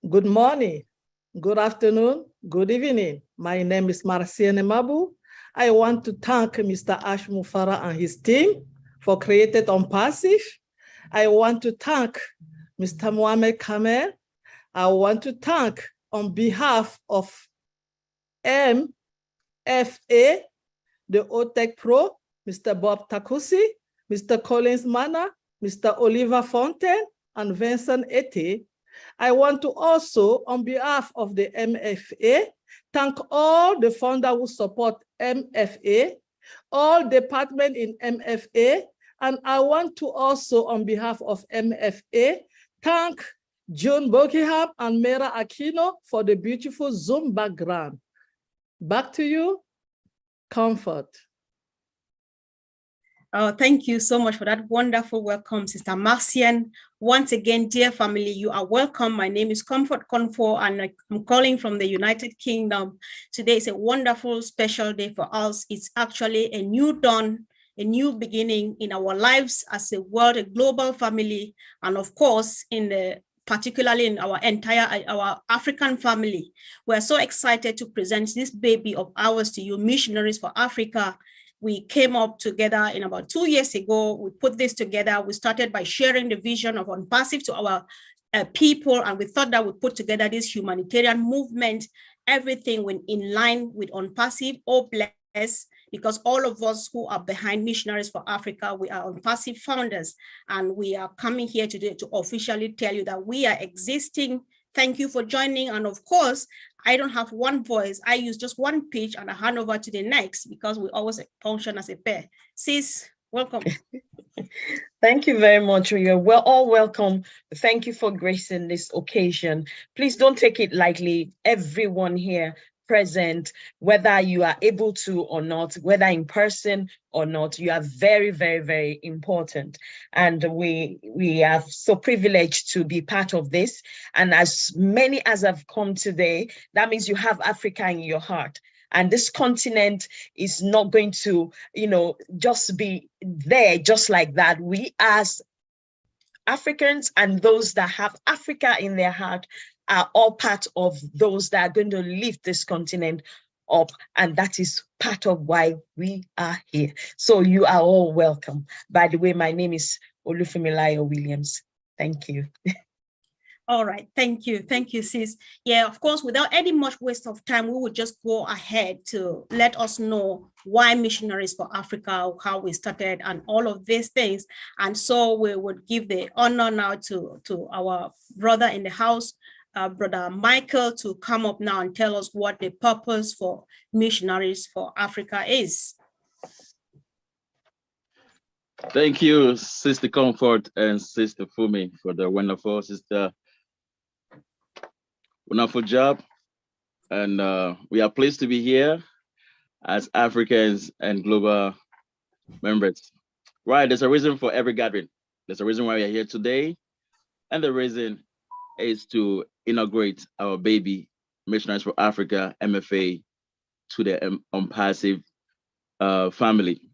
Good morning, good afternoon, good evening. My name is Marciene Mabu. I want to thank Mr. Ash Mufara and his team for creating ONPASSIVE. I want to thank Mr. Mohamed Kamel. I want to thank on behalf of MFA, the OTEC Pro, Mr. Bob Takusi, Mr. Collins Mana, Mr. Oliver Fontaine, and Vincent Ete. I want to also, on behalf of the MFA, thank all the funders who support MFA, all departments in MFA, and I want to also, on behalf of MFA, thank June Buckingham and Mera Aquino for the beautiful Zoom background. Back to you, Comfort. Oh, thank you so much for that wonderful welcome, Sister Marcian. Once again, dear family, you are welcome. My name is Comfort Comfort, and I'm calling from the United Kingdom. Today is a wonderful, special day for us. It's actually a new dawn, a new beginning in our lives as a world, a global family, and of course, particularly in our African family. We're so excited to present this baby of ours to you, Missionaries for Africa. We came up together in about 2 years ago. We put this together. We started by sharing the vision of ONPASSIVE to our people, and we thought that we put together this humanitarian movement, everything went in line with ONPASSIVE. Oh, bless, because all of us who are behind Missionaries for Africa, we are ONPASSIVE founders, and we are coming here today to officially tell you that we are existing. Thank you for joining, and of course, I don't have one voice. I use just one pitch and I hand over to the next because we always function as a pair. Sis, welcome. Thank you very much. You're all welcome. Thank you for gracing this occasion. Please don't take it lightly. Everyone here present, whether you are able to or not, whether in person or not, you are very, very, very important. And we are so privileged to be part of this. And as many as have come today, that means you have Africa in your heart. And this continent is not going to, just be there just like that. We as Africans and those that have Africa in their heart are all part of those that are going to lift this continent up. And that is part of why we are here. So you are all welcome. By the way, my name is Olufumilayo Williams. Thank you. All right, thank you, sis. Yeah, of course, without any much waste of time, we would just go ahead to let us know why Missionaries for Africa, how we started, and all of these things. And so we would give the honor now to our brother in the house, Brother Michael, to come up now and tell us what the purpose for Missionaries for Africa is. Thank you, Sister Comfort and Sister Fumi, for the wonderful job. And we are pleased to be here as Africans and global members. Right, there's a reason for every gathering. There's a reason why we are here today. And the reason is to inaugurate our baby, Missionaries for Africa, MFA, to the ONPASSIVE family.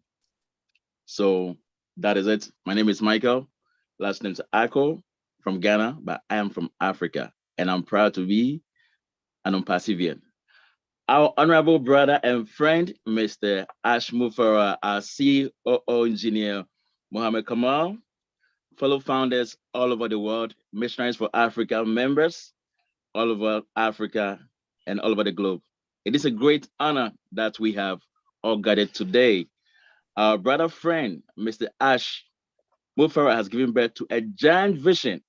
So that is it. My name is Michael. Last name is Ako, from Ghana, but I am from Africa. And I'm proud to be an ONPASSIVian. Our honorable brother and friend, Mr. Ash Mufara, our COO engineer, Mohamed Kamal, fellow founders all over the world, Missionaries for Africa members all over Africa and all over the globe. It is a great honor that we have all gathered today. Our brother friend, Mr. Ash Mufara, has given birth to a giant vision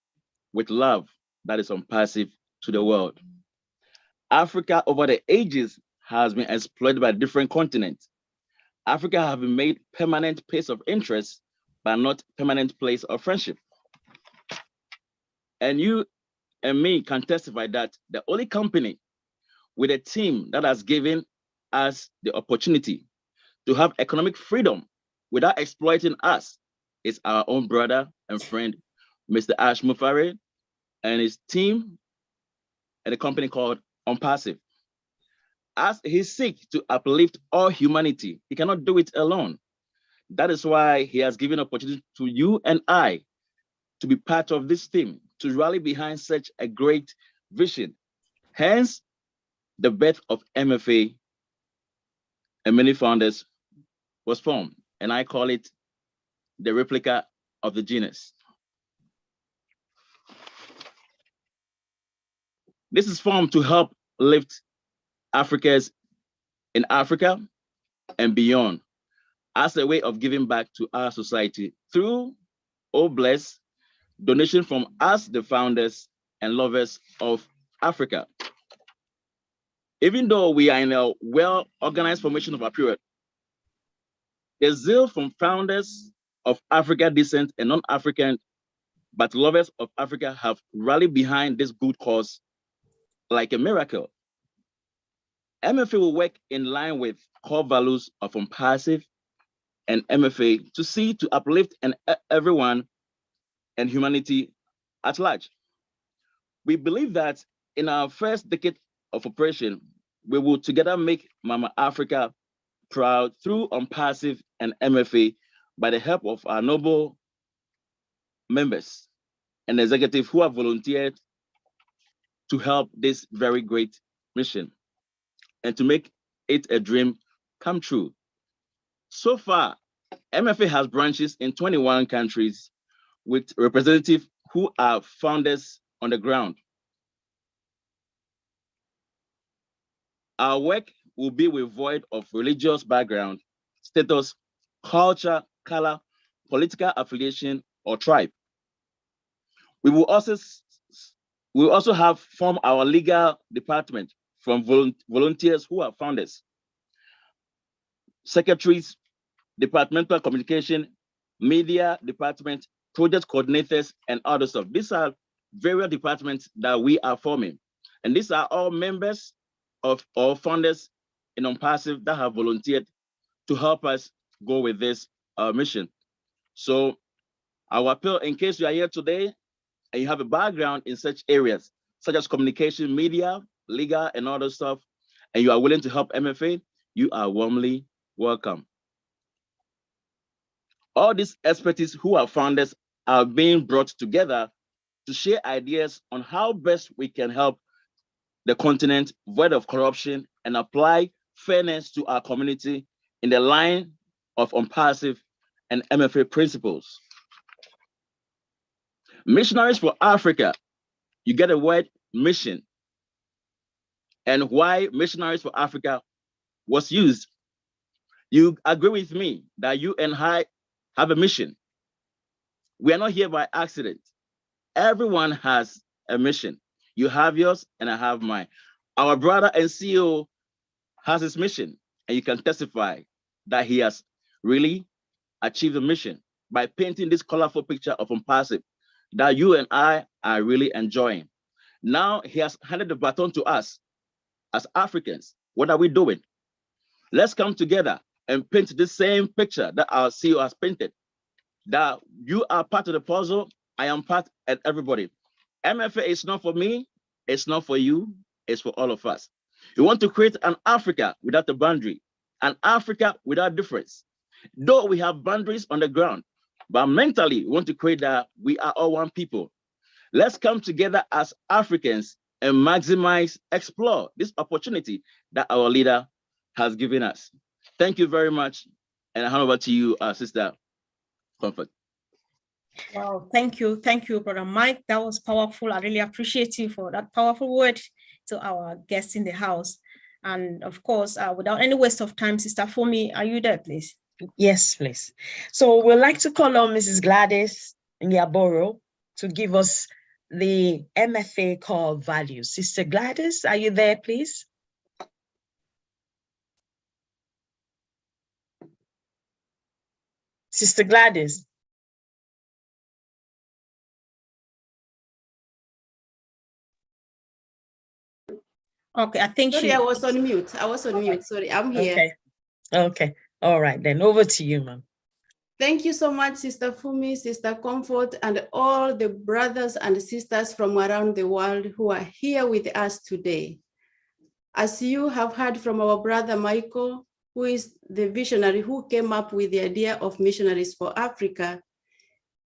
with love that is ONPASSIVE to the world. Africa over the ages has been exploited by different continents. Africa has been made permanent place of interest, but not permanent place of friendship. And you and me can testify that the only company with a team that has given us the opportunity to have economic freedom without exploiting us is our own brother and friend, Mr. Ash Mufara, and his team and a company called ONPASSIVE. As he seeks to uplift all humanity, he cannot do it alone. That is why he has given opportunity to you and I to be part of this team, to rally behind such a great vision. Hence, the birth of MFA and many founders was formed, and I call it the replica of the genus. This is formed to help lift Africans in Africa and beyond as a way of giving back to our society through, oh bless, donation from us, the founders and lovers of Africa. Even though we are in a well-organized formation of our period, the zeal from founders of Africa descent and non-African, but lovers of Africa have rallied behind this good cause like a miracle. MFA will work in line with core values of ONPASSIVE and MFA to see to uplift everyone and humanity at large. We believe that in our first decade of operation, we will together make Mama Africa proud through ONPASSIVE and MFA by the help of our noble members and executives who have volunteered to help this very great mission and to make it a dream come true. So far, MFA has branches in 21 countries with representatives who are founders on the ground. Our work will be void of religious background, status, culture, color, political affiliation, or tribe. We will also have formed our legal department from volunteers who are founders, secretaries, departmental communication, media department, project coordinators, and other stuff. These are various departments that we are forming. And these are all members of our founders in ONPASSIVE that have volunteered to help us go with this mission. So our appeal, in case you are here today and you have a background in such areas, such as communication, media, legal, and other stuff, and you are willing to help MFA, you are warmly welcome. All these expertise who are founders are being brought together to share ideas on how best we can help the continent void of corruption and apply fairness to our community in the line of ONPASSIVE and MFA principles. Missionaries for Africa, you get the word mission and why Missionaries for Africa was used. You agree with me that you and I have a mission. We are not here by accident. Everyone has a mission. You have yours and I have mine. Our brother and CEO has his mission, and you can testify that he has really achieved the mission by painting this colorful picture of ONPASSIVE that you and I are really enjoying. Now he has handed the baton to us as Africans. What are we doing? Let's come together and paint the same picture that our CEO has painted, that you are part of the puzzle, I am part, and everybody. MFA is not for me, it's not for you, it's for all of us. We want to create an Africa without a boundary, an Africa without difference. Though we have boundaries on the ground, but mentally we want to create that we are all one people. Let's come together as Africans and maximize, explore this opportunity that our leader has given us. Thank you very much. And I hand over to you, Sister Comfort. Wow, thank you, Brother Mike. That was powerful. I really appreciate you for that powerful word to our guests in the house. And of course, without any waste of time, Sister Fumi, are you there, please? Yes, please. So we'd like to call on Mrs. Gladys Nyaboro to give us the MFA core values. Sister Gladys, are you there, please? Sister Gladys. Okay, I think sorry, I was on mute. Sorry, I'm here. Okay. All right, then over to you, ma'am. Thank you so much, Sister Fumi, Sister Comfort, and all the brothers and sisters from around the world who are here with us today. As you have heard from our brother Michael, who is the visionary who came up with the idea of Missionaries for Africa,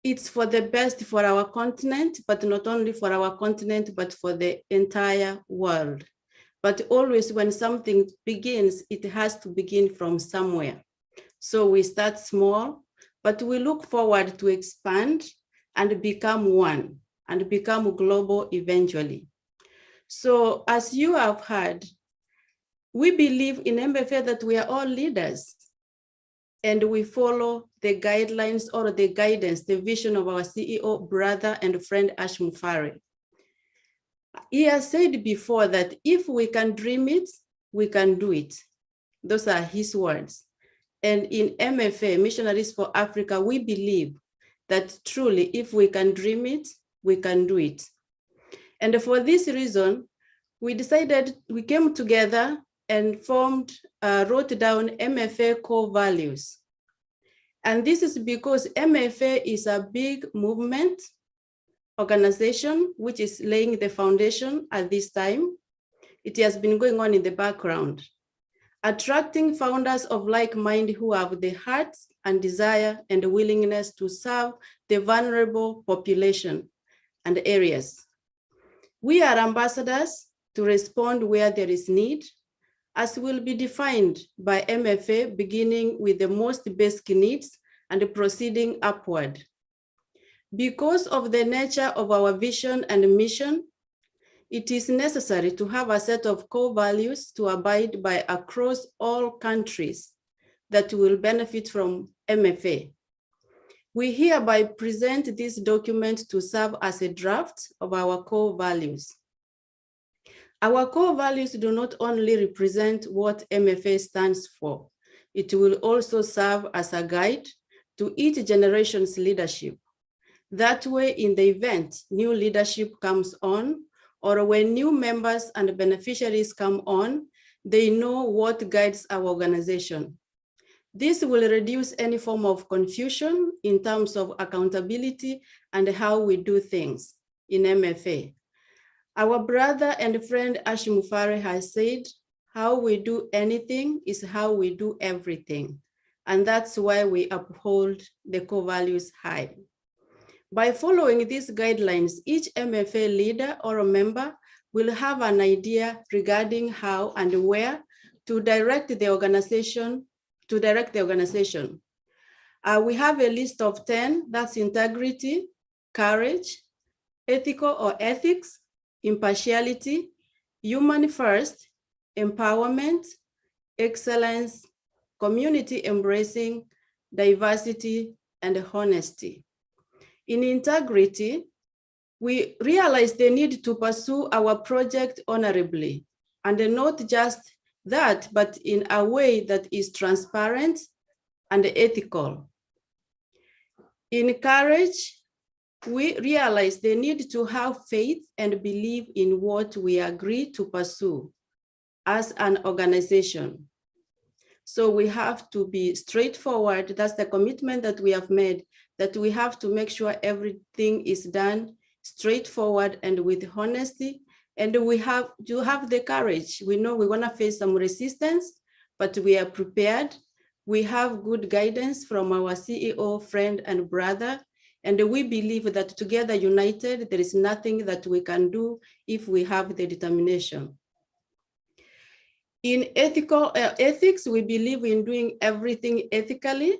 it's for the best for our continent, but not only for our continent, but for the entire world. But always when something begins, it has to begin from somewhere. So we start small, but we look forward to expand and become one and become global eventually. So as you have heard, we believe in MFA that we are all leaders and we follow the guidelines or the guidance, the vision of our CEO, brother and friend Ash Mufari. He has said before that if we can dream it, we can do it. Those are his words. And in MFA, Missionaries for Africa, we believe that truly, if we can dream it, we can do it. And for this reason, we decided, we came together and wrote down MFA core values. And this is because MFA is a big movement organization, which is laying the foundation at this time. It has been going on in the background, attracting founders of like mind who have the heart and desire and the willingness to serve the vulnerable population and areas. We are ambassadors to respond where there is need, as will be defined by MFA, beginning with the most basic needs and proceeding upward. Because of the nature of our vision and mission, it is necessary to have a set of core values to abide by across all countries that will benefit from MFA. We hereby present this document to serve as a draft of our core values. Our core values do not only represent what MFA stands for, it will also serve as a guide to each generation's leadership. That way, in the event new leadership comes on, or when new members and beneficiaries come on, they know what guides our organization. This will reduce any form of confusion in terms of accountability and how we do things in MFA. Our brother and friend Ash Mufari has said, how we do anything is how we do everything. And that's why we uphold the core values high. By following these guidelines, each MFA leader or a member will have an idea regarding how and where to direct the organization. We have a list of 10, that's integrity, courage, ethical or ethics, impartiality, human first, empowerment, excellence, community embracing, diversity, and honesty. In integrity, we realize the need to pursue our project honorably, and not just that, but in a way that is transparent and ethical. In courage, we realize the need to have faith and believe in what we agree to pursue as an organization. So we have to be straightforward. That's the commitment that we have made, that we have to make sure everything is done straightforward and with honesty. And we have to have the courage. We know we're gonna face some resistance, but we are prepared. We have good guidance from our CEO, friend, and brother. And we believe that together united, there is nothing that we can do if we have the determination. In ethics, we believe in doing everything ethically,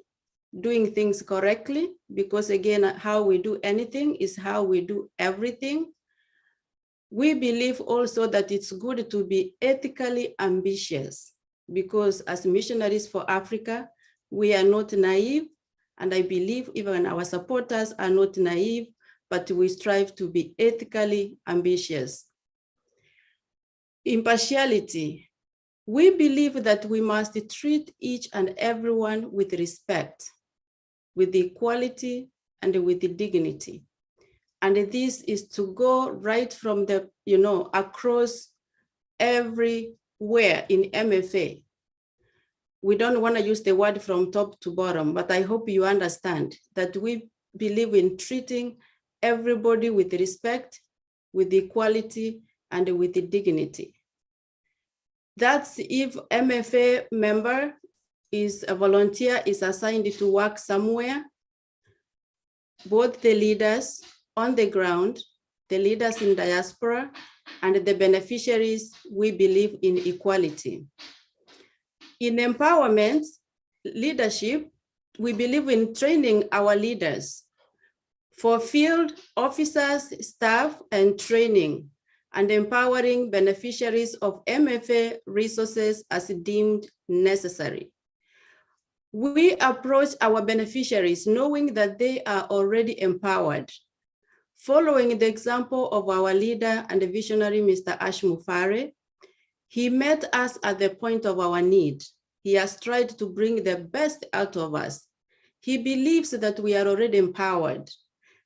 doing things correctly, because again, how we do anything is how we do everything. We believe also that it's good to be ethically ambitious, because as Missionaries for Africa, we are not naive, and I believe even our supporters are not naive, but we strive to be ethically ambitious. Impartiality. We believe that we must treat each and everyone with respect, with equality, and with dignity. And this is to go right from the, across everywhere in MFA. We don't want to use the word from top to bottom, but I hope you understand that we believe in treating everybody with respect, with equality, and with dignity. That's if MFA member is a volunteer, is assigned to work somewhere, both the leaders on the ground, the leaders in diaspora, and the beneficiaries. We believe in equality. In empowerment leadership, we believe in training our leaders for field officers, staff, and training, and empowering beneficiaries of MFA resources as deemed necessary. We approach our beneficiaries knowing that they are already empowered. Following the example of our leader and visionary, Mr. Ash Mufare, he met us at the point of our need. He has tried to bring the best out of us. He believes that we are already empowered,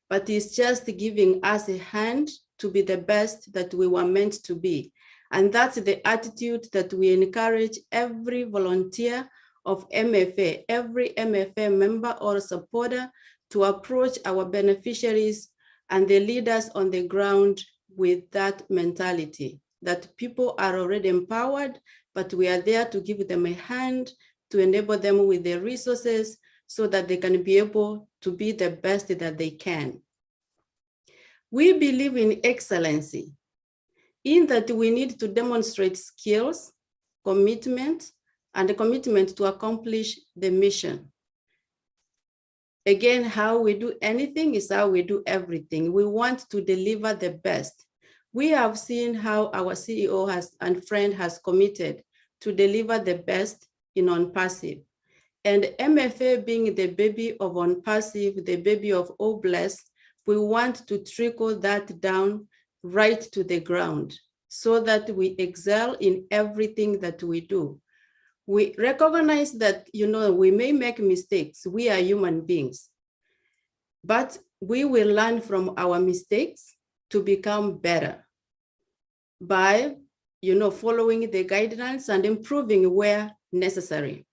but he's just giving us a hand to be the best that we were meant to be. And that's the attitude that we encourage every volunteer of MFA, every MFA member or supporter to approach our beneficiaries and the leaders on the ground with that mentality, that people are already empowered, but we are there to give them a hand, to enable them with the resources so that they can be able to be the best that they can. We believe in excellency, in that we need to demonstrate skills, commitment, and a commitment to accomplish the mission. Again, how we do anything is how we do everything. We want to deliver the best. We have seen how our CEO and friend has committed to deliver the best in ONPASSIVE. And MFA being the baby of ONPASSIVE, the baby of All Blessed, we want to trickle that down right to the ground so that we excel in everything that we do. We recognize that, we may make mistakes. We are human beings, but we will learn from our mistakes to become better by, following the guidelines and improving where necessary.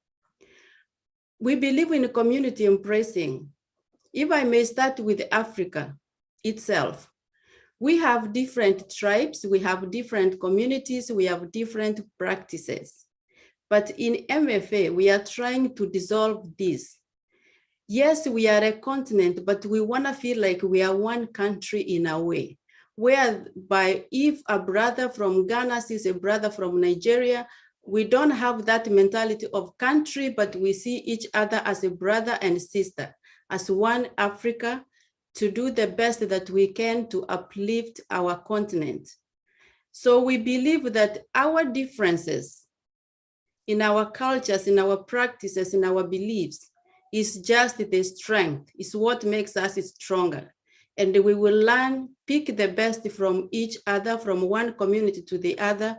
We believe in community embracing. If I may start with Africa itself, we have different tribes, we have different communities, we have different practices. But in MFA, we are trying to dissolve this. Yes, we are a continent, but we want to feel like we are one country in a way, whereby if a brother from Ghana sees a brother from Nigeria, we don't have that mentality of country, but we see each other as a brother and sister, as one Africa, to do the best that we can to uplift our continent. So we believe that our differences in our cultures, in our practices, in our beliefs, is just the strength, is what makes us stronger. And we will pick the best from each other, from one community to the other,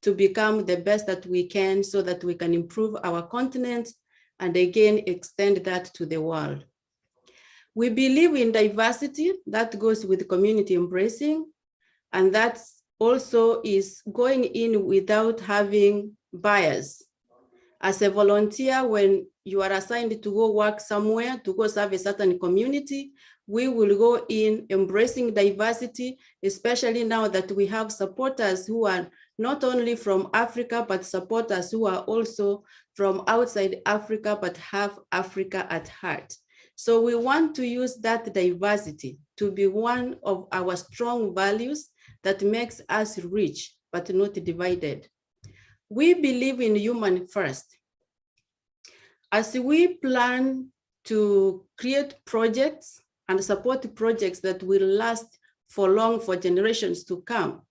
to become the best that we can so that we can improve our continent and again, extend that to the world. We believe in diversity, that goes with community embracing, and that also is going in without having bias. As a volunteer, when you are assigned to go work somewhere, to go serve a certain community, we will go in embracing diversity, especially now that we have supporters who are not only from Africa, but supporters who are also from outside Africa, but have Africa at heart. So we want to use that diversity to be one of our strong values that makes us rich, but not divided. We believe in human first. As we plan to create projects and support projects that will last for long, for generations to come,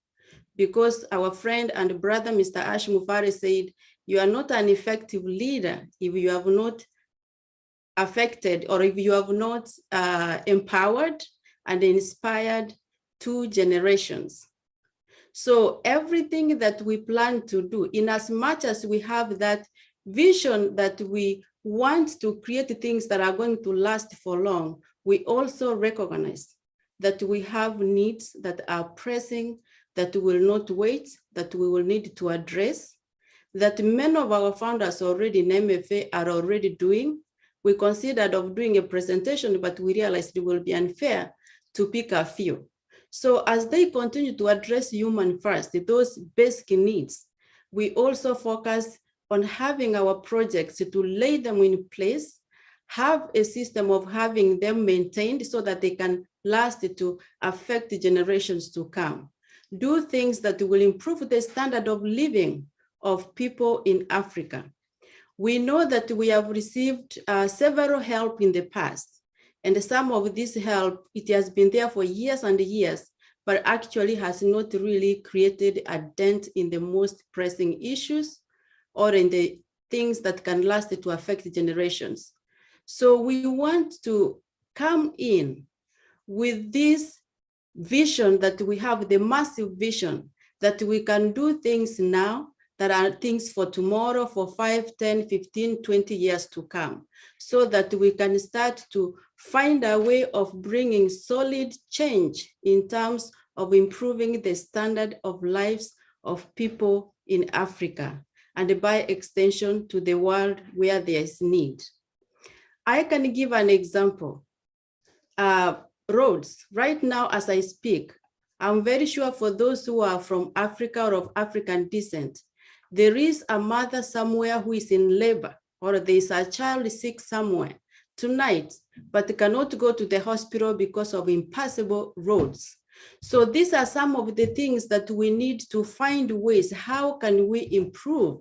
because our friend and brother, Mr. Ash Mufare, said, you are not an effective leader if you have not affected or if you have not empowered and inspired 2 generations. So everything that we plan to do, in as much as we have that vision that we want to create things that are going to last for long, we also recognize that we have needs that are pressing, that will not wait, that we will need to address, that many of our founders already in MFA are already doing. We considered of doing a presentation, but we realized it will be unfair to pick a few. So as they continue to address human first, those basic needs, we also focus on having our projects to lay them in place have a system of having them maintained so that they can last to affect the generations to come. Do things that will improve the standard of living of people in Africa. We know that we have received several help in the past, and some of this help, it has been there for years and years, but actually has not really created a dent in the most pressing issues or in the things that can last to affect generations. So we want to come in with this vision that we have, the massive vision that we can do things now that are things for tomorrow, for 5, 10, 15, 20 years to come, so that we can start to find a way of bringing solid change in terms of improving the standard of lives of people in Africa, and by extension to the world where there is need. I can give an example. Roads, right now as I speak, I'm very sure for those who are from Africa or of African descent, there is a mother somewhere who is in labor, or there is a child sick somewhere tonight, but cannot go to the hospital because of impassable roads. So these are some of the things that we need to find ways. How can we improve?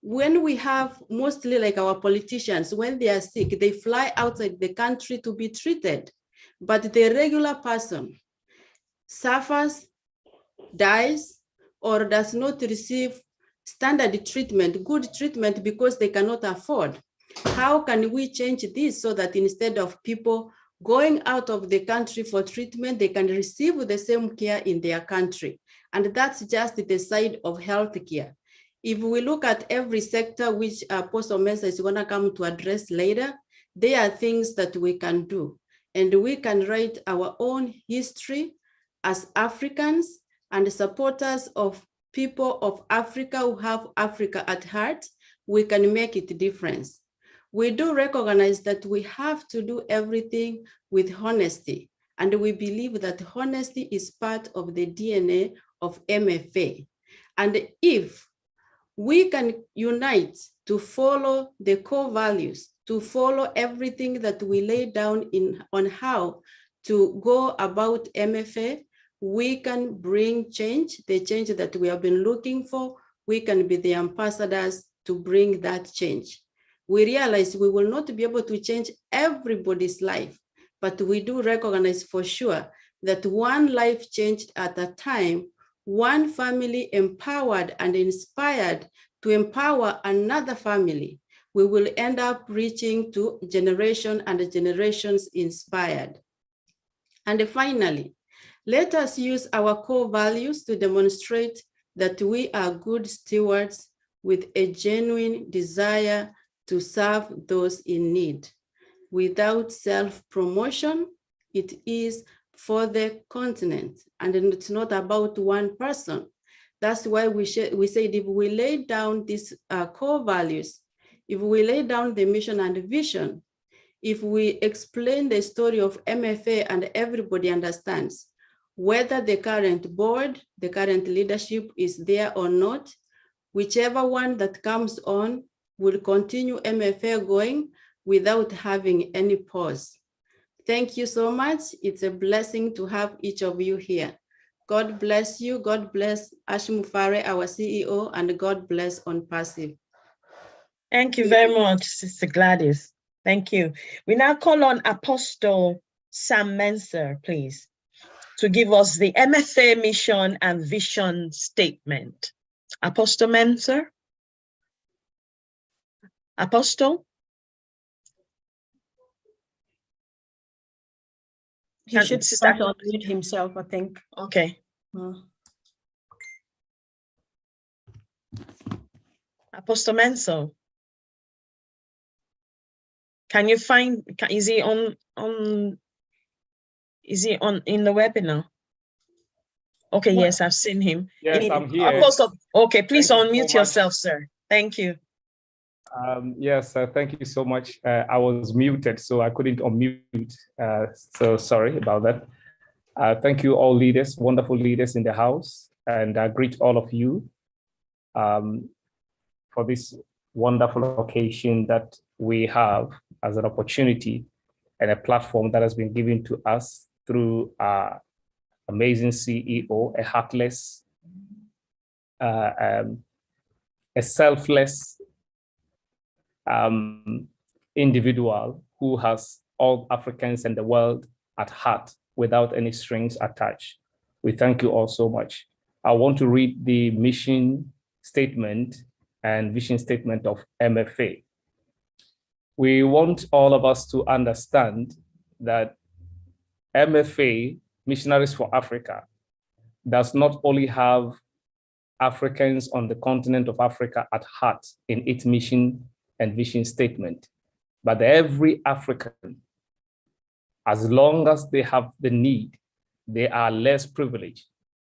When we have, mostly like our politicians, when they are sick, they fly outside the country to be treated. But the regular person suffers, dies, or does not receive standard treatment, good treatment, because they cannot afford. How can we change this so that instead of people going out of the country for treatment, they can receive the same care in their country? And that's just the side of healthcare. If we look at every sector, which Apostle Mensah is going to come to address later, there are things that we can do. And we can write our own history as Africans and supporters of people of Africa who have Africa at heart. We can make it a difference. We do recognize that we have to do everything with honesty. And we believe that honesty is part of the DNA of MFA. And if we can unite to follow the core values, to follow everything that we lay down on how to go about MFA, we can bring change, the change that we have been looking for. We can be the ambassadors to bring that change. We realize we will not be able to change everybody's life, but we do recognize for sure that one life changed at a time, one family empowered and inspired to empower another family, we will end up reaching to generation and generations inspired. And finally, let us use our core values to demonstrate that we are good stewards with a genuine desire to serve those in need. Without self-promotion, it is for the continent, and it's not about one person. That's why we said if we lay down these core values, if we lay down the mission and vision, if we explain the story of MFA and everybody understands, whether the current board, the current leadership is there or not, whichever one that comes on will continue MFA going without having any pause. Thank you so much. It's a blessing to have each of you here. God bless you. God bless Ashmu Fare, our CEO, and God bless ONPASSIVE. Thank you very much, Sister Gladys. Thank you. We now call on Apostle Sam Mensah, please, to give us the MFA mission and vision statement. Apostle Mensah? Apostle? He should start to unmute himself, I think. Okay. Apostle Mensah, can you find? Is he on? Is he on in the webinar? Okay. Well, yes, I've seen him. Yes, I'm here. Apostle, okay, please unmute yourself, sir. Thank you. Yes, thank you so much. I was muted, so I couldn't unmute. So sorry about that. Thank you, all leaders, wonderful leaders in the house, and I greet all of you for this wonderful occasion that we have as an opportunity and a platform that has been given to us through our amazing CEO, a heartless, a selfless individual who has all Africans and the world at heart without any strings attached. We thank you all so much. I want to read the mission statement and vision statement of MFA. We want all of us to understand that MFA, Missionaries for Africa, does not only have Africans on the continent of Africa at heart in its mission and vision statement, but every African, as long as they have the need, they are less privileged,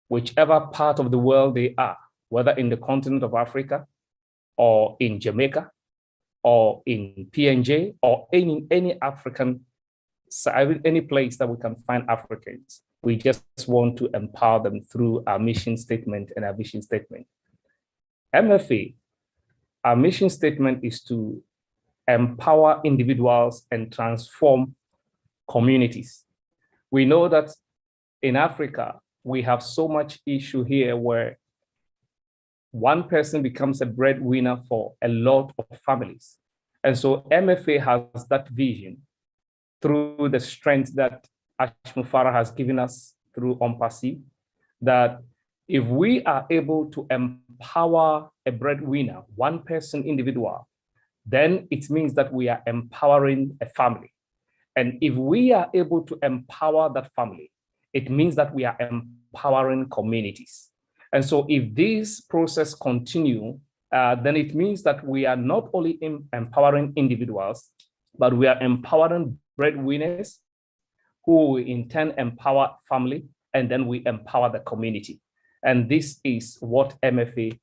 whichever part of the world they are, whether in the continent of Africa or in Jamaica or in PNJ or any African, any place that we can find Africans. We just want to empower them through our mission statement and our vision statement. MFA, our mission statement is to empower individuals and transform communities. We know that in Africa, we have so much issue here where one person becomes a breadwinner for a lot of families. And so MFA has that vision through the strength that Ashmufara has given us through ONPASSIVE, that if we are able to empower a breadwinner, one person individual, then it means that we are empowering a family. And if we are able to empower that family, it means that we are empowering communities. And so if this process continue, then it means that we are not only empowering individuals, but we are empowering breadwinners who in turn empower family, and then we empower the community. And this is what MFA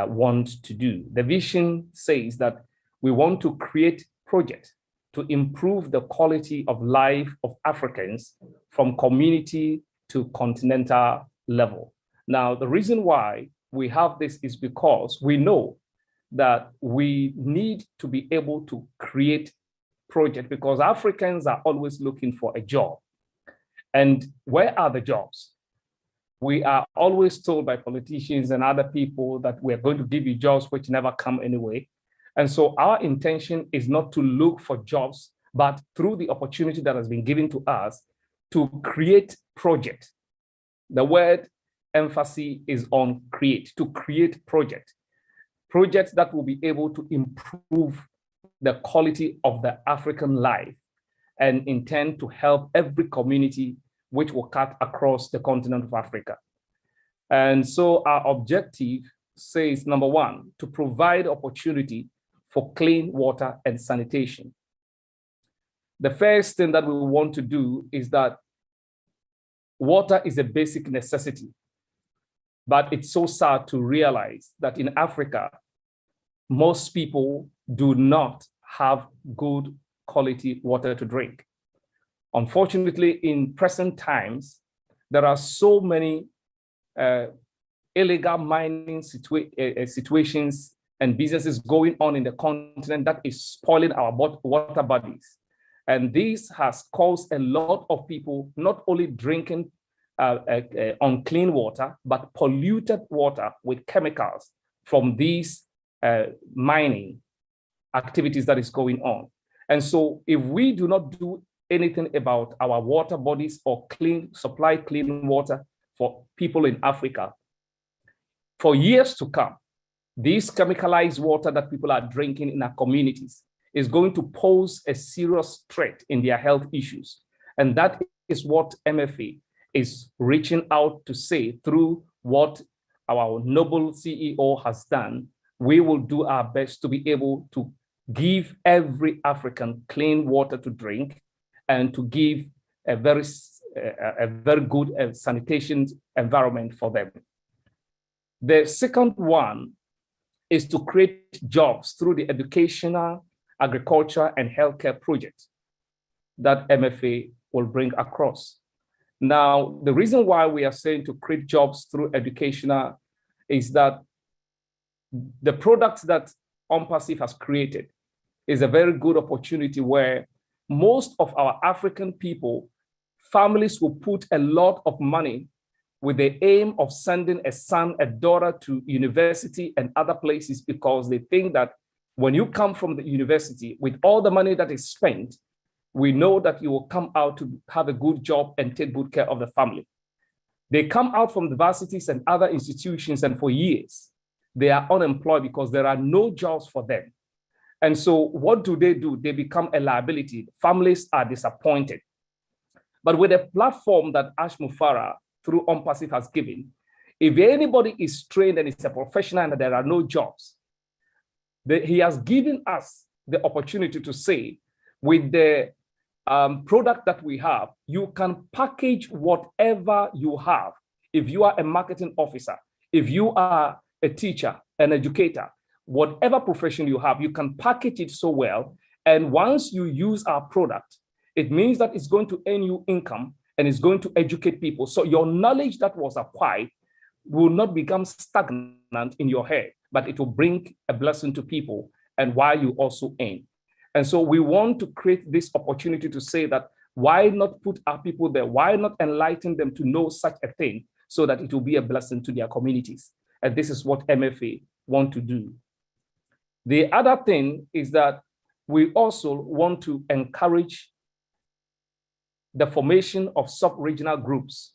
wants to do. The vision says that we want to create projects to improve the quality of life of Africans from community to continental level. Now, the reason why we have this is because we know that we need to be able to create projects because Africans are always looking for a job. And where are the jobs? We are always told by politicians and other people that we're going to give you jobs which never come anyway. And so our intention is not to look for jobs, but through the opportunity that has been given to us to create projects. The word emphasis is on create, to create projects that will be able to improve the quality of the African life and intend to help every community which will cut across the continent of Africa. And so our objective says, number one, to provide opportunity for clean water and sanitation. The first thing that we want to do is that water is a basic necessity, but it's so sad to realize that in Africa, most people do not have good quality water to drink. Unfortunately, in present times, there are so many illegal mining situations and businesses going on in the continent that is spoiling our water bodies. And this has caused a lot of people not only drinking unclean water, but polluted water with chemicals from these mining activities that is going on. And so if we do not do anything about our water bodies or supply clean water for people in Africa, for years to come, this chemicalized water that people are drinking in our communities is going to pose a serious threat in their health issues. And that is what MFA is reaching out to say through what our noble CEO has done. We will do our best to be able to give every African clean water to drink and to give a very good sanitation environment for them. The second one is to create jobs through the educational, agriculture, and healthcare projects that MFA will bring across. Now, the reason why we are saying to create jobs through educational is that the products that ONPASSIVE has created is a very good opportunity where most of our African people, families will put a lot of money with the aim of sending a son, a daughter to university and other places, because they think that when you come from the university with all the money that is spent, we know that you will come out to have a good job and take good care of the family. They come out from the varsities and other institutions, and for years, they are unemployed because there are no jobs for them. And so what do? They become a liability. Families are disappointed. But with a platform that Ash Mufara through ONPASSIVE has given, if anybody is trained and is a professional and there are no jobs, he has given us the opportunity to say, with the product that we have, you can package whatever you have. If you are a marketing officer, if you are a teacher, an educator, whatever profession you have, you can package it so well. And once you use our product, it means that it's going to earn you income and it's going to educate people. So your knowledge that was acquired will not become stagnant in your head, but it will bring a blessing to people, and while you also earn. And so we want to create this opportunity to say that why not put our people there? Why not enlighten them to know such a thing so that it will be a blessing to their communities? And this is what MFA want to do. The other thing is that we also want to encourage the formation of sub-regional groups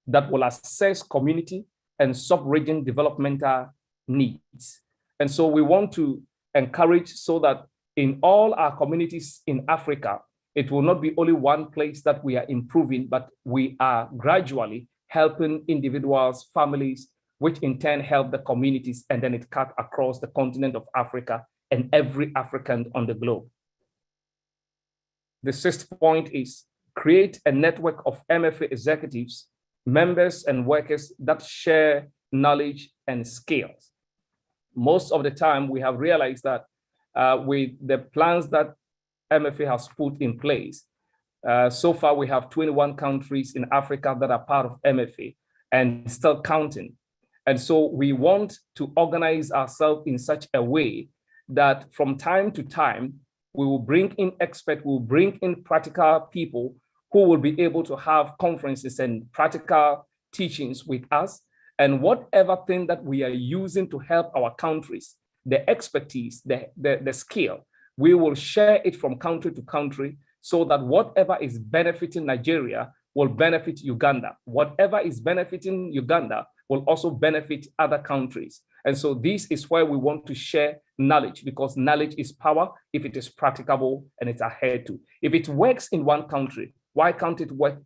that will assess community and sub-region developmental needs. And so we want to encourage so that in all our communities in Africa, it will not be only one place that we are improving, but we are gradually helping individuals, families, which in turn help the communities, and then it cut across the continent of Africa and every African on the globe. The sixth point is create a network of MFA executives, members and workers that share knowledge and skills. Most of the time we have realized that with the plans that MFA has put in place, so far we have 21 countries in Africa that are part of MFA and still counting. And so we want to organize ourselves in such a way that from time to time, we will bring in experts, we will bring in practical people who will be able to have conferences and practical teachings with us. And whatever thing that we are using to help our countries, the expertise, the skill, we will share it from country to country so that whatever is benefiting Nigeria will benefit Uganda. Whatever is benefiting Uganda will also benefit other countries. And so this is where we want to share knowledge, because knowledge is power if it is practicable and it's adhered to. If it works in one country, why can't it work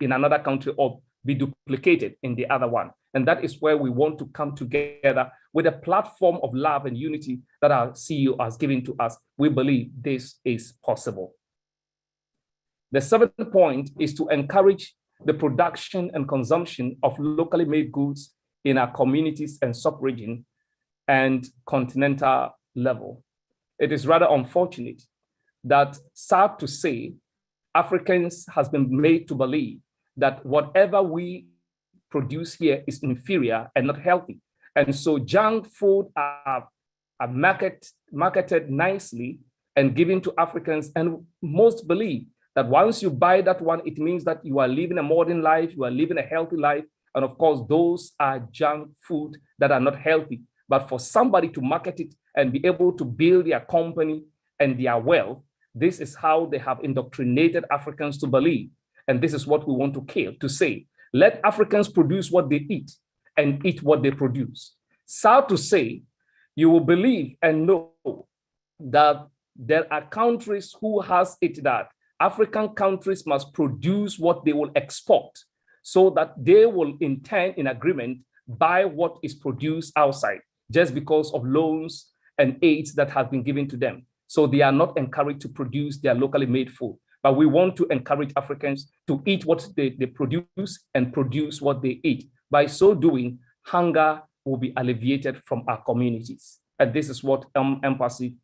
in another country or be duplicated in the other one? And that is where we want to come together with a platform of love and unity that our CEO has given to us. We believe this is possible. The seventh point is to encourage the production and consumption of locally made goods in our communities and sub-region and continental level. It is rather unfortunate that, sad to say, Africans has been made to believe that whatever we produce here is inferior and not healthy. And so junk food are marketed nicely and given to Africans, and most believe that once you buy that one, it means that you are living a modern life, you are living a healthy life. And of course, those are junk food that are not healthy. But for somebody to market it and be able to build their company and their wealth, this is how they have indoctrinated Africans to believe. And this is what we want to kill, to say, let Africans produce what they eat and eat what they produce. Sad to say, you will believe and know that there are countries who has it that African countries must produce what they will export, so that they will in turn, in agreement, buy what is produced outside, just because of loans and aids that have been given to them. So they are not encouraged to produce their locally made food. But we want to encourage Africans to eat what they produce and produce what they eat. By so doing, hunger will be alleviated from our communities. And this is what ONPASSIVE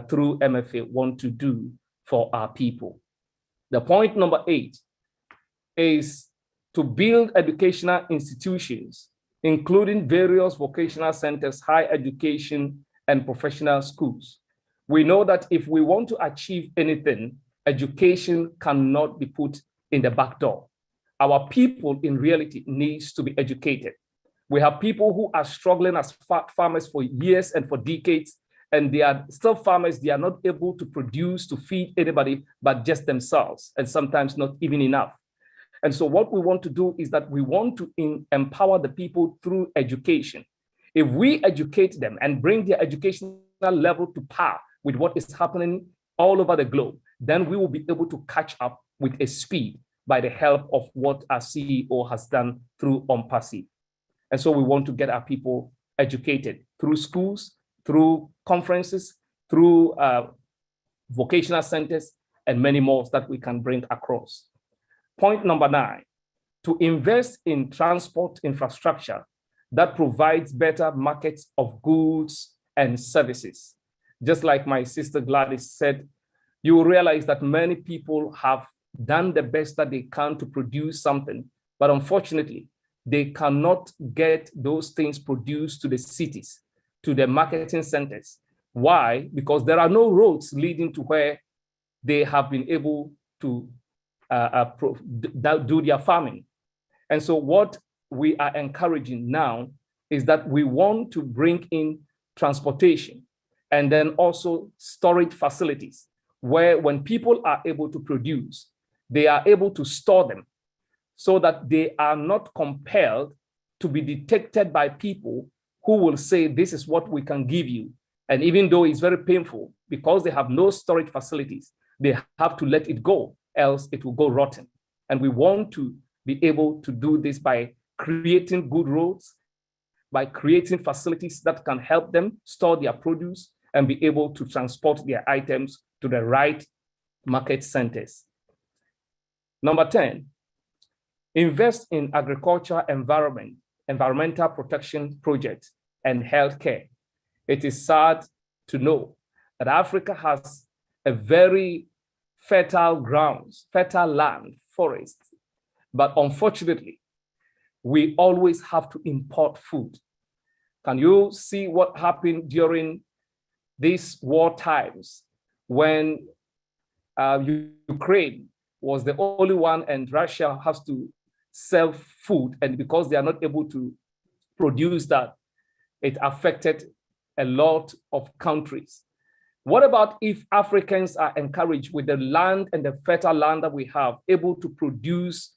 through MFA want to do for our people. The point number 8 is to build educational institutions, including various vocational centers, higher education, and professional schools. We know that if we want to achieve anything, education cannot be put in the back door. Our people in reality needs to be educated. We have people who are struggling as farmers for years and for decades, and they are still farmers. They are not able to produce to feed anybody but just themselves, and sometimes not even enough. And so what we want to do is that we want to empower the people through education. If we educate them and bring their educational level to par with what is happening all over the globe, then we will be able to catch up with a speed by the help of what our CEO has done through ONPASSIVE. And so we want to get our people educated through schools, through conferences, through vocational centers, and many more that we can bring across. Point number 9, to invest in transport infrastructure that provides better markets of goods and services. Just like my sister Gladys said, you will realize that many people have done the best that they can to produce something, but unfortunately, they cannot get those things produced to the cities, to the marketing centers. Why? Because there are no roads leading to where they have been able to do their farming. And so what we are encouraging now is that we want to bring in transportation and then also storage facilities where when people are able to produce, they are able to store them so that they are not compelled to be detected by people who will say, this is what we can give you. And even though it's very painful, because they have no storage facilities, they have to let it go, else it will go rotten. And we want to be able to do this by creating good roads, by creating facilities that can help them store their produce and be able to transport their items to the right market centers. Number 10, invest in agriculture, environmental protection projects, and healthcare. It is sad to know that Africa has a very fertile grounds, fertile land, forests, but unfortunately, we always have to import food. Can you see what happened during these war times when Ukraine was the only one and Russia has to sell food, and because they are not able to produce that, it affected a lot of countries. What about if Africans are encouraged with the land and the fertile land that we have, able to produce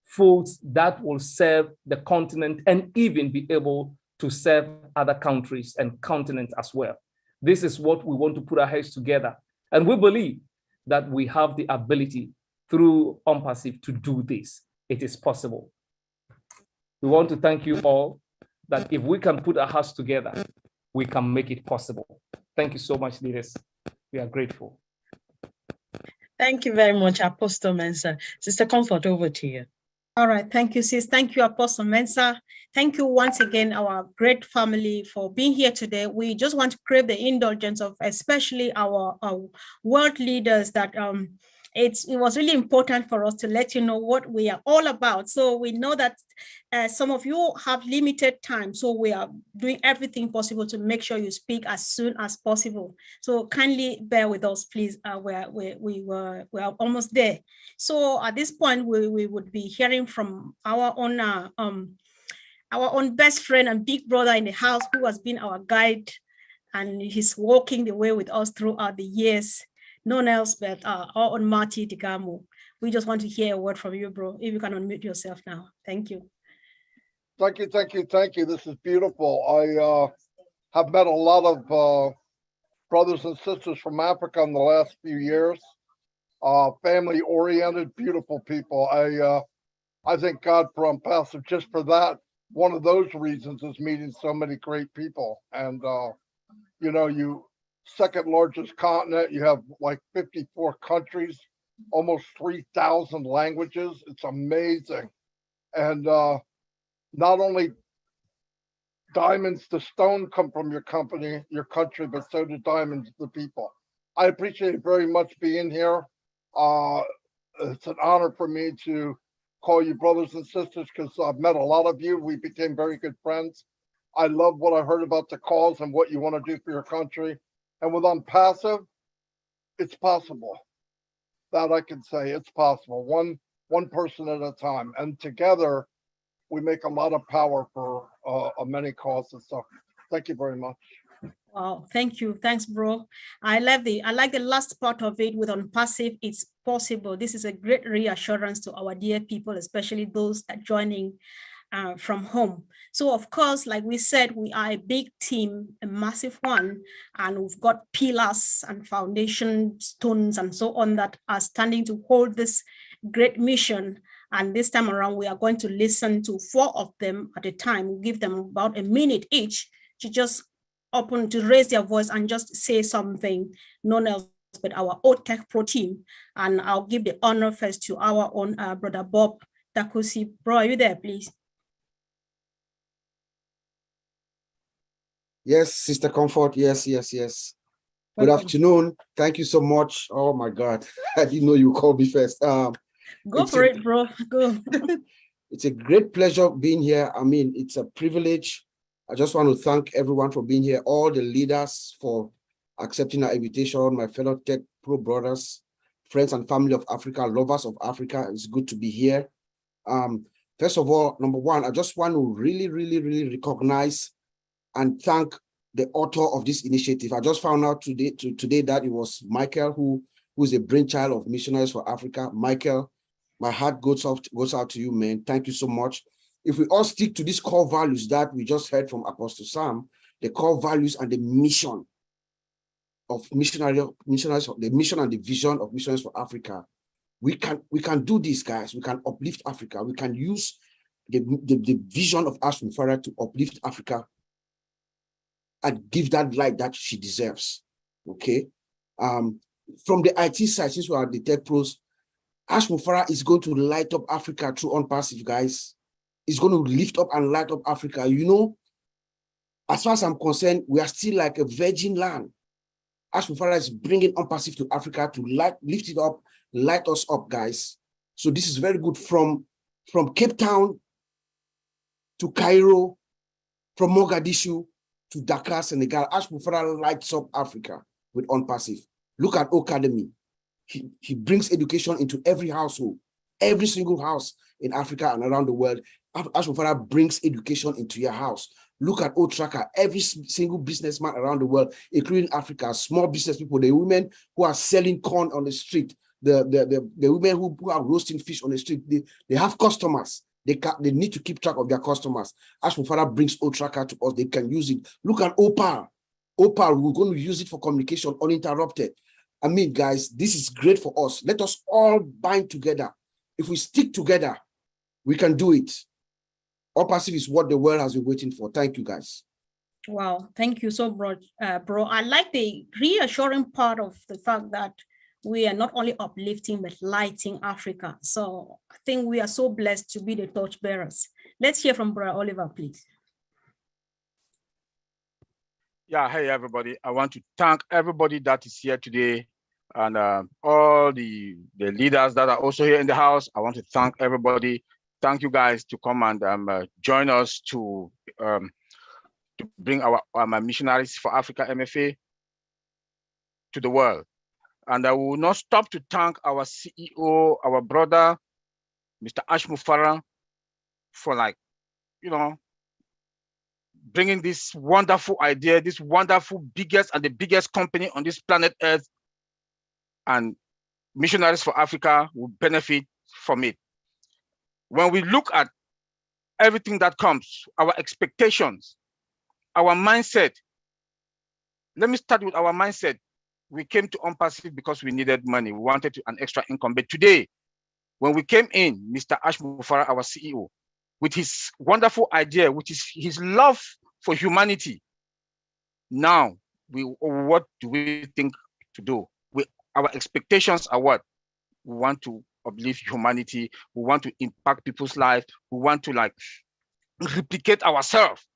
foods that will serve the continent and even be able to serve other countries and continents as well? This is what we want to put our heads together. And we believe that we have the ability through ONPASSIVE to do this. It is possible. We want to thank you all that if we can put our hearts together, we can make it possible. Thank you so much, leaders. We are grateful. Thank you very much, Apostle Mensah. Sister Comfort, over to you. All right, thank you, sis. Thank you, Apostle Mensah. Thank you once again, our great family, for being here today. We just want to crave the indulgence of especially our world leaders that it was really important for us to let you know what we are all about. So we know that some of you have limited time, so we are doing everything possible to make sure you speak as soon as possible. So kindly bear with us, please. We're almost there. So at this point, we would be hearing from our own best friend and big brother in the house, who has been our guide, and he's walking the way with us throughout the years. None else but our own Marty Digamo. We just want to hear a word from you, bro. If you can unmute yourself now. Thank you. Thank you, thank you, thank you. This is beautiful. I have met a lot of brothers and sisters from Africa in the last few years. Family-oriented, beautiful people. I thank God for ONPASSIVE just for that. One of those reasons is meeting so many great people. And, you know, second largest continent, you have like 54 countries, almost 3,000 languages. It's amazing. And not only diamonds to stone come from your country, but so do diamonds to people. I appreciate very much being here. It's an honor for me to call you brothers and sisters, because I've met a lot of you. We became very good friends. I love what I heard about the cause and what you want to do for your country. And with ONPASSIVE, it's possible. That I can say, it's possible. One person at a time. And together, we make a lot of power for many causes. So thank you very much. Wow, thank you. Thanks, bro. I like the last part of it with ONPASSIVE. It's possible. This is a great reassurance to our dear people, especially those that are joining from home. So of course, like we said, we are a big team, a massive one, and we've got pillars and foundation stones and so on that are standing to hold this great mission. And this time around, we are going to listen to 4 of them at a time. We'll give them about a minute each to just raise their voice and just say something, none else but our OTech Pro team. And I'll give the honor first to our own brother Bob Takusi. Bro, are you there, please? Yes, Sister Comfort. Yes. Good afternoon. Thank you so much. Oh my God, I didn't know you called me first. Go for it, bro. Go. It's a great pleasure being here. I mean, it's a privilege. I just want to thank everyone for being here, all the leaders for accepting our invitation, my fellow Tech Pro brothers, friends and family of Africa, lovers of Africa. It's good to be here. First of all, number one, I just want to really recognize and thank the author of this initiative. I just found out today that it was Michael, who is a brainchild of Missionaries for Africa. Michael, my heart goes out to you, man. Thank you so much. If we all stick to these core values that we just heard from Apostle Sam, the core values and the mission of missionaries, the mission and the vision of Missionaries for Africa, we can do this, guys. We can uplift Africa. We can use the vision of Ashton Farah to uplift Africa and give that light that she deserves. Okay. From the IT side, since we are the Tech Pros, Ash Mufara is going to light up Africa through ONPASSIVE, guys. It's going to lift up and light up Africa. You know, as far as I'm concerned, we are still like a virgin land. Ash Mufara is bringing ONPASSIVE to Africa to lift it up, light us up, guys. So this is very good from Cape Town to Cairo, from Mogadishu to Dakar, Senegal. Ash Mufara lights up Africa with ONPASSIVE. Look at Academy. He brings education into every household, every single house in Africa and around the world. Ash Mufara brings education into your house. Look at O-Tracker, every single businessman around the world, including Africa, small business people, the women who are selling corn on the street, the women who are roasting fish on the street, they have customers. They need to keep track of their customers. Ash Mufara brings O-Tracker to us. They can use it. Look at Opal. Opal, we're going to use it for communication uninterrupted. I mean, guys, this is great for us. Let us all bind together. If we stick together, we can do it. ONPASSIVE is what the world has been waiting for. Thank you, guys. Wow, thank you so much, bro. I like the reassuring part of the fact that we are not only uplifting, but lighting Africa. So I think we are so blessed to be the torch bearers. Let's hear from Brother Oliver, please. Yeah, hey, everybody. I want to thank everybody that is here today and all the leaders that are also here in the house. I want to thank everybody. Thank you guys to come and join us to bring our Missionaries for Africa Mfa to the world. And I will not stop to thank our CEO, our brother, Mr. Ash Mufara, for bringing this wonderful idea, this wonderful the biggest company on this planet Earth, and Missionaries for Africa will benefit from it. When we look at everything that comes, our expectations, our mindset, let me start with our mindset. We came to ONPASSIVE because we needed money. We wanted an extra income. But today, when we came in, Mr. Ash Mufara, our CEO, with his wonderful idea, which is his love for humanity, now, what do we think to do? Our expectations are what? We want to uplift humanity. We want to impact people's lives. We want to replicate ourselves.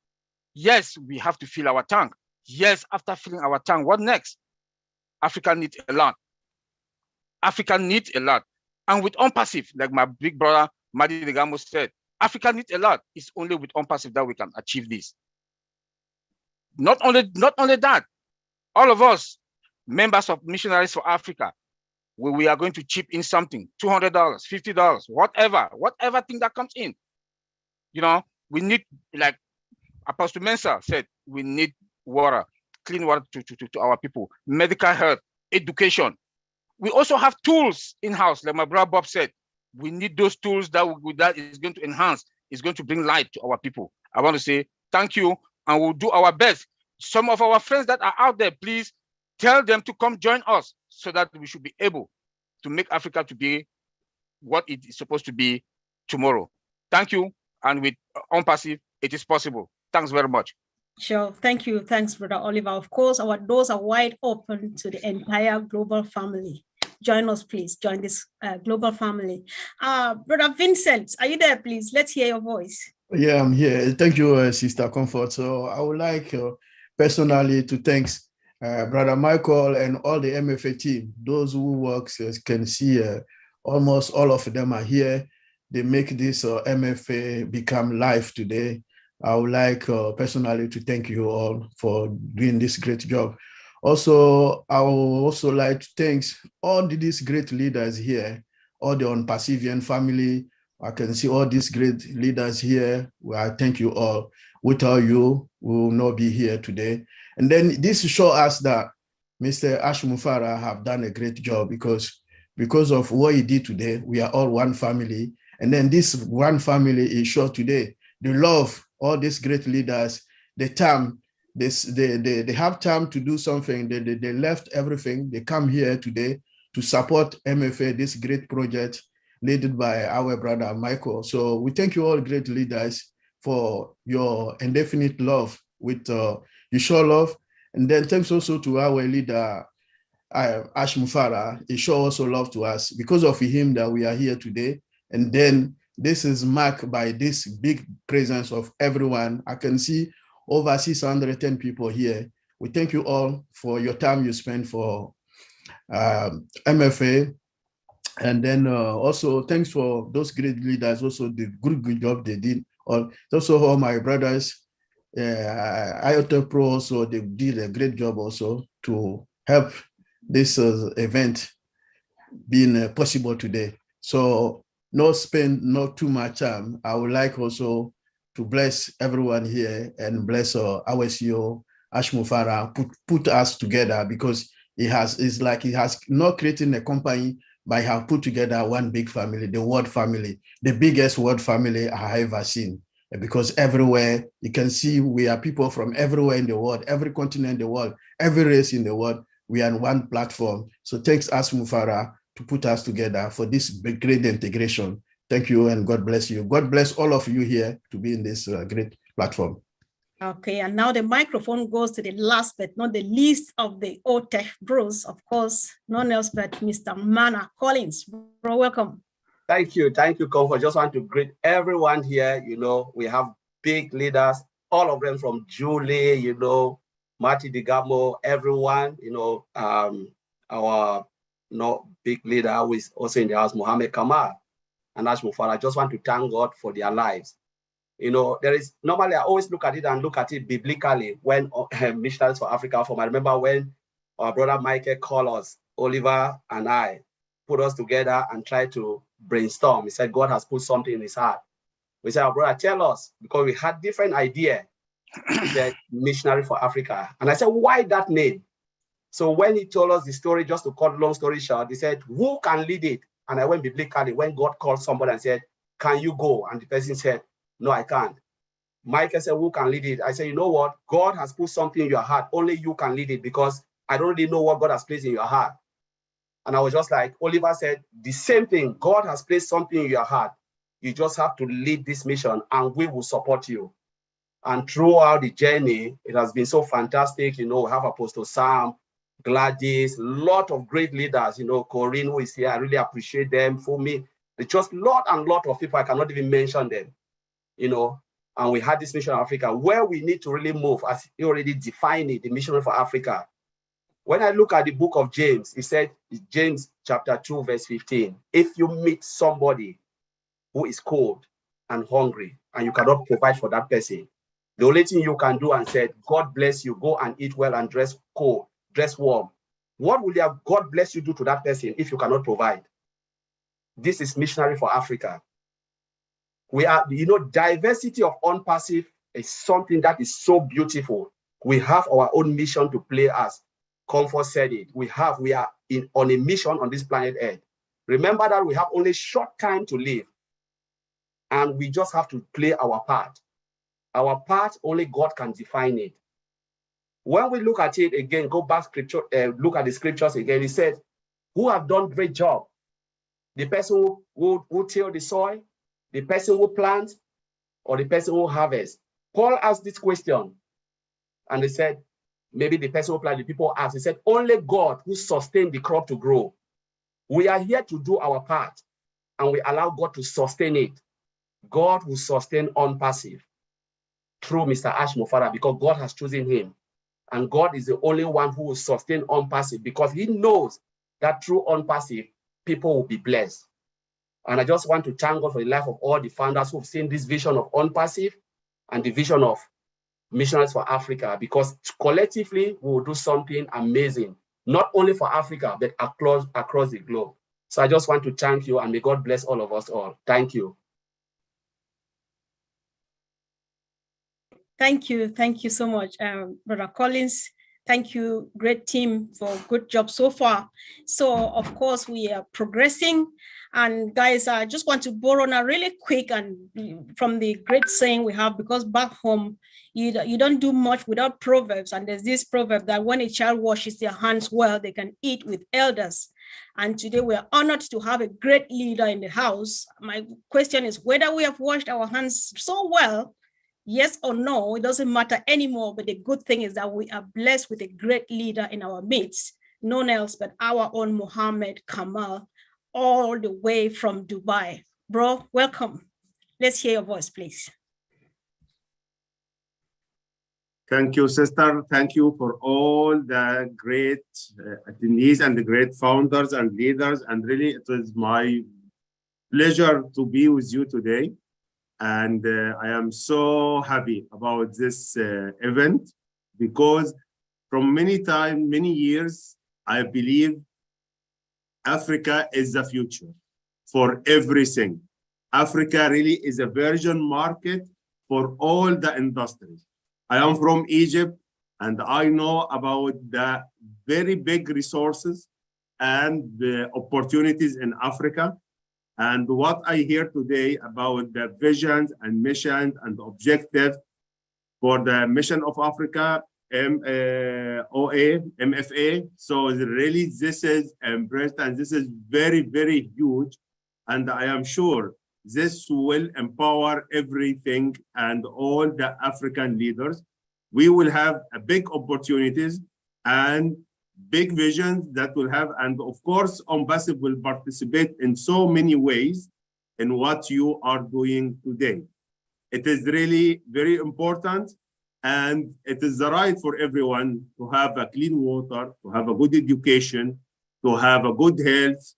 Yes, we have to fill our tank. Yes, after filling our tank, what next? Africa needs a lot. Africa needs a lot. And with ONPASSIVE, like my big brother, Madi Degamo said, Africa needs a lot. It's only with ONPASSIVE that we can achieve this. Not only that, all of us, members of Missionaries for Africa, we are going to chip in something, $200, $50, whatever thing that comes in. You know, we need, like Apostle Mensah said, we need water, clean water to our people, medical health, education. We also have tools in-house, like my brother Bob said. We need those tools that is going to enhance, is going to bring light to our people. I want to say thank you, and we'll do our best. Some of our friends that are out there, please tell them to come join us so that we should be able to make Africa to be what it is supposed to be tomorrow. Thank you. And with ONPASSIVE, it is possible. Thanks very much. Sure. Thank you. Thanks, Brother Oliver. Of course, our doors are wide open to the entire global family. Join us, please. Join this global family. Brother Vincent, are you there, please? Let's hear your voice. Yeah, I'm here. Thank you, Sister Comfort. So I would like personally to thank Brother Michael and all the MFA team. Those who work can see almost all of them are here. They make this MFA become live today. I would like personally to thank you all for doing this great job. Also, I would also like to thank all these great leaders here, all the ONPASSIVIan family. I can see all these great leaders here. Well, I thank you all. Without you, we will not be here today. And then this shows us that Mr. Ash Mufara have done a great job because of what he did today, we are all one family. And then this one family is sure today, the love, all these great leaders, the time, they have time to do something. They left everything. They come here today to support MFA, this great project led by our brother Michael. So we thank you all great leaders for your indefinite love with you show love. And then thanks also to our leader, Ash Mufara. He show also love to us because of him that we are here today. And then this is marked by this big presence of everyone. I can see over 610 people here. We thank you all for your time you spend for MFA. And then also thanks for those great leaders, also the good job they did. Also all my brothers, IOTA Pro also, they did a great job also to help this event being possible today. So not spend not too much time. I would like also to bless everyone here and bless our CEO, Ash Mufara, put us together because it's like he has not created a company, but he have put together one big family, the world family, the biggest world family I have ever seen. Because everywhere you can see we are people from everywhere in the world, every continent in the world, every race in the world, we are on one platform. So thanks Ash Mufara to put us together for this big, great integration. Thank you and God bless you. God bless all of you here to be in this great platform. Okay, and now the microphone goes to the last but not the least of the OTEC bros, of course, none else but Mr. Mana Collins. Bro, welcome. Thank you, Comfort. Just want to greet everyone here. You know, we have big leaders, all of them from Julie, you know, Marty Digamo, everyone, you know, our big leader who is also in the house, Mohammed Kamal and Ash Mufara. I just want to thank God for their lives. You know, there is, normally I always look at it biblically when Missionaries for Africa I remember when our brother Michael called us, Oliver and I, put us together and tried to brainstorm. He said, God has put something in his heart. We said, our brother, tell us, because we had different idea. He said, Missionary for Africa. And I said, why that name? So when he told us the story, just to cut long story short, he said, who can lead it? And I went biblically when God called somebody and said, can you go? And the person said, no, I can't. Michael said, who can lead it? I said, you know what? God has put something in your heart. Only you can lead it because I don't really know what God has placed in your heart. And I was just like, Oliver said, the same thing. God has placed something in your heart. You just have to lead this mission and we will support you. And throughout the journey, it has been so fantastic. You know, we have Apostle Sam, Gladys, a lot of great leaders, you know, Corinne, who is here. I really appreciate them. For me, it's just lot of people. I cannot even mention them, you know. And we had this Mission of Africa where we need to really move, as you already defined it, the Mission for Africa. When I look at the book of James, it said, James chapter 2, verse 15, if you meet somebody who is cold and hungry and you cannot provide for that person, the only thing you can do and say, God bless you, go and eat well and dress cold. dress warm. What will your God bless you do to that person if you cannot provide? This is Missionary for Africa. We are, diversity of ONPASSIVE is something that is so beautiful. We have our own mission to play as Comfort said it. We are on a mission on this planet Earth. Remember that we have only short time to live, and we just have to play our part. Our part, only God can define it. When we look at it again, go back scripture, look at the scriptures again, it says, who have done great job? The person who till the soil, the person who plants, or the person who harvests? Paul asked this question, and they said, maybe the person who planted, the people asked, he said, only God who sustained the crop to grow. We are here to do our part, and we allow God to sustain it. God will sustain ONPASSIVE through Mr. Ash Mufara, because God has chosen him. And God is the only one who will sustain ONPASSIVE, because he knows that through ONPASSIVE, people will be blessed. And I just want to thank God for the life of all the founders who've seen this vision of ONPASSIVE and the vision of Missionaries for Africa, because collectively we will do something amazing, not only for Africa, but across the globe. So I just want to thank you, and may God bless all of us all. Thank you. Thank you so much, Brother Collins. Thank you, great team, for good job so far. So of course we are progressing, and guys, I just want to borrow now really quick and from the great saying we have, because back home you don't do much without proverbs, and there's this proverb that when a child washes their hands well, they can eat with elders. And today we are honored to have a great leader in the house. My question is whether we have washed our hands so well. Yes or no, it doesn't matter anymore, but the good thing is that we are blessed with a great leader in our midst, none else but our own Mohammed Kamal, all the way from Dubai. Bro, welcome. Let's hear your voice, please. Thank you, sister. Thank you for all the great attendees and the great founders and leaders. And really, it was my pleasure to be with you today. And I am so happy about this event, because from many years, I believe Africa is the future for everything. Africa really is a virgin market for all the industries. I am from Egypt, and I know about the very big resources and the opportunities in Africa. And what I hear today about the visions and missions and objectives for the Mission of Africa, MFA. So really, this is impressed, and this is very, very huge. And I am sure this will empower everything and all the African leaders. We will have a big opportunities and big visions that will have, and of course, ONPASSIVE will participate in so many ways in what you are doing today. It is really very important, and it is the right for everyone to have a clean water, to have a good education, to have a good health,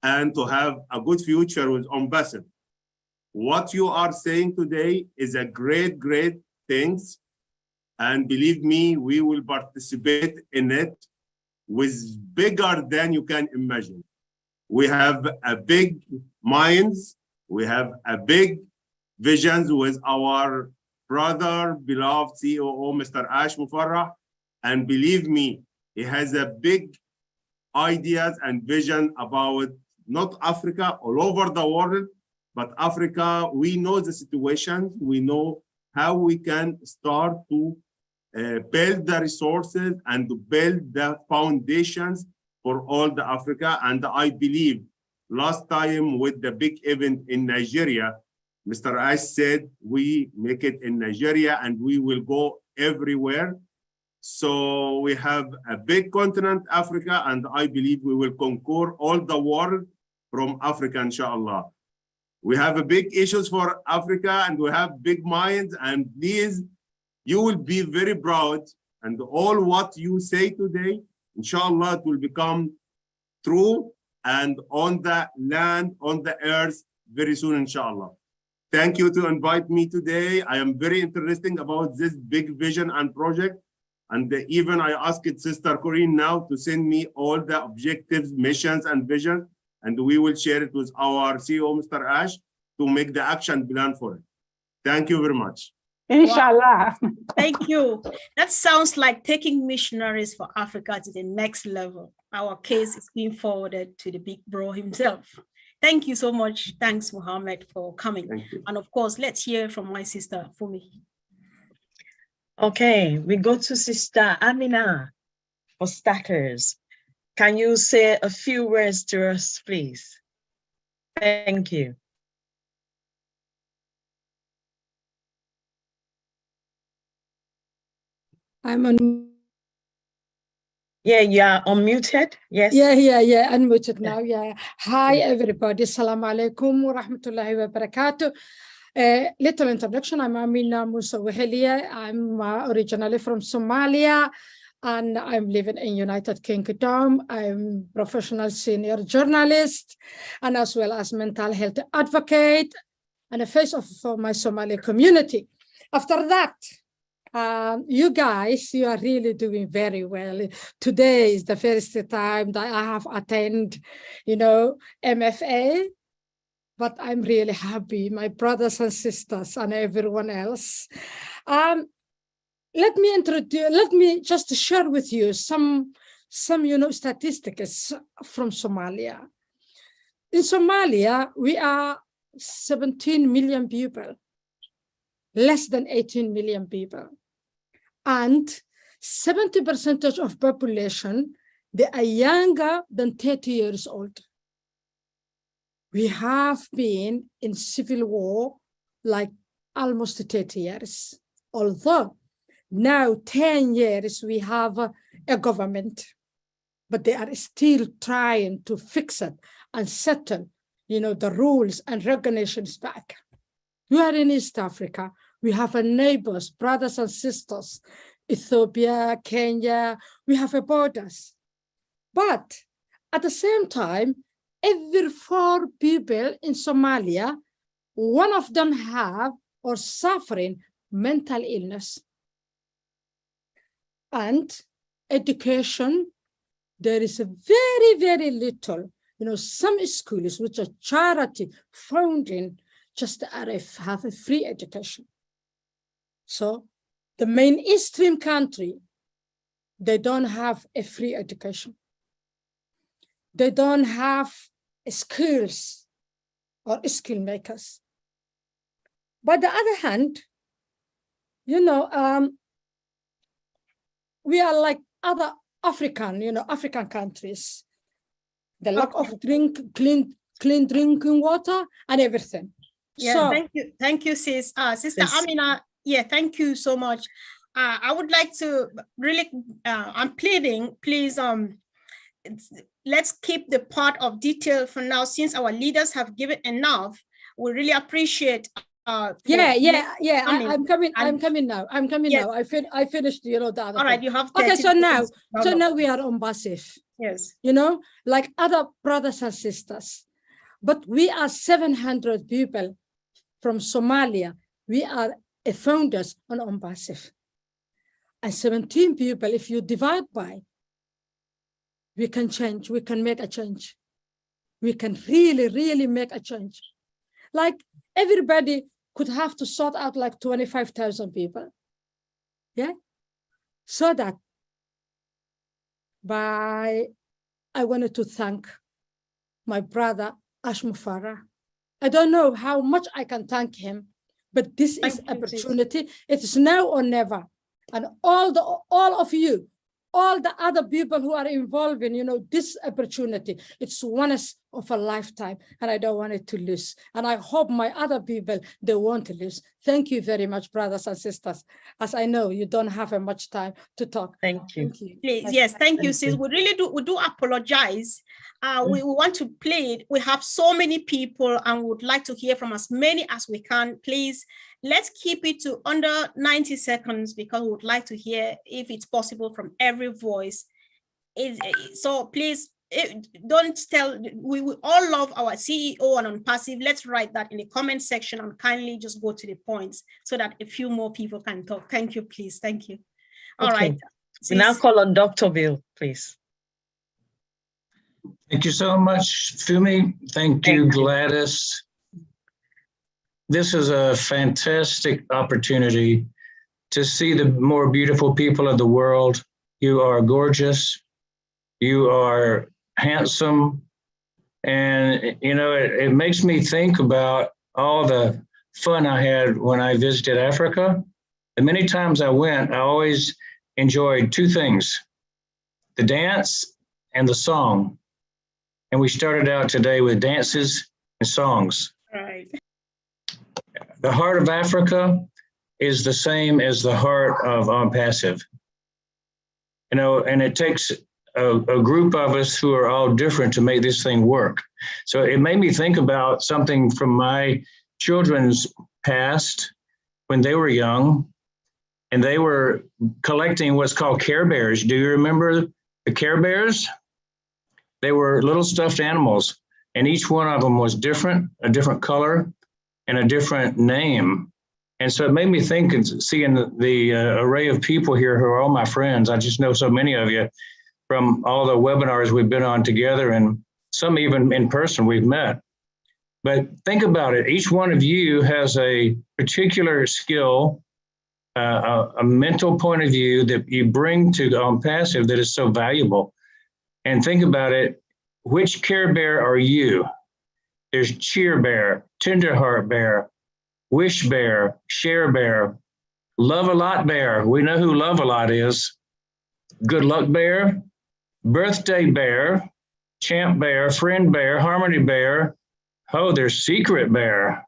and to have a good future with ONPASSIVE. What you are saying today is a great, great things. And believe me, we will participate in it with bigger than you can imagine. We have a big minds, we have a big visions with our brother, beloved COO, Mr. Ash Mufara. And believe me, he has a big ideas and vision about not Africa, all over the world, but Africa. We know the situation, we know how we can start to build the resources and to build the foundations for all the Africa. And I believe last time with the big event in Nigeria, Mr. Ash said we make it in Nigeria and we will go everywhere. So we have a big continent, Africa, and I believe we will conquer all the world from Africa, inshallah. We have a big issues for Africa, and we have big minds, and please, you will be very proud, and all what you say today, inshallah, it will become true and on the land, on the earth very soon, inshallah. Thank you to invite me today. I am very interested about this big vision and project. And even I asked Sister Corinne now to send me all the objectives, missions, and visions, and we will share it with our CEO, Mr. Ash, to make the action plan for it. Thank you very much. Inshallah. Wow. Thank you. That sounds like taking Missionaries for Africa to the next level. Our case is being forwarded to the big bro himself. Thank you so much. Thanks, Mohammed, for coming. And of course, let's hear from my sister, Fumi. Okay, we go to Sister Amina for starters. Can you say a few words to us, please? Thank you. I'm on. Yeah, you are unmuted. Yes. Yeah, unmuted now. Yeah. Hi, everybody. Assalamu alaikum wa rahmatullahi wa barakatuh. Little introduction. I'm Amina Musa Wahelia. I'm originally from Somalia, and I'm living in United Kingdom. I'm professional senior journalist, and as well as mental health advocate, and a face for my Somali community. After that, you guys, you are really doing very well. Today is the first time that I have attended, MFA, but I'm really happy, my brothers and sisters and everyone else. Let me just share with you some statistics from Somalia. In Somalia, we are 17 million people, less than 18 million people. And 70% of population, they are younger than 30 years old. We have been in civil war like almost 30 years. Although now 10 years we have a government, but they are still trying to fix it and settle, the rules and regulations back. We are in East Africa. We have neighbors, brothers and sisters, Ethiopia, Kenya, we have borders. But at the same time, every 4 people in Somalia, one of them have or suffering mental illness. And education, there is a very, very little, some schools which are charity founding just have a free education. So the mainstream country, they don't have a free education. They don't have skills or skill makers. But the other hand, we are like other African countries. The lack of clean drinking water and everything. Yeah, so, thank you, sis. Sister Amina, yeah, thank you so much. I would like to really, I'm pleading, please, let's keep the part of detail for now, since our leaders have given enough. We really appreciate. I'm coming now. I finished, the other. All right, you have. Okay, so now we are on passive. Yes. Like other brothers and sisters, but we are 700 people from Somalia. We are founders on passive. And 17 people, if you divide by, we can change, we can make a change. We can really, really make a change. Like everybody could have to sort out like 25,000 people. Yeah. So that I wanted to thank my brother, Ash Mufara. I don't know how much I can thank him, but this is opportunity. It is now or never. And all of you, all the other people who are involved in, this opportunity, it's once of a lifetime, and I don't want it to lose. And I hope my other people, they won't lose. Thank you very much, brothers and sisters. As I know you don't have much time to talk. Thank you. Please, yes, thank you, sis. We really do apologize. We want to play it. We have so many people and would like to hear from as many as we can. Please, let's keep it to under 90 seconds because we would like to hear, if it's possible, from every voice. So please, don't tell, we all love our CEO and ONPASSIVE. Let's write that in the comment section and kindly just go to the points so that a few more people can talk. Thank you, please. Thank you. All right. We now call on Dr. Bill, please. Thank you so much, Fumi. Thank you, Gladys. This is a fantastic opportunity to see the more beautiful people of the world. You are gorgeous. You are handsome. And, you know, it makes me think about all the fun I had when I visited Africa. The many times I went, I always enjoyed two things, the dance and the song. And we started out today with dances and songs. Right. The heart of Africa is the same as the heart of ONPASSIVE. You know, and it takes a group of us who are all different to make this thing work. So it made me think about something from my children's past when they were young, and they were collecting what's called Care Bears. Do you remember the Care Bears? They were little stuffed animals, and each one of them was different, a different color, and a different name. And so it made me think, and seeing the array of people here who are all my friends, I just know so many of you from all the webinars we've been on together, and some even in person we've met. But think about it, each one of you has a particular skill, a mental point of view that you bring to ONPASSIVE that is so valuable. And think about it, which Care Bear are you? There's Cheer Bear, Tender Heart Bear, Wish Bear, Share Bear, Love a Lot Bear. We know who Love a Lot is. Good Luck Bear, Birthday Bear, Champ Bear, Friend Bear, Harmony Bear. Oh, there's Secret Bear.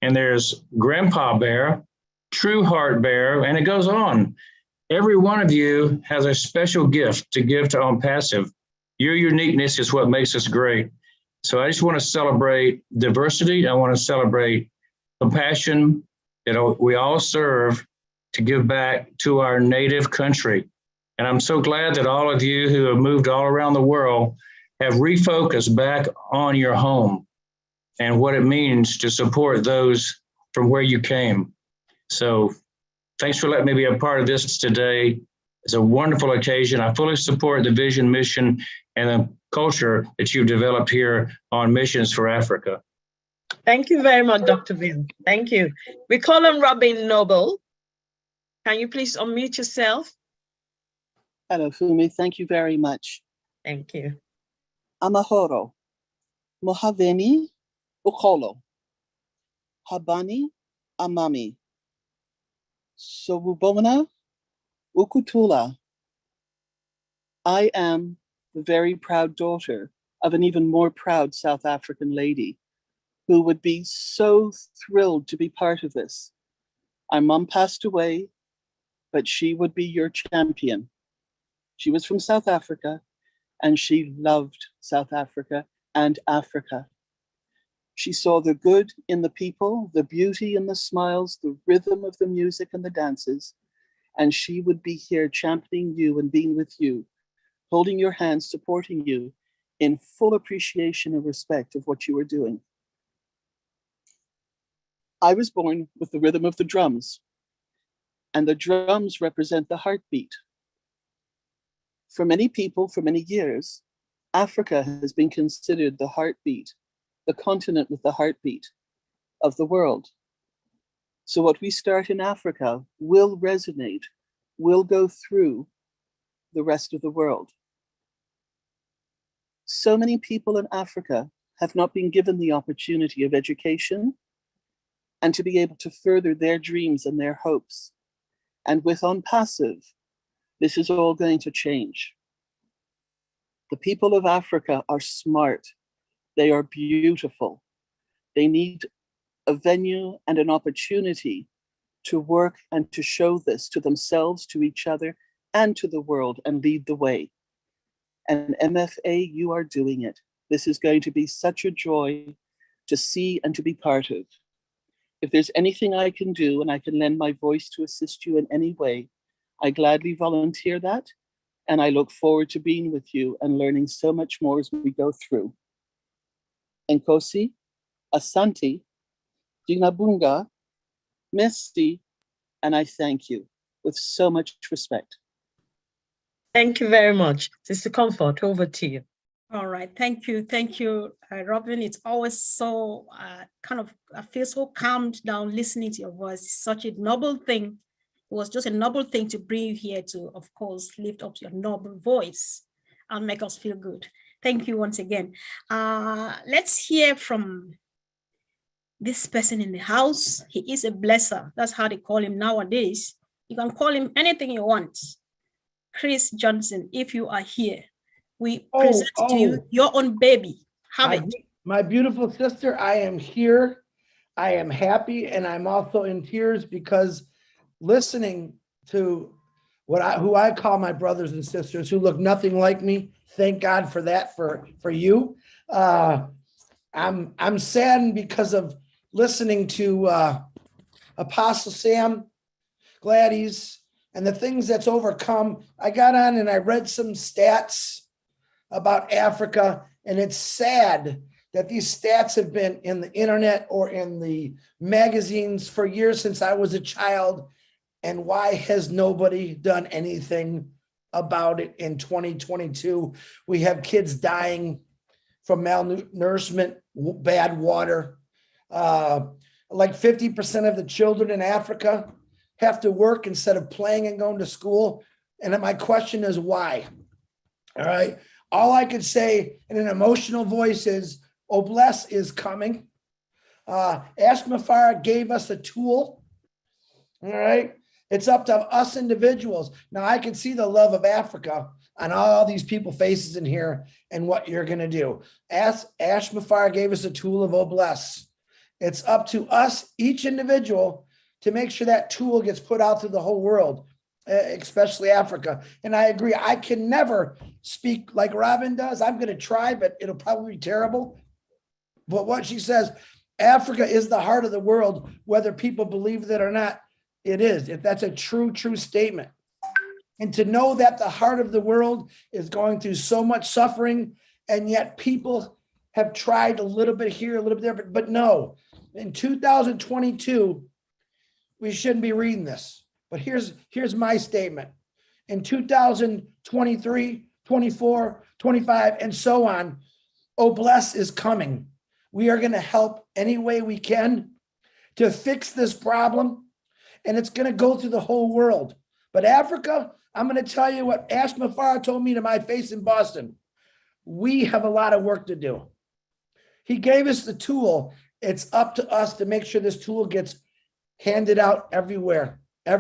And there's Grandpa Bear, True Heart Bear, and it goes on. Every one of you has a special gift to give to ONPASSIVE. Your uniqueness is what makes us great. So I just want to celebrate diversity. I want to celebrate compassion that we all serve to give back to our native country. And I'm so glad that all of you who have moved all around the world have refocused back on your home and what it means to support those from where you came. So thanks for letting me be a part of this today. It's a wonderful occasion. I fully support the vision, mission, and the culture that you've developed here on Missions for Africa. Thank you very much, Dr. Bill. Thank you. We call on Robin Noble. Can you please unmute yourself? Hello, Fumi. Thank you very much. Thank you. Amahoro. Mohaveni Ukolo. Habani Amami. Sobubona Ukutula. I am the very proud daughter of an even more proud South African lady who would be so thrilled to be part of this. Our mom passed away, but she would be your champion. She was from South Africa, and she loved South Africa and Africa. She saw the good in the people, the beauty in the smiles, the rhythm of the music and the dances, and she would be here championing you and being with you, holding your hand, supporting you in full appreciation and respect of what you were doing. I was born with the rhythm of the drums, and the drums represent the heartbeat. For many people, for many years, Africa has been considered the heartbeat, the continent with the heartbeat of the world. So what we start in Africa will resonate, will go through the rest of the world. So many people in Africa have not been given the opportunity of education and to be able to further their dreams and their hopes. And with ONPASSIVE, this is all going to change. The people of Africa are smart. They are beautiful. They need a venue and an opportunity to work and to show this to themselves, to each other, and to the world, and lead the way. And MFA, you are doing it. This is going to be such a joy to see and to be part of. If there's anything I can do and I can lend my voice to assist you in any way, I gladly volunteer that. And I look forward to being with you and learning so much more as we go through. Nkosi, Asante, Dinabunga, Merci, and I thank you with so much respect. Thank you very much. Sister Comfort, over to you. All right, thank you, Robin. It's always so I feel so calmed down listening to your voice. It's such a noble thing. It was just a noble thing to bring you here to, of course, lift up your noble voice and make us feel good. Thank you once again. Let's hear from this person in the house. He is a blesser. That's how they call him nowadays. You can call him anything you want. Chris Johnson, if you are here, we present to you your own baby. Have it. My beautiful sister, I am here. I am happy, and I'm also in tears because listening to who I call my brothers and sisters who look nothing like me. Thank God for that for you. I'm saddened because of listening to Apostle Sam Gladys and the things that's overcome. I got on and I read some stats about Africa, and it's sad that these stats have been in the internet or in the magazines for years since I was a child. And why has nobody done anything about it in 2022? We have kids dying from malnourishment, bad water. Like 50% of the children in Africa have to work instead of playing and going to school. And my question is why? All right. All I could say in an emotional voice is, Obless is coming. Ash Mafara gave us a tool. All right. It's up to us individuals. Now I can see the love of Africa on all these people faces in here and what you're going to do. Ash Mafara gave us a tool of Obless. It's up to us, each individual, to make sure that tool gets put out to the whole world, especially Africa. And I agree, I can never speak like Robin does. I'm going to try, but it'll probably be terrible. But what she says, Africa is the heart of the world, whether people believe that or not, it is. If that's a true statement. And to know that the heart of the world is going through so much suffering, and yet people have tried a little bit here, a little bit there, but no. In 2022, we shouldn't be reading this. But here's my statement. In 2023, 24, 25, and so on, Obless is coming. We are going to help any way we can to fix this problem, and it's going to go through the whole world. But Africa, I'm going to tell you what Ash Mafara told me to my face in Boston. We have a lot of work to do. He gave us the tool. It's up to us to make sure this tool gets handed out everywhere. We're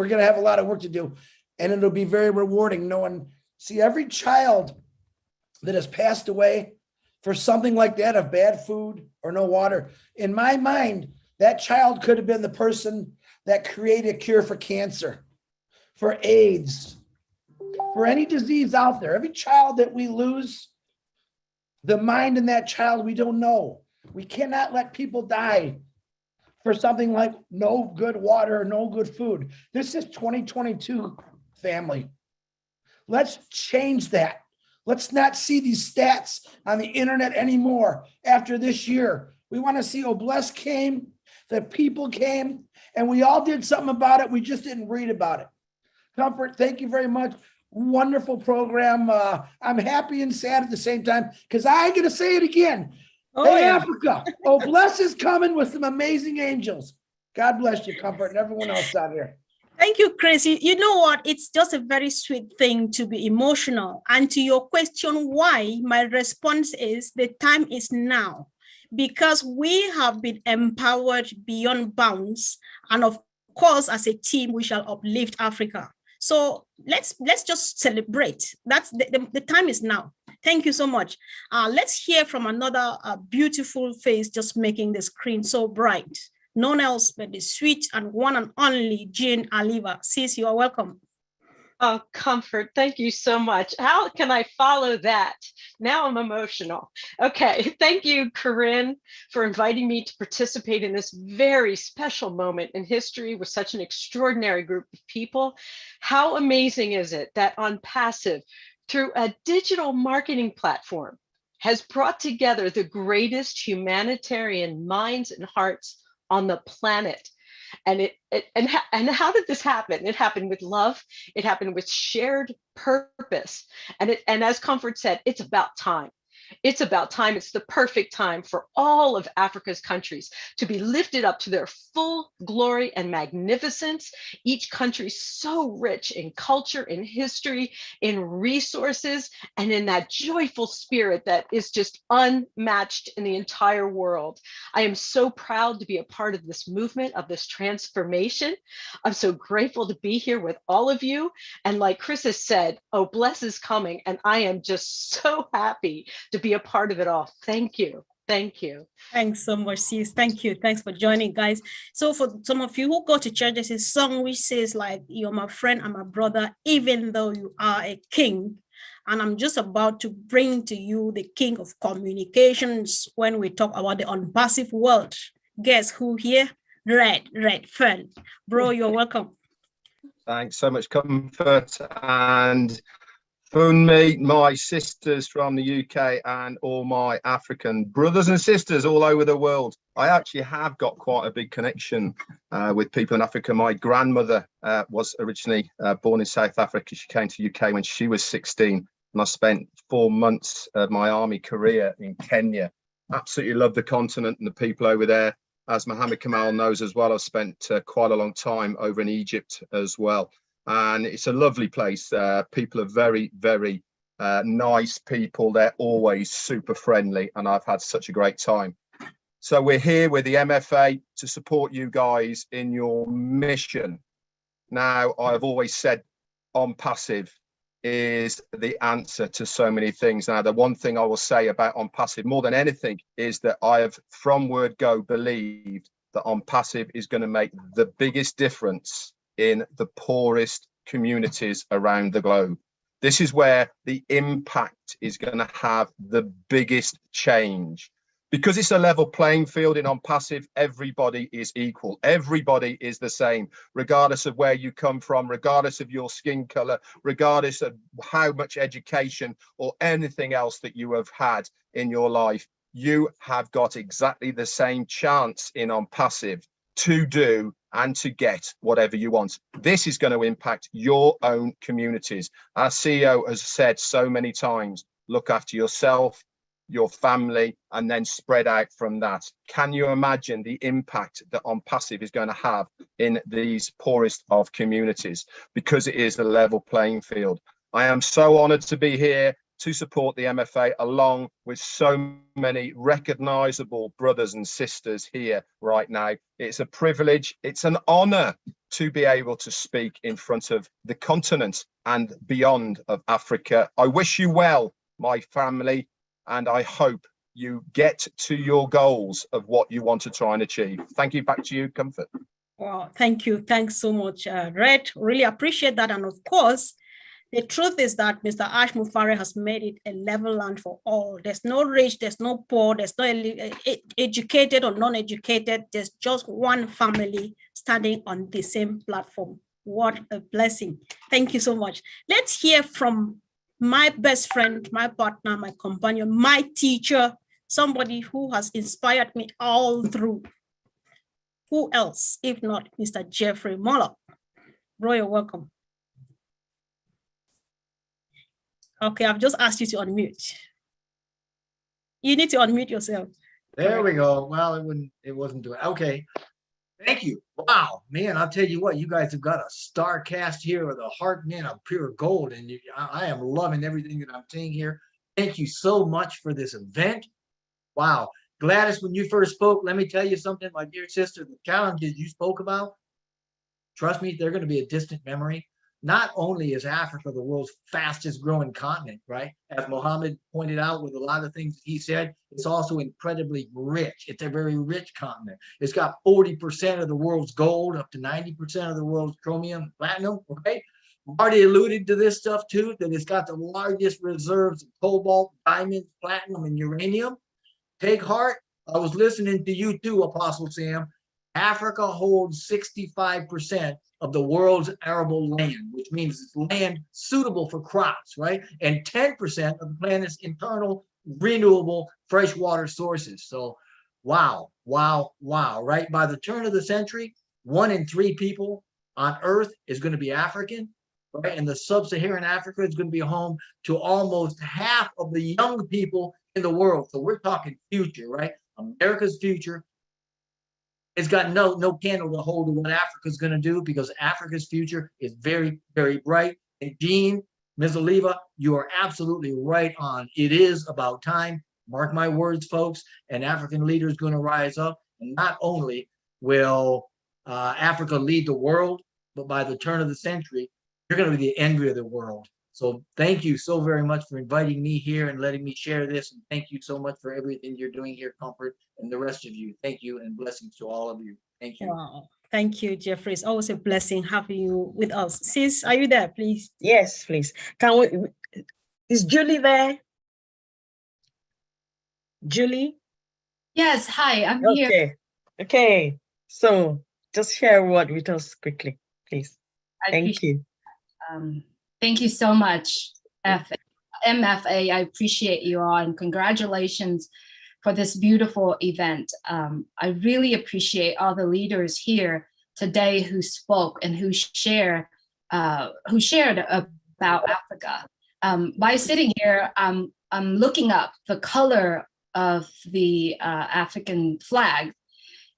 going to have a lot of work to do, and it'll be very rewarding knowing, see, every child that has passed away for something like that, of bad food or no water, in my mind, that child could have been the person that created a cure for cancer, for AIDS, for any disease out there. Every child that we lose, the mind in that child, we don't know. We cannot let people die for something like no good water or no good food. This is 2022, family. Let's change that. Let's not see these stats on the internet anymore after this year. We want to see Obless came, the people came, and we all did something about it. We just didn't read about it. Comfort, thank you very much. Wonderful program. I'm happy and sad at the same time because I got to say it again. Africa, Obless is coming with some amazing angels. God bless you, Comfort, and everyone else out here. Thank you, Chris. You know what? It's just a very sweet thing to be emotional. And to your question, why, my response is the time is now, because we have been empowered beyond bounds. And of course, as a team, we shall uplift Africa. So let's just celebrate. That's the time is now. Thank you so much. Let's hear from another beautiful face just making the screen so bright. None else but the sweet and one and only Jean Aliva. Sis, you are welcome. Oh, Comfort, thank you so much. How can I follow that? Now I'm emotional. Okay, thank you, Corinne, for inviting me to participate in this very special moment in history with such an extraordinary group of people. How amazing is it that ONPASSIVE, through a digital marketing platform, has brought together the greatest humanitarian minds and hearts on the planet. And and how did this happen? It happened with love. It happened with shared purpose. And as Comfort said, it's about time. It's about time. It's the perfect time for all of Africa's countries to be lifted up to their full glory and magnificence. Each country so rich in culture, in history, in resources, and in that joyful spirit that is just unmatched in the entire world. I am so proud to be a part of this movement, of this transformation. I'm so grateful to be here with all of you. And like Chris has said, oh, bless is coming. And I am just so happy to be a part of it all. Thank you. Thank you. Thanks so much, sis. Thank you. Thanks for joining, guys. So for some of you who go to church, there's a song which says like, you're my friend and my brother, even though you are a king. And I'm just about to bring to you the king of communications when we talk about the unpassive world. Guess who here? Red Fern. Bro, you're welcome. Thanks so much, Comfort. And Funmi, my sisters from the UK, and all my African brothers and sisters all over the world. I actually have got quite a big connection with people in Africa. My grandmother was originally born in South Africa. She came to the UK when she was 16, and I spent 4 months of my army career in Kenya. Absolutely love the continent and the people over there. As Mohammed Kamal knows as well, I've spent quite a long time over in Egypt as well. And it's a lovely place. People are very, very nice people. They're always super friendly, and I've had such a great time. So we're here with the MFA to support you guys in your mission. Now, I've always said ONPASSIVE is the answer to so many things. Now, the one thing I will say about ONPASSIVE more than anything is that I have from word go believed that ONPASSIVE is going to make the biggest difference in the poorest communities around the globe. This is where the impact is going to have the biggest change. Because it's a level playing field in ONPASSIVE, everybody is equal. Everybody is the same, regardless of where you come from, regardless of your skin color, regardless of how much education or anything else that you have had in your life. You have got exactly the same chance in ONPASSIVE to do and to get whatever you want. This is going to impact your own communities. Our CEO has said so many times, look after yourself, your family, and then spread out from that. Can you imagine the impact that ONPASSIVE is going to have in these poorest of communities? Because it is a level playing field. I am so honored to be here to support the MFA along with so many recognizable brothers and sisters here right now. It's a privilege, it's an honor to be able to speak in front of the continent and beyond of Africa. I wish you well, my family, and I hope you get to your goals of what you want to try and achieve. Thank you. Back to you, Comfort. Wow, thank you. Thanks so much, Red. Really appreciate that. And of course, the truth is that Mr. Ash Mufare has made it a level land for all. There's no rich, there's no poor, there's no educated or non-educated. There's just one family standing on the same platform. What a blessing. Thank you so much. Let's hear from my best friend, my partner, my companion, my teacher, somebody who has inspired me all through. Who else, if not Mr. Jeffrey Moloch? Bro, you're welcome. Okay, I've just asked you to unmute. You need to unmute yourself. There we go. Well, it wasn't doing okay. Thank you. Wow, man, I'll tell you what, you guys have got a star cast here with a heart, man, of pure gold. And I am loving everything that I'm seeing here. Thank you so much for this event. Wow. Gladys, when you first spoke, let me tell you something, my dear sister, the challenges you spoke about, trust me, they're going to be a distant memory. Not only is Africa the world's fastest growing continent, right? As Mohammed pointed out with a lot of things he said, it's also incredibly rich. It's a very rich continent. It's got 40% of the world's gold, up to 90% of the world's chromium, platinum, right? Marty alluded to this stuff too, that it's got the largest reserves of cobalt, diamonds, platinum, and uranium. Take heart. I was listening to you too, Apostle Sam. Africa holds 65% of the world's arable land, which means it's land suitable for crops, right? And 10% of the planet's internal renewable freshwater sources. So, wow, wow, wow, right? By the turn of the century, 1 in 3 people on Earth is going to be African, right? And the sub-Saharan Africa is going to be home to almost half of the young people in the world. So we're talking future, right? America's future. It's got no candle to hold to what Africa's going to do, because Africa's future is very, very bright. And Jean, Ms. Oliva, you are absolutely right on. It is about time. Mark my words, folks. An African leader is going to rise up. And not only will Africa lead the world, but by the turn of the century, you're going to be the envy of the world. So thank you so very much for inviting me here and letting me share this. And thank you so much for everything you're doing here, Comfort, and the rest of you. Thank you, and blessings to all of you. Thank you. Wow. Thank you, Jeffrey. It's always a blessing having you with us. Sis, are you there, please? Yes, please. Can we? Is Julie there? Julie? Yes, hi, I'm here. Okay. Okay. So just share a word with us quickly, please. Thank you. Thank you so much, MFA. I appreciate you all, and congratulations for this beautiful event. I really appreciate all the leaders here today who spoke and who shared about Africa. By sitting here, I'm looking up the color of the African flag,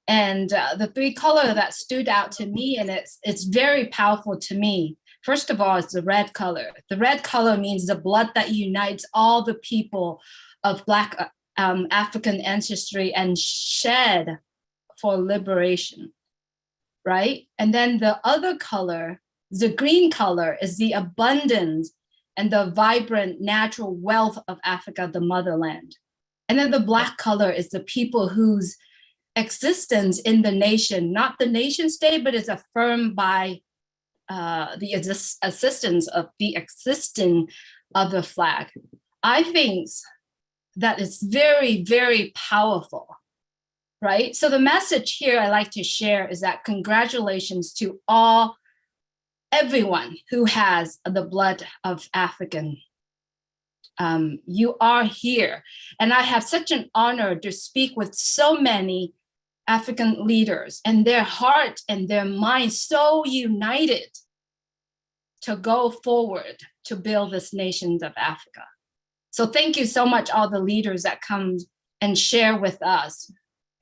and the 3 colors that stood out to me, and it's very powerful to me. First of all, it's the red color. The red color means the blood that unites all the people of Black African ancestry and shed for liberation, right? And then the other color, the green color, is the abundance and the vibrant natural wealth of Africa, the motherland. And then the black color is the people whose existence in the nation, not the nation state, but is affirmed by the existence of the flag. I think that is very, very powerful, right? So the message here I like to share is that congratulations to everyone who has the blood of African. You are here, and I have such an honor to speak with so many African leaders, and their heart and their mind so united to go forward to build this nation of Africa. So thank you so much, all the leaders that come and share with us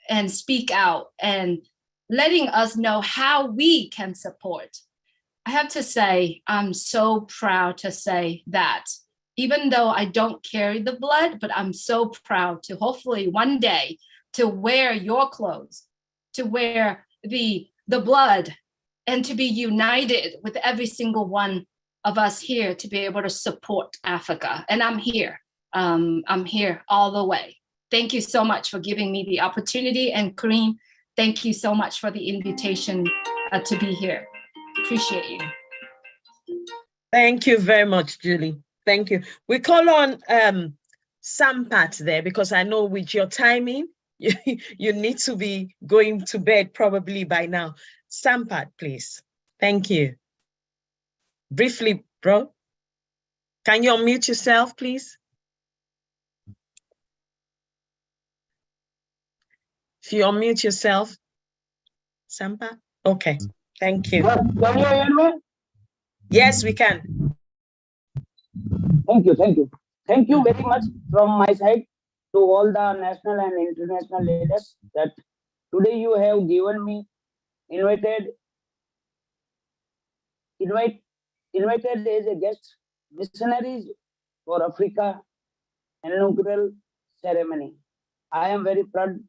and speak out and letting us know how we can support. I have to say, I'm so proud to say that even though I don't carry the blood, but I'm so proud to hopefully one day to wear your clothes, to wear the blood, and to be united with every single one of us here to be able to support Africa. And I'm here. I'm here all the way. Thank you so much for giving me the opportunity. And Kareem, thank you so much for the invitation to be here. Appreciate you. Thank you very much, Julie. Thank you. We call on Sampat there, because I know with your timing, you need to be going to bed probably by now. Sampat, please. Thank you. Briefly, bro. Can you unmute yourself, please? If you unmute yourself, Sampat. Okay. Thank you. Can you hear me? Yes, we can. Thank you. Thank you. Thank you very much from my side to all the national and international leaders that today you have given me invited as a guest, Missionaries for Africa inaugural ceremony. I am very proud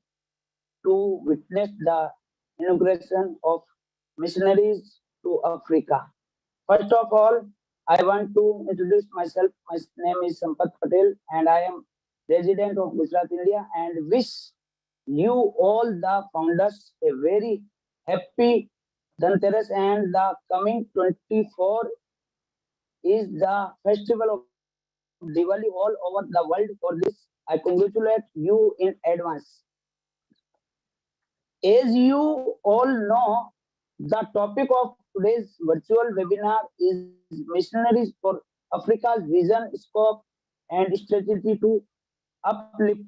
to witness the inauguration of Missionaries to Africa. First of all, I want to introduce myself. My name is Sampat Patel, and I am resident of Gujarat, India, and wish you all the founders a very happy Dhanteras, and the coming 24 is the festival of Diwali all over the world. For this, I congratulate you in advance. As you all know, the topic of today's virtual webinar is Missionaries for Africa's Vision, Scope, and Strategy to Uplift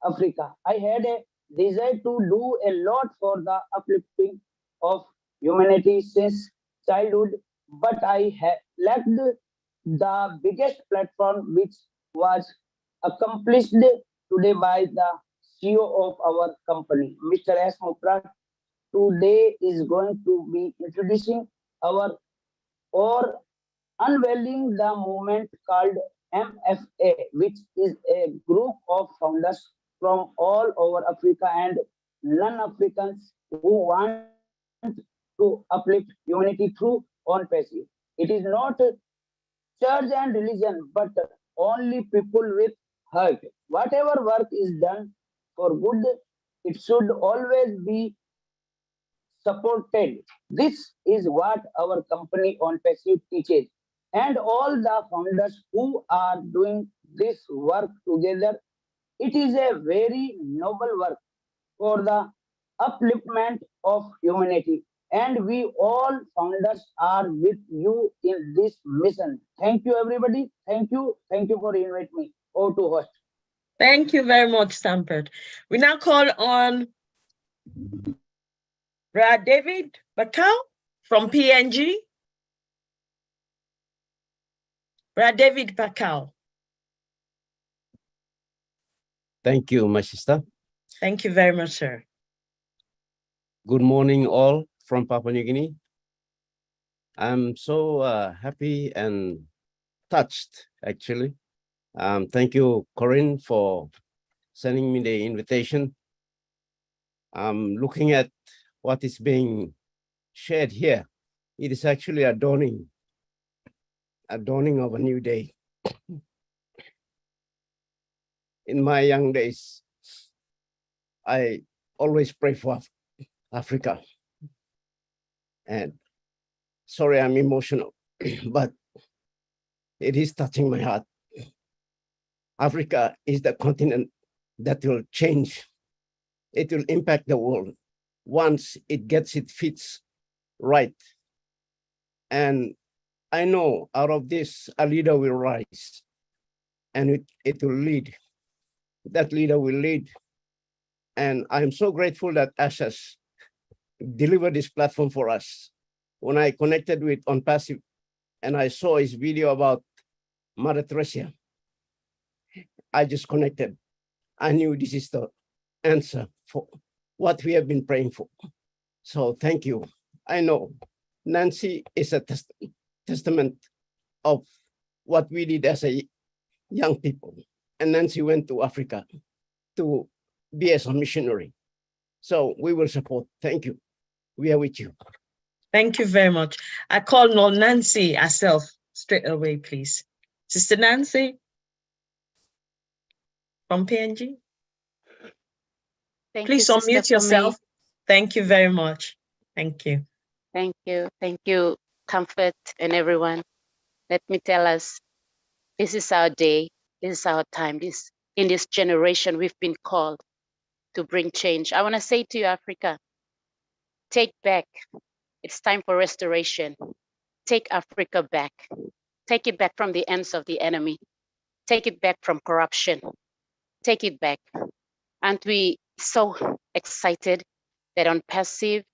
Africa. I had a desire to do a lot for the uplifting of humanity since childhood, but I lacked the biggest platform, which was accomplished today by the CEO of our company, Mr. S. Mupra. Today is going to be introducing our or unveiling the movement called MFA, which is a group of founders from all over Africa and non-Africans who want to uplift humanity through ONPASSIVE. It is not church and religion, but only people with heart. Whatever work is done for good, it should always be supported. This is what our company ONPASSIVE teaches. And all the founders who are doing this work together, it is a very noble work for the upliftment of humanity. And we all founders are with you in this mission. Thank you, everybody. Thank you. Thank you for inviting me. Over to host. Thank you very much, Stampert. We now call on Brad David Bakau from PNG. Brad David Bakau. Thank you, my sister. Thank you very much, sir. Good morning, all from Papua New Guinea. I'm so happy and touched, actually. Thank you, Corinne, for sending me the invitation. I'm looking at what is being shared here. It is actually a dawning of a new day. In my young days, I always pray for Africa. And sorry, I'm emotional, but it is touching my heart. Africa is the continent that will change. It will impact the world once it gets its feet right. And I know out of this, a leader will rise and it will lead. That leader will lead. And I'm so grateful that Ashas delivered this platform for us. When I connected with ONPASSIVE and I saw his video about Mother Teresa, I just connected. I knew this is the answer for what we have been praying for. So thank you. I know Nancy is a testament of what we did as a young people. And Nancy went to Africa to be as a missionary. So we will support. Thank you. We are with you. Thank you very much. I call on Nancy herself straight away, please. Sister Nancy from PNG. Please unmute yourself. Thank you very much. Thank you. Thank you. Thank you, Comfort and everyone. Let me tell us, this is our day. This is our time. In this generation, we've been called to bring change. I want to say to you, Africa, take back. It's time for restoration. Take Africa back. Take it back from the hands of the enemy. Take it back from corruption. Take it back. Aren't we so excited that ONPASSIVE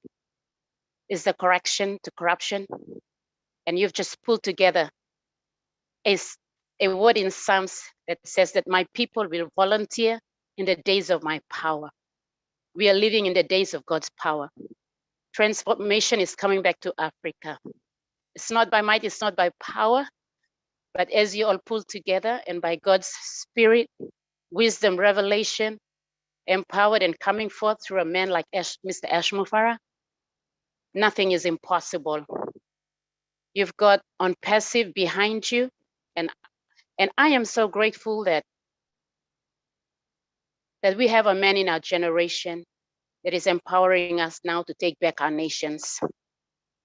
is the correction to corruption? And you've just pulled together a word in Psalms that says that my people will volunteer in the days of my power. We are living in the days of God's power. Transformation is coming back to Africa. It's not by might, it's not by power, but as you all pull together and by God's spirit, wisdom, revelation, empowered and coming forth through a man like Mr. Ashmufara, nothing is impossible. You've got ONPASSIVE behind you, and I am so grateful that we have a man in our generation that is empowering us now to take back our nations.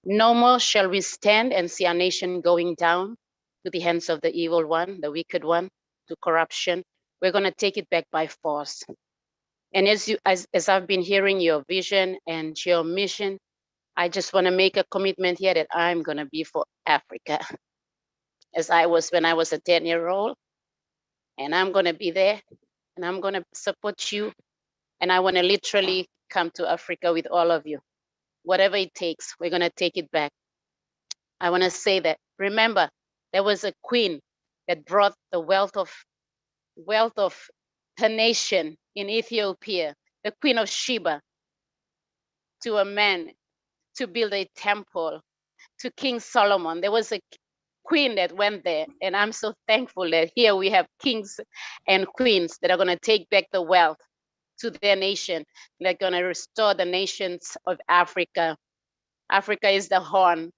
No more shall we stand and see our nation going down to the hands of the evil one, the wicked one, to corruption. We're going to take it back by force. And as I've been hearing your vision and your mission, I just want to make a commitment here that I'm going to be for Africa, as I was when I was a 10-year-old. And I'm going to be there, and I'm going to support you. And I want to literally come to Africa with all of you. whatever it takes, we're going to take it back. I want to say that, remember, there was a queen that brought the wealth of her nation in Ethiopia, the Queen of Sheba, to a man to build a temple to King Solomon. There was a queen that went there, and I'm so thankful that here we have kings and queens that are going to take back the wealth to their nation. They're going to restore the nations of Africa. Africa is the horn,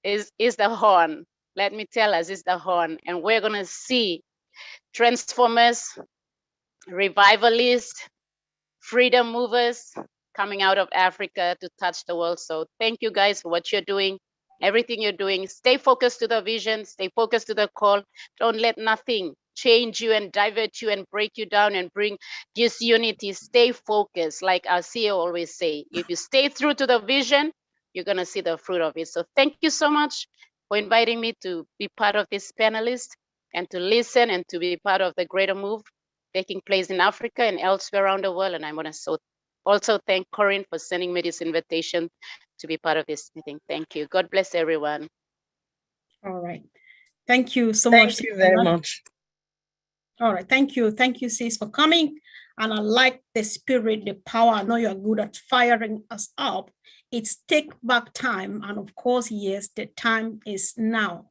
is the horn. Let me tell us, it's the horn, and we're going to see transformers, revivalists, freedom movers coming out of Africa to touch the world. So thank you guys for what you're doing, everything you're doing. Stay focused to the vision, stay focused to the call. Don't let nothing change you and divert you and break you down and bring disunity. Stay focused, like our CEO always say. If you stay true to the vision, you're gonna see the fruit of it. So thank you so much for inviting me to be part of this panelist and to listen and to be part of the greater move taking place in Africa and elsewhere around the world. And I want to also thank Corinne for sending me this invitation to be part of this meeting. Thank you. God bless everyone. All right. Thank you so much. Thank you very much. All right. Thank you. Thank you, sis, for coming. And I like the spirit, the power. I know you're good at firing us up. It's take back time. And of course, yes, the time is now.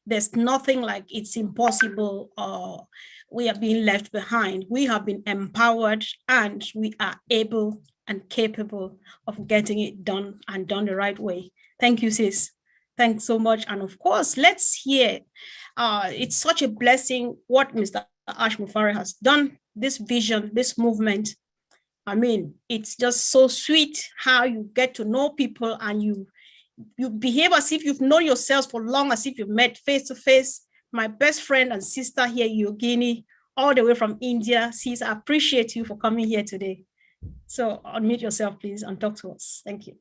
There's nothing like it's impossible or we are being left behind. We have been empowered and we are able and capable of getting it done and done the right way. Thank you, sis. Thanks so much. And of course, let's hear. It's such a blessing what Mr. Ash Mufari has done, this vision, this movement. I mean, it's just so sweet how you get to know people and you behave as if you've known yourselves for long, as if you've met face to face. My best friend and sister here, Yogini, all the way from India. Sis, I appreciate you for coming here today. So unmute yourself, please, and talk to us. Thank you.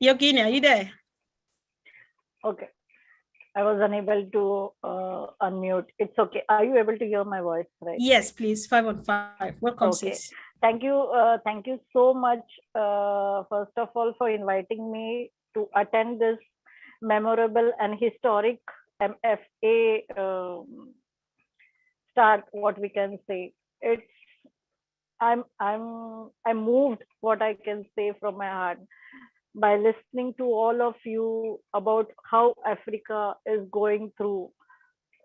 Yogini, are you there? Okay. I was unable to unmute. It's okay. Are you able to hear my voice, right? Yes, please. 5 on 5. Welcome, okay. sis. Thank you. Thank you so much, first of all, for inviting me to attend this memorable and historic MFA start, what we can say. It's I'm moved, what I can say from my heart, by listening to all of you about how Africa is going through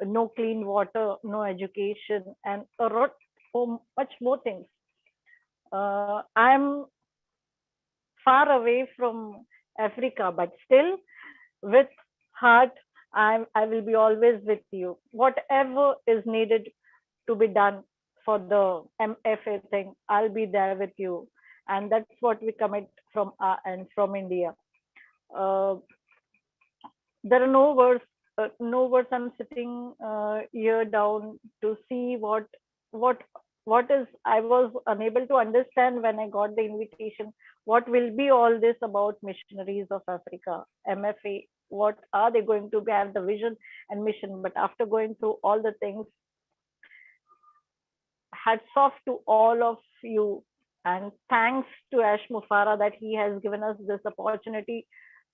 no clean water, no education, and a lot so much more things. I'm far away from Africa, but still with heart, I will be always with you. Whatever is needed to be done for the MFA thing, I'll be there with you. And that's what we commit from and from India. There are no words. I'm sitting here down to see what is. I was unable to understand when I got the invitation. What will be all this about Missionaries of Africa, MFA? What are they going to be? I have the vision and mission, but after going through all the things, hats off to all of you. And thanks to Ash Mufara that he has given us this opportunity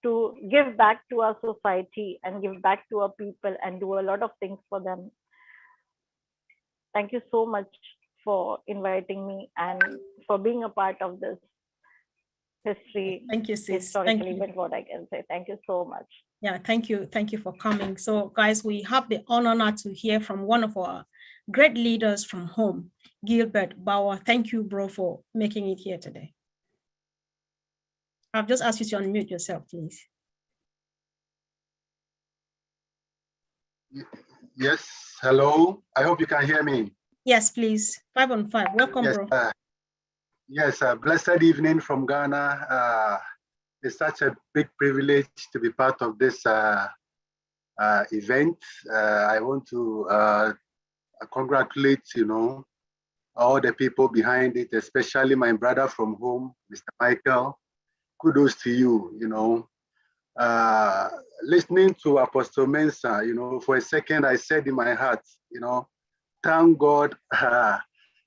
to give back to our society and give back to our people and do a lot of things for them. Thank you so much for inviting me and for being a part of this history. Thank you, sis. Historical Thank you. event, what I can say. Thank you so much. Yeah, thank you. Thank you for coming. So guys, we have the honor now to hear from one of our great leaders from home, Gilbert Bauer. Thank you, bro, for making it here today. I've just asked you to unmute yourself, please. Yes, hello. I hope you can hear me. Yes, please. 5 on 5. Welcome, yes, bro. Yes, blessed evening from Ghana. It's such a big privilege to be part of this event. I want to congratulate, all the people behind it, especially my brother from home, Mr. Michael. Kudos to you, listening to Apostle Mensah, for a second, I said in my heart, thank God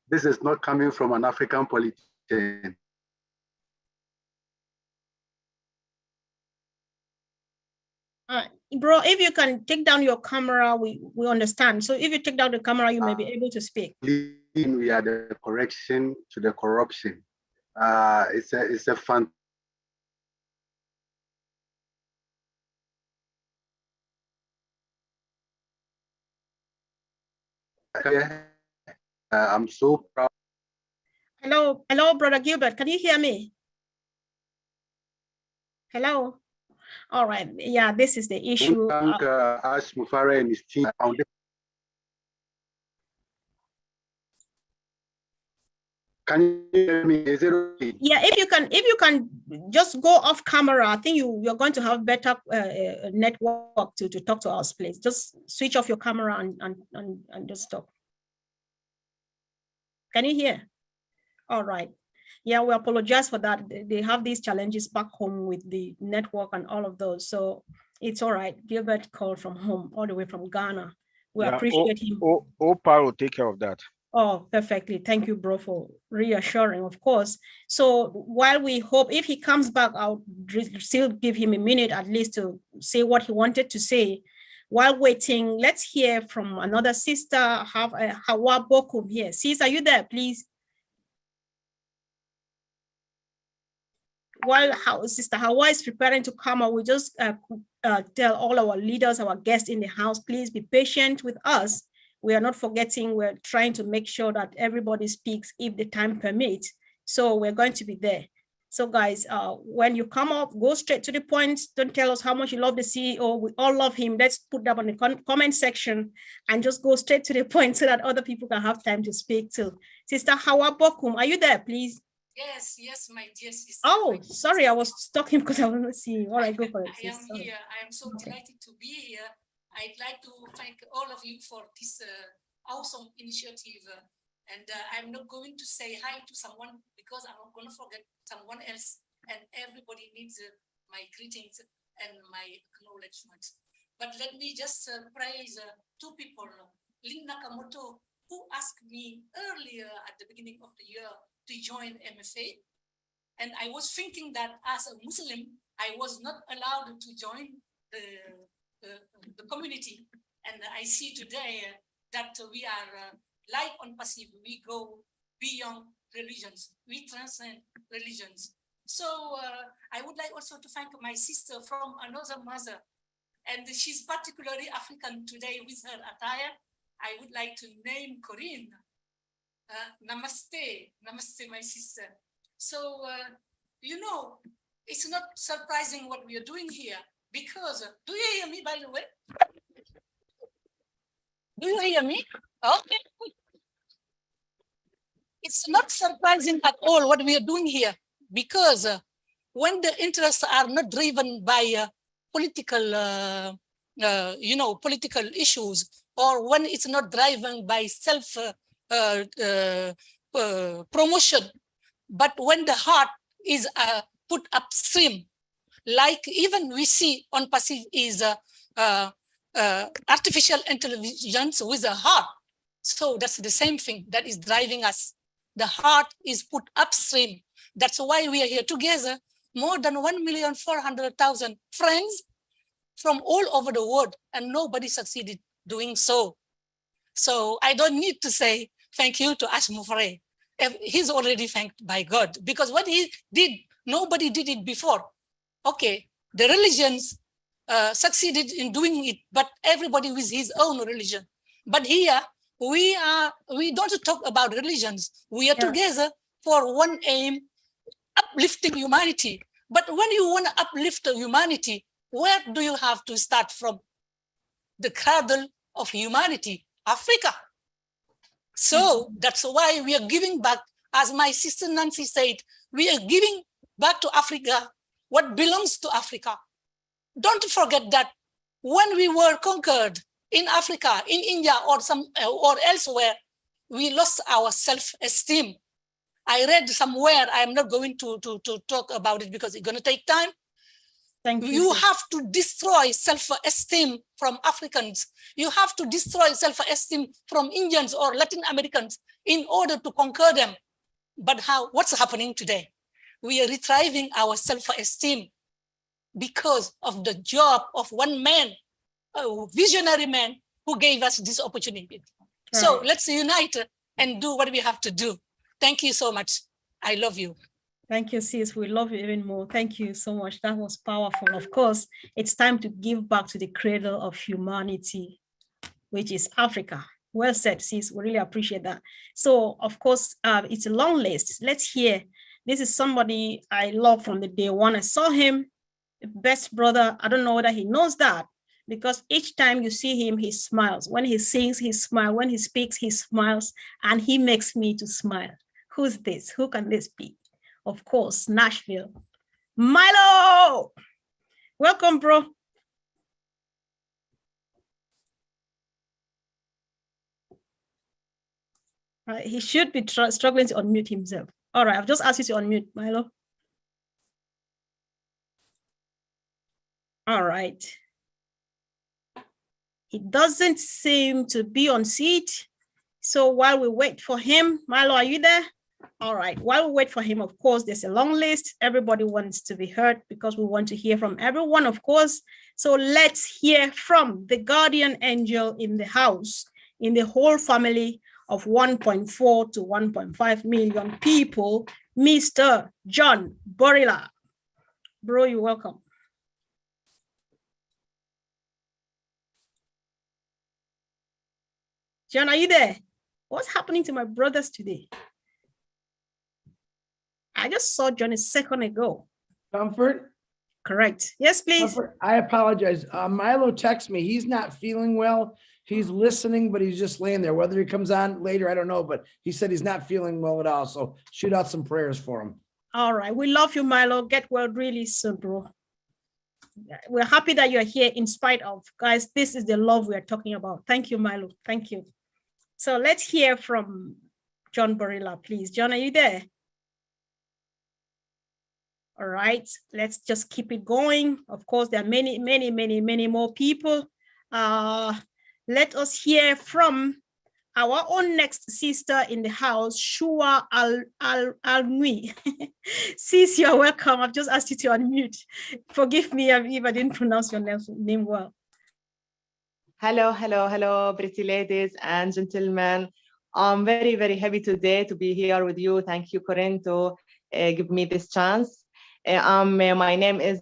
this is not coming from an African politician. Bro, if you can take down your camera, we understand. So if you take down the camera, you may be able to speak. We are the correction to the corruption. It's a fun. I'm so proud. Hello, Brother Gilbert. Can you hear me? Hello. All right. Yeah, this is the issue. Thank Ash Mufare and his team. Can you hear me? Is it okay? Yeah, if you can just go off camera, I think you're going to have better network to talk to us, please. Just switch off your camera and just talk. Can you hear? All right. Yeah, we apologize for that. They have these challenges back home with the network and all of those. So it's all right. Gilbert called from home, all the way from Ghana. We appreciate him. Opa will take care of that. Oh, perfectly. Thank you, bro, for reassuring, of course. So while we hope, if he comes back, I'll still give him a minute at least to say what he wanted to say. While waiting, let's hear from another sister, Hawa Bokum here. Sis, are you there, please? While Sister Hawa is preparing to come out, we just tell all our leaders, our guests in the house, please be patient with us. We are not forgetting, we're trying to make sure that everybody speaks if the time permits. So we're going to be there. So guys, when you come up, go straight to the point. Don't tell us how much you love the CEO. We all love him. Let's put that on the comment section and just go straight to the point so that other people can have time to speak too. Sister Hawa Bokum, are you there, please? Yes, my dear sister. Oh, sorry, I was talking because I wasn't seeing you. All right, go for it. I am here. I am so delighted to be here. I'd like to thank all of you for this awesome initiative. And I'm not going to say hi to someone because I'm not going to forget someone else. And everybody needs my greetings and my acknowledgement. But let me just praise two people. Lynn Nakamoto, who asked me earlier at the beginning of the year to join MFA. And I was thinking that as a Muslim, I was not allowed to join the community. And I see today that we are like ONPASSIVE, we go beyond religions, we transcend religions. So I would like also to thank my sister from another mother, and she's particularly African today with her attire. I would like to name Corinne. Namaste, namaste, my sister. So, you know, it's not surprising what we are doing here because, do you hear me, by the way? Do you hear me? Okay. It's not surprising at all what we are doing here because when the interests are not driven by political, political issues, or when it's not driven by self promotion, but when the heart is put upstream, like even we see ONPASSIVE is artificial intelligence with a heart. So that's the same thing that is driving us. The heart is put upstream. That's why we are here together, more than 1,400,000 friends from all over the world, and nobody succeeded doing so. So I don't need to say thank you to Ash Mufare. He's already thanked by God because what he did, nobody did it before. Okay, the religions succeeded in doing it, but everybody with his own religion. But here, we don't talk about religions. We are together for one aim, uplifting humanity. But when you want to uplift humanity, where do you have to start from? The cradle of humanity, Africa. So that's why we are giving back, as my sister Nancy said, we are giving back to Africa what belongs to Africa. Don't forget that when we were conquered in Africa, in India, or elsewhere, we lost our self-esteem. I read somewhere, I'm not going to talk about it because it's going to take time. Thank you. You have to destroy self-esteem from Africans. You have to destroy self-esteem from Indians or Latin Americans in order to conquer them. But what's happening today? We are retrieving our self-esteem because of the job of one man, a visionary man who gave us this opportunity. Right. So let's unite and do what we have to do. Thank you so much. I love you. Thank you, sis. We love you even more. Thank you so much. That was powerful. Of course, it's time to give back to the cradle of humanity, which is Africa. Well said, sis. We really appreciate that. So, of course, it's a long list. Let's hear. This is somebody I love from the day one. I saw him, the best brother. I don't know whether he knows that, because each time you see him, he smiles. When he sings, he smiles. When he speaks, he smiles, and he makes me to smile. Who's this? Who can this be? Of course, Nashville. Milo! Welcome, bro. He should be struggling to unmute himself. All right, I've just asked you to unmute, Milo. All right. He doesn't seem to be on seat. So while we wait for him, Milo, are you there? All right, while we wait for him, of course, there's a long list. Everybody wants to be heard because we want to hear from everyone, of course. So let's hear from the guardian angel in the house, in the whole family of 1.4 to 1.5 million people, Mr. John Borila. Bro, you're welcome. John, are you there? What's happening to my brothers today? I just saw John a second ago. Comfort? Correct. Yes, please. Comfort, I apologize. Milo texted me. He's not feeling well. He's listening, but he's just laying there. Whether he comes on later, I don't know, but he said he's not feeling well at all. So shoot out some prayers for him. All right. We love you, Milo. Get well really soon, bro. We're happy that you're here in spite of. Guys, this is the love we are talking about. Thank you, Milo. Thank you. So let's hear from John Borila, please. John, are you there? All right, let's just keep it going. Of course, there are many more people. Let us hear from our own next sister in the house, Shua Al-Nui. Sis, you're welcome. I've just asked you to unmute. Forgive me if I didn't pronounce your name well. Hello, pretty ladies and gentlemen. I'm very happy today to be here with you. Thank you, Corinne, to give me this chance. My name is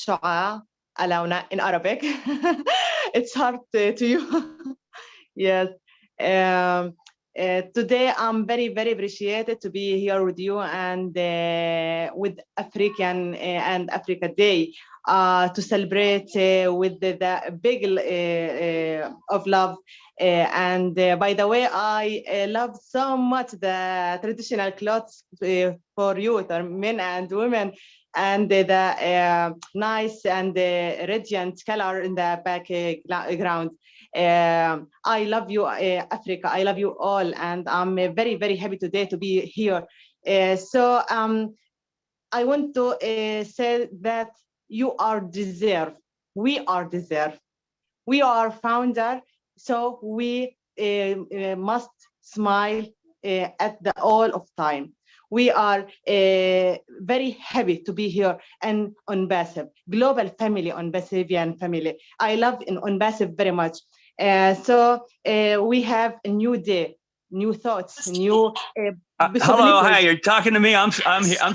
Shua Alauna in Arabic. It's hard to you. Yes. Today I'm very appreciated to be here with you and with African and Africa Day to celebrate with the big of love. And by the way, I love so much the traditional clothes for youth, or men and women, and the nice and radiant color in the background. I love you, Africa. I love you all, and I'm very happy today to be here. So I want to say that you are deserved. We are deserved. We are founder, so we must smile at the all of time. We are very happy to be here and ONPASSIVE, global family, ONPASSIVian family. I love ONPASSIVE very much. So we have a new day, new thoughts, new. Hello, hi. You're talking to me. I'm here.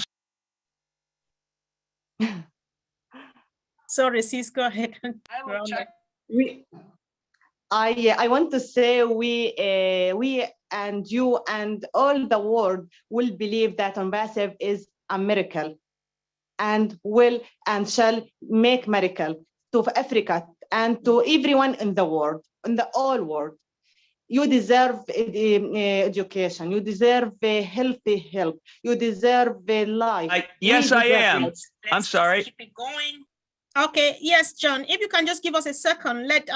Sorry, sis. Go ahead. I want to say we and you and all the world will believe that ONPASSIVE is a miracle, and will and shall make miracle to Africa and to everyone in the world, in the whole world. You deserve education. You deserve a healthy health. You deserve a life. Yes, I am. I'm sorry. Keep it going. Okay, yes, John, if you can just give us a second, let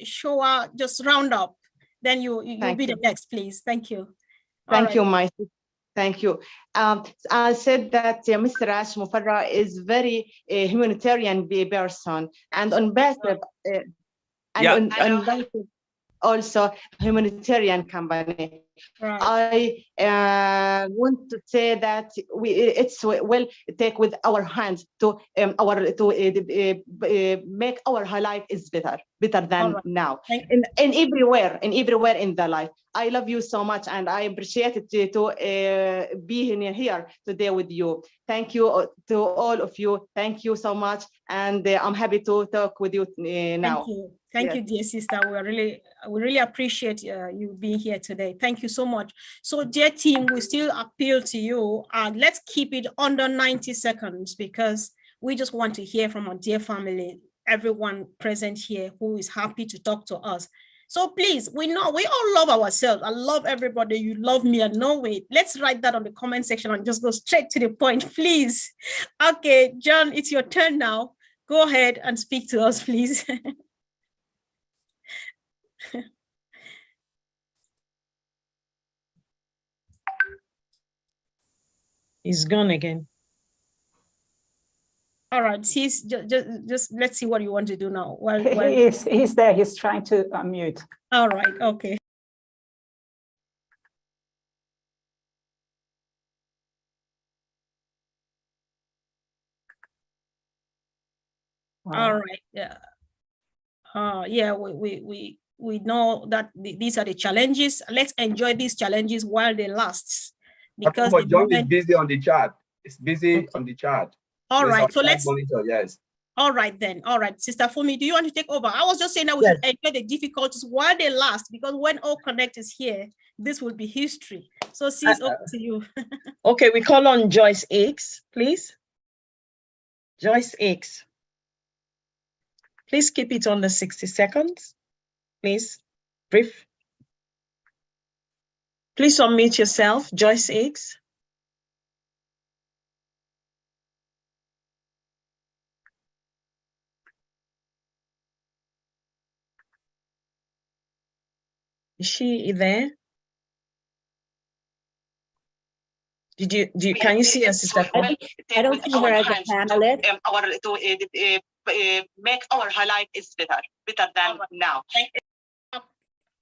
Shoa just round up, then you'll be the next, please. Thank you. Thank you, my sister. Thank you. I said that Mr. Ash Mufarra is very humanitarian person and ambassador, and also humanitarian company. Right. I want to say that it's well take with our hands to make our life is better than now, and everywhere in the life. I love you so much, and I appreciate it to be here today with you. Thank you to all of you. Thank you so much, and I'm happy to talk with you now. Thank you. Thank you, dear sister. We really appreciate you being here today. Thank you so much. So, dear team, we still appeal to you. Let's keep it under 90 seconds because we just want to hear from our dear family, everyone present here who is happy to talk to us. So please, we know we all love ourselves. I love everybody. You love me and no way. Let's write that on the comment section and just go straight to the point, please. Okay, John, it's your turn now. Go ahead and speak to us, please. He's gone again. All right, just let's see what you want to do now. Well, he's there. He's trying to unmute. All right, okay. Wow. All right. Yeah. Yeah. We know that these are the challenges. Let's enjoy these challenges while they last. Because John is busy on the chat. It's busy on the chat. All right. So let's monitor. Yes. All right then. All right, Sister Fumi, do you want to take over? I was just saying that we should enjoy the difficulties while they last, because when All Connect is here, this will be history. So sis, over to you. Okay, we call on Joyce X, please. Joyce X. Please keep it under 60 seconds. Please, brief. Please unmute yourself, Joyce X. Is she there? Can you see us, Sister? I don't see her as a panelist. Make our life is better than now.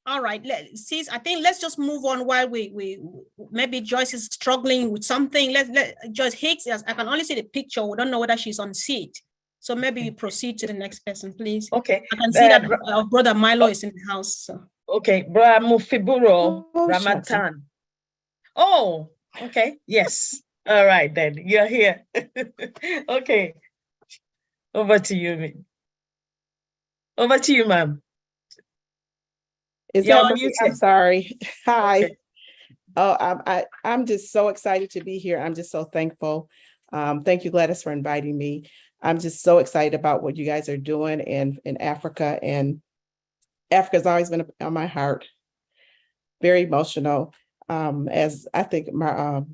All right, sis, I think let's just move on while we maybe Joyce is struggling with something. Let Joyce Hicks, I can only see the picture. We don't know whether she's on seat. So maybe you proceed to the next person, please. Okay. I can see that our brother Milo is in the house. So. Okay, Brother Mufiburo Ramadan. Oh, okay. Yes. All right, then. You're here. Okay. Over to you, over to you, ma'am. I'm sorry. Hi. Okay. Oh, I'm just so excited to be here. I'm just so thankful. Thank you, Gladys, for inviting me. I'm just so excited about what you guys are doing in Africa, and Africa's always been on my heart. Very emotional. As I think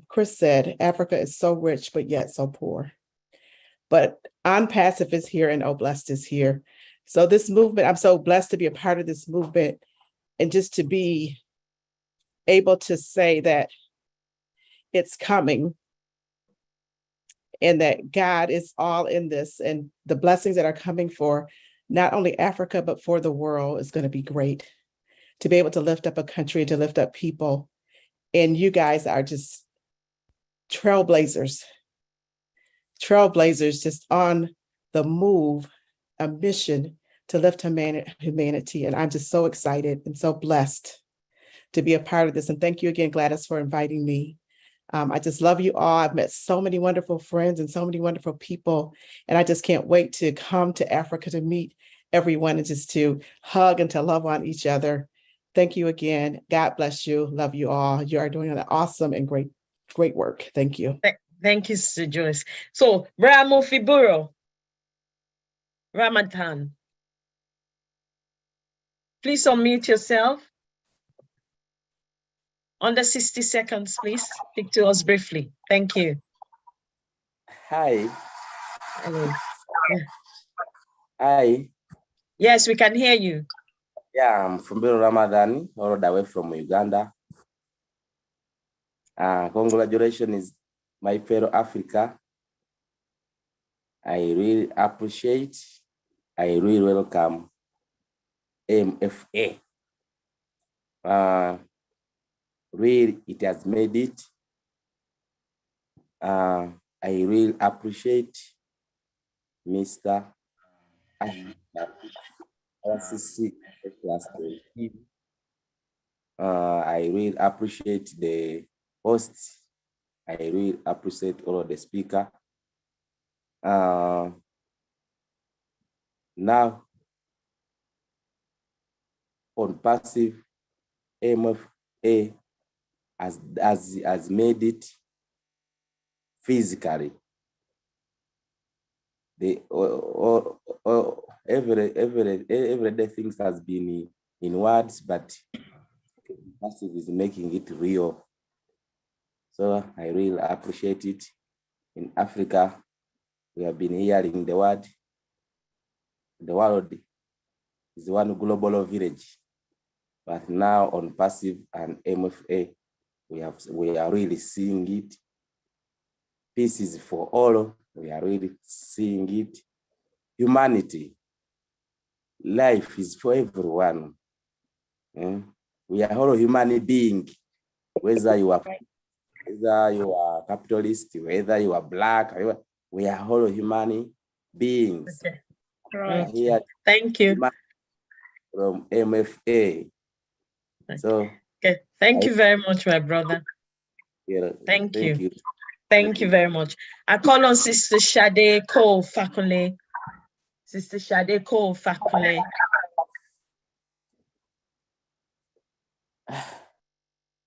Chris said, Africa is so rich, but yet so poor. But ONPASSIVE is here and Oblast is here. So this movement, I'm so blessed to be a part of this movement, and just to be able to say that it's coming and that God is all in this, and the blessings that are coming for not only Africa, but for the world is going to be great. To be able to lift up a country, to lift up people. And you guys are just trailblazers just on the move, a mission to lift humanity. And I'm just so excited and so blessed to be a part of this. And thank you again, Gladys, for inviting me. I just love you all. I've met so many wonderful friends and so many wonderful people. And I just can't wait to come to Africa to meet everyone and just to hug and to love on each other. Thank you again. God bless you. Love you all. You are doing an awesome and great work. Thank you. Thank you, Sister Joyce. So, Bramo Fiburo Ramadan. Please unmute yourself. Under 60 seconds, please. Speak to us briefly. Thank you. Hi. Hello. Hi. Yes, we can hear you. Yeah, I'm from Biro Ramadan, all the way from Uganda. Congratulations, my fellow Africa. I really appreciate, I really welcome MFA. Really, it has made it. I really appreciate Mr. RCC. I really appreciate the hosts. I really appreciate all of the speakers. Now, ONPASSIVE MFA has made it physically. Every day things has been in words, but ONPASSIVE is making it real. So I really appreciate it. In Africa, we have been hearing the word. The world is one global village, but now ONPASSIVE and MFA, we are really seeing it. Peace is for all. We are really seeing it. Humanity, life is for everyone. We are all human beings, whether you are capitalist, whether you are black, we are all human beings. Okay. Right. Here, thank you. From MFA. So, okay, thank you very much, my brother. Yeah, thank you. Thank you very much. I call on Sister Shade Cole Fakule. Sister Shade Cole Fakule.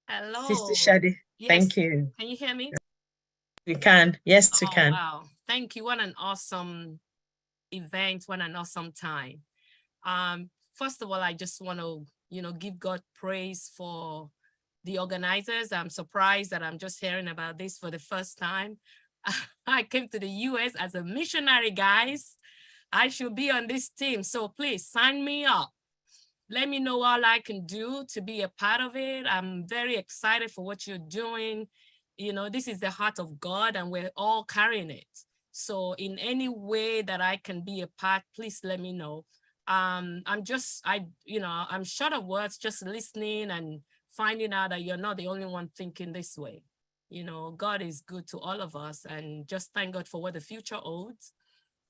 Hello. Sister Shade, yes. thank you. Can you hear me? We can. Yes, we can. Wow. Thank you. What an awesome event. What an awesome time. First of all, I just want to, give God praise for the organizers. I'm surprised that I'm just hearing about this for the first time. I came to the US as a missionary, guys. I should be on this team. So please sign me up. Let me know all I can do to be a part of it. I'm very excited for what you're doing. This is the heart of God and we're all carrying it. So in any way that I can be a part, please let me know. I'm short of words, just listening and finding out that you're not the only one thinking this way. God is good to all of us, and just thank God for what the future holds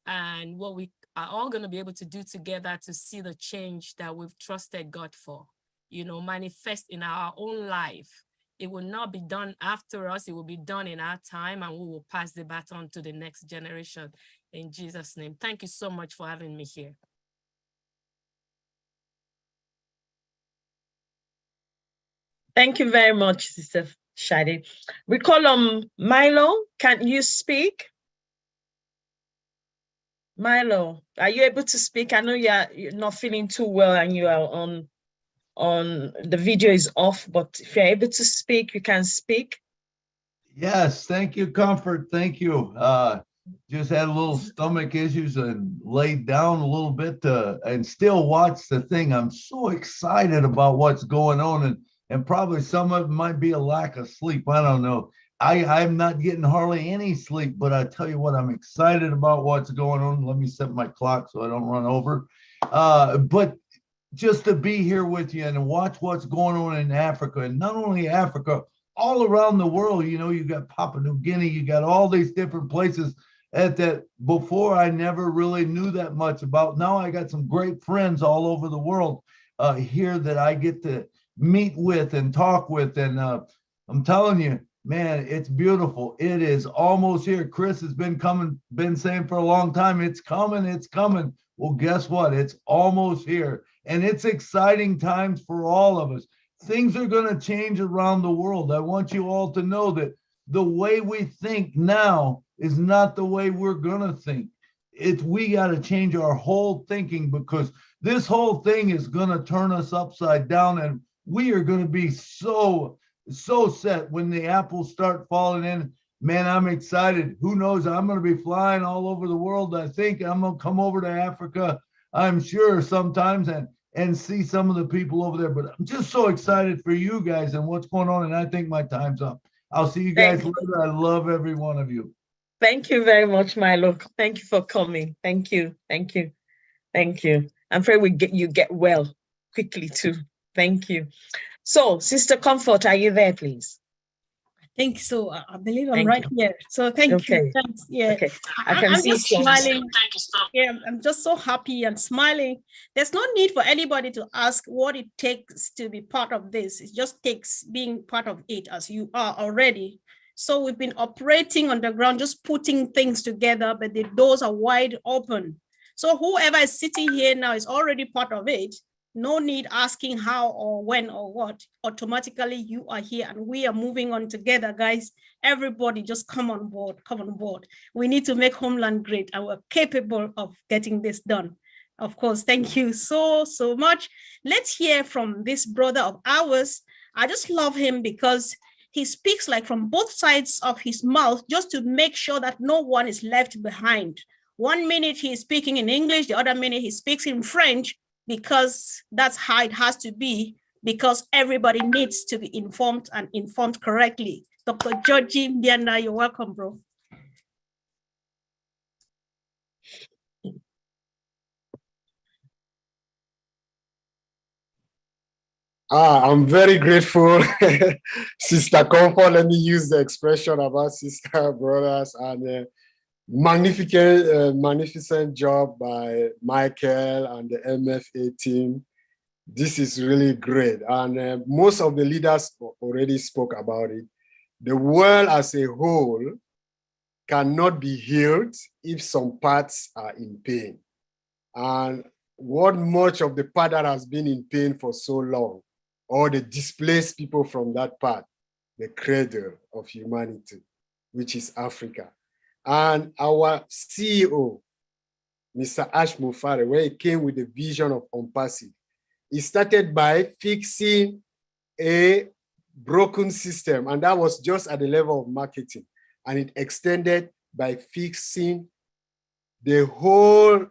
and what we are all going to be able to do together to see the change that we've trusted God for, manifest in our own life. It will not be done after us. It will be done in our time, and we will pass the baton to the next generation in Jesus' name. Thank you so much for having me here. Thank you very much, Sister Shade. We call on Milo. Can you speak? Milo, are you able to speak? I know you're not feeling too well and you are on the video is off, but if you're able to speak, you can speak. Yes, thank you, Comfort. Thank you. Just had a little stomach issues and laid down a little bit and still watch the thing. I'm so excited about what's going on, and probably some of it might be a lack of sleep. I don't know. I'm not getting hardly any sleep, but I tell you what, I'm excited about what's going on. Let me set my clock so I don't run over. But just to be here with you and watch what's going on in Africa, and not only Africa, all around the world. You got Papua New Guinea, you got all these different places that before I never really knew that much about. Now I got some great friends all over the world here that I get to meet with and talk with. And I'm telling you, man, it's beautiful. It is almost here. Chris has been saying for a long time, it's coming, it's coming. Well, guess what? It's almost here. And it's exciting times for all of us. Things are going to change around the world. I want you all to know that the way we think now is not the way we're going to think. We got to change our whole thinking, because this whole thing is going to turn us upside down, and we are going to be so set when the apples start falling in. Man, I'm excited. Who knows? I'm going to be flying all over the world. I think I'm going to come over to Africa, I'm sure, sometimes and see some of the people over there. But I'm just so excited for you guys and what's going on. And I think my time's up. I'll see you guys later. I love every one of you. Thank you very much, Milo. Thank you for coming. Thank you. Thank you. Thank you. I'm afraid you get well quickly too. Thank you. So, Sister Comfort, are you there, please? I think so. I believe I'm right here. So thank you. Thanks. Yeah. Okay. I can I'm see just smiling. Yeah, I'm just so happy and smiling. There's no need for anybody to ask what it takes to be part of this. It just takes being part of it as you are already. So we've been operating on the ground, just putting things together, but the doors are wide open. So whoever is sitting here now is already part of it. No need asking how or when or what. Automatically you are here and we are moving on together, guys. Everybody just come on board, come on board. We need to make Homeland great and we're capable of getting this done. Of course, thank you so much. Let's hear from this brother of ours. I just love him because he speaks like from both sides of his mouth just to make sure that no one is left behind. 1 minute he is speaking in English, the other minute he speaks in French, because that's how it has to be, because everybody needs to be informed and informed correctly. Dr. Georgie Mbiana, you're welcome, bro. I'm very grateful, Sister Comfort. Let me use the expression about sister brothers, and magnificent job by Michael and the MFA team. This is really great. And most of the leaders already spoke about it. The world as a whole cannot be healed if some parts are in pain. And what much of the part that has been in pain for so long, or the displaced people from that part, the cradle of humanity, which is Africa. And our CEO, Mr. Ash Mufare, when he came with the vision of ONPASSIVE, he started by fixing a broken system, and that was just at the level of marketing. And it extended by fixing the whole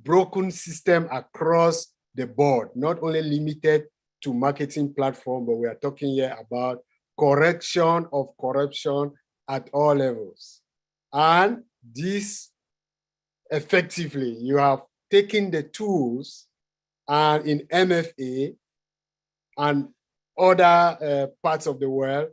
broken system across the board, not only limited to marketing platform, but we are talking here about correction of corruption at all levels. And this effectively, you have taken the tools and in MFA and other parts of the world,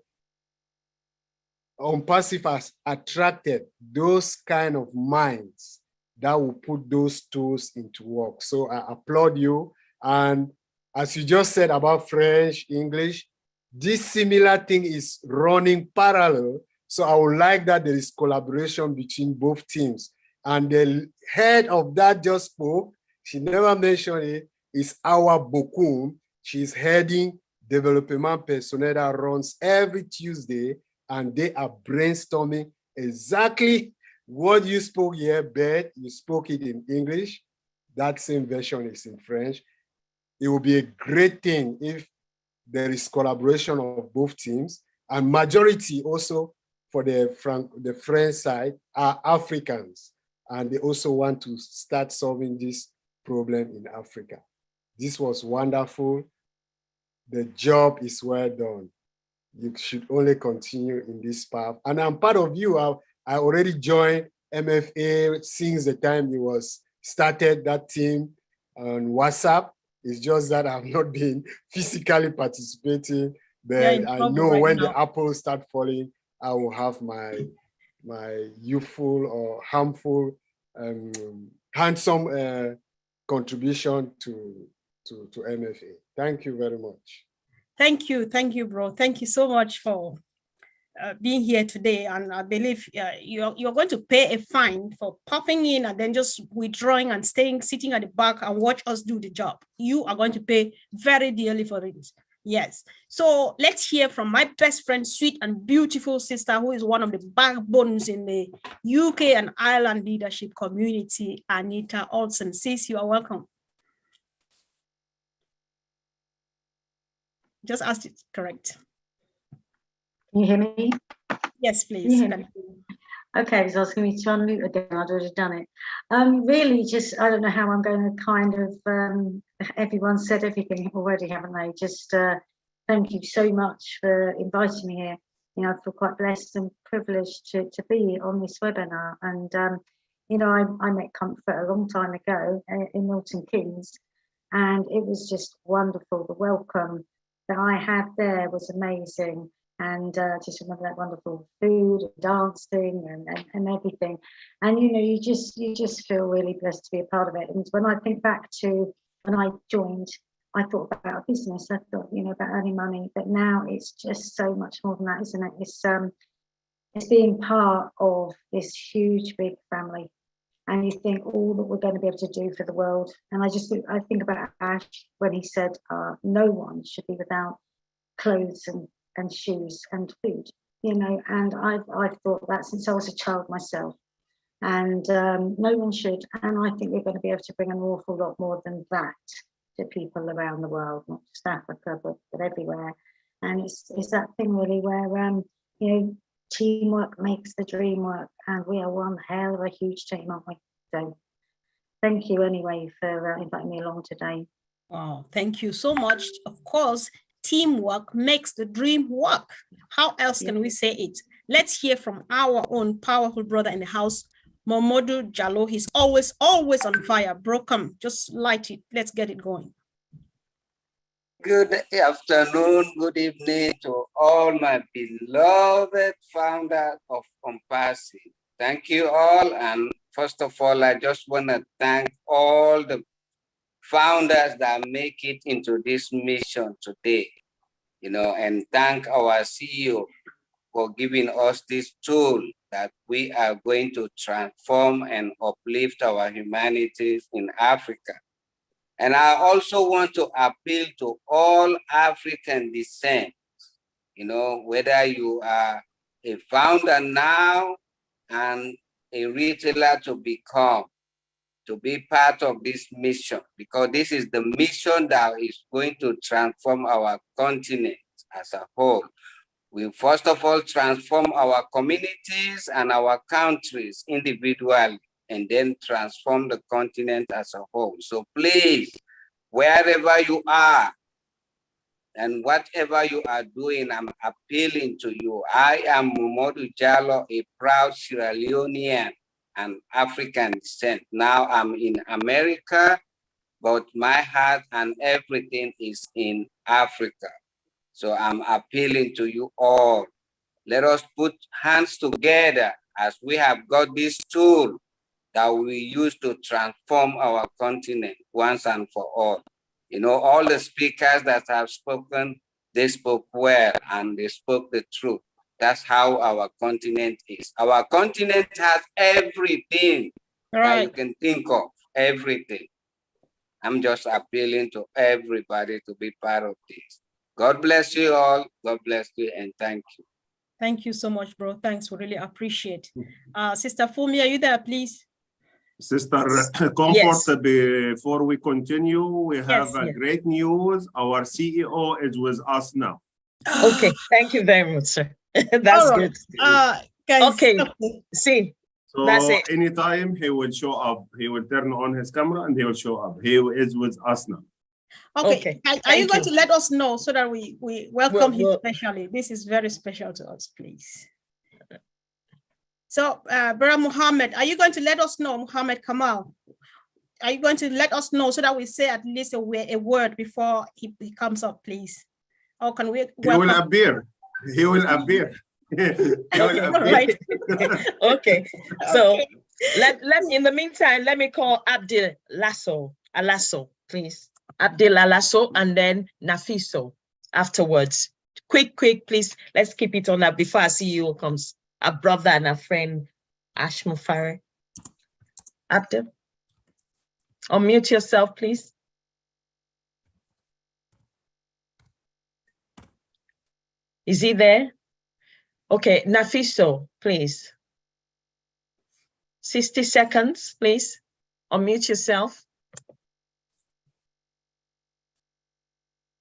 ONPASSIVE has attracted those kind of minds that will put those tools into work. So I applaud you. And as you just said about French, English, this similar thing is running parallel. So I would like that there is collaboration between both teams. And the head of that just spoke, she never mentioned it, is our Bokum. She's heading development personnel that runs every Tuesday, and they are brainstorming exactly what you spoke here, Beth. You spoke it in English. That same version is in French. It will be a great thing if there is collaboration of both teams, and majority also for the French side are Africans, and they also want to start solving this problem in Africa. This was wonderful. The job is well done. You should only continue in this path. And I'm part of you. I already joined MFA since the time it was started, that team on WhatsApp. It's just that I've not been physically participating, but I know right when now the apples start falling, I will have my youthful or harmful, handsome contribution to MFA. Thank you very much. Thank you, bro. Thank you so much for being here today. And I believe you're going to pay a fine for popping in and then just withdrawing and sitting at the back and watch us do the job. You are going to pay very dearly for it. Yes. So let's hear from my best friend, sweet and beautiful sister, who is one of the backbones in the UK and Ireland leadership community, Anita Olsen. Sis, you are welcome. Just asked it correct. Can you hear me? Yes, please. Okay, so I was going to be trying to mute again. I'd already done it. Really, just I don't know how I'm going to kind of. Everyone said everything already, haven't they? Just thank you so much for inviting me here. you know, I feel quite blessed and privileged to be on this webinar. And, you know, I met Comfort a long time ago in Milton Keynes, and it was just wonderful. The welcome that I had there was amazing. And just remember that wonderful food, dancing and everything. And, you know, you just feel really blessed to be a part of it. And when I think back to when I joined, I thought about business, I thought, you know, about earning money, but now it's just so much more than that, isn't it? It's being part of this huge, big family. And you think all that we're going to be able to do for the world. And I think about Ash when he said, no one should be without clothes and shoes and food, you know, and I've thought that since I was a child myself. And no one should. And I think we're going to be able to bring an awful lot more than that to people around the world, not just Africa, but everywhere. And it's that thing really where, you know, teamwork makes the dream work. And we are one hell of a huge team, aren't we? So thank you anyway for inviting me along today. Wow, thank you so much. Of course, teamwork makes the dream work. How else can we say it? Let's hear from our own powerful brother in the house, Momodu Jallo. He's always on fire. Bro, come, just light it. Let's get it going. Good afternoon, good evening to all my beloved founders of ONPASSIVE. Thank you all. And first of all, I just want to thank all the founders that make it into this mission today, you know, and thank our CEO for giving us this tool that we are going to transform and uplift our humanities in Africa. And I also want to appeal to all African descent, you know, whether you are a founder now and a retailer to become, to be part of this mission, because this is the mission that is going to transform our continent as a whole. We first of all transform our communities and our countries individually, and then transform the continent as a whole. So please, wherever you are and whatever you are doing, I'm appealing to you. I am Momodu Jallo, a proud Sierra Leonean and African descent. Now I'm in America, but my heart and everything is in Africa. So I'm appealing to you all. Let us put hands together as we have got this tool that we use to transform our continent once and for all. You know, all the speakers that have spoken, they spoke well and they spoke the truth. That's how our continent is. Our continent has everything that you can think of, everything. I'm just appealing to everybody to be part of this. God bless you all. God bless you and thank you. Thank you so much, bro. Thanks. We really appreciate. Sister Fumi, are you there, please? Sister Comfort, before we continue, we have great news. Our CEO is with us now. Okay, thank you very much, sir. That's good. Guys, okay, see. So that's it. Anytime he will show up, he will turn on his camera and he will show up. He is with us now. Okay. Are you going to let us know so that we welcome him specially? This is very special to us, please. So, Brother Muhammad, are you going to let us know, Muhammad Kamal? Are you going to let us know so that we say at least a word before he comes up, please? Or can we? He will appear. He will appear. Right. Okay. So let me, in the meantime, let me call Abdil Alasso, please. Abdil Alasso and then Nafiso afterwards. Quick, please. Let's keep it on that before our CEO comes. A brother and a friend, Ash Mufare. Abdil, unmute yourself, please. Is he there? Okay, Nafiso, please. 60 seconds, please. Unmute yourself.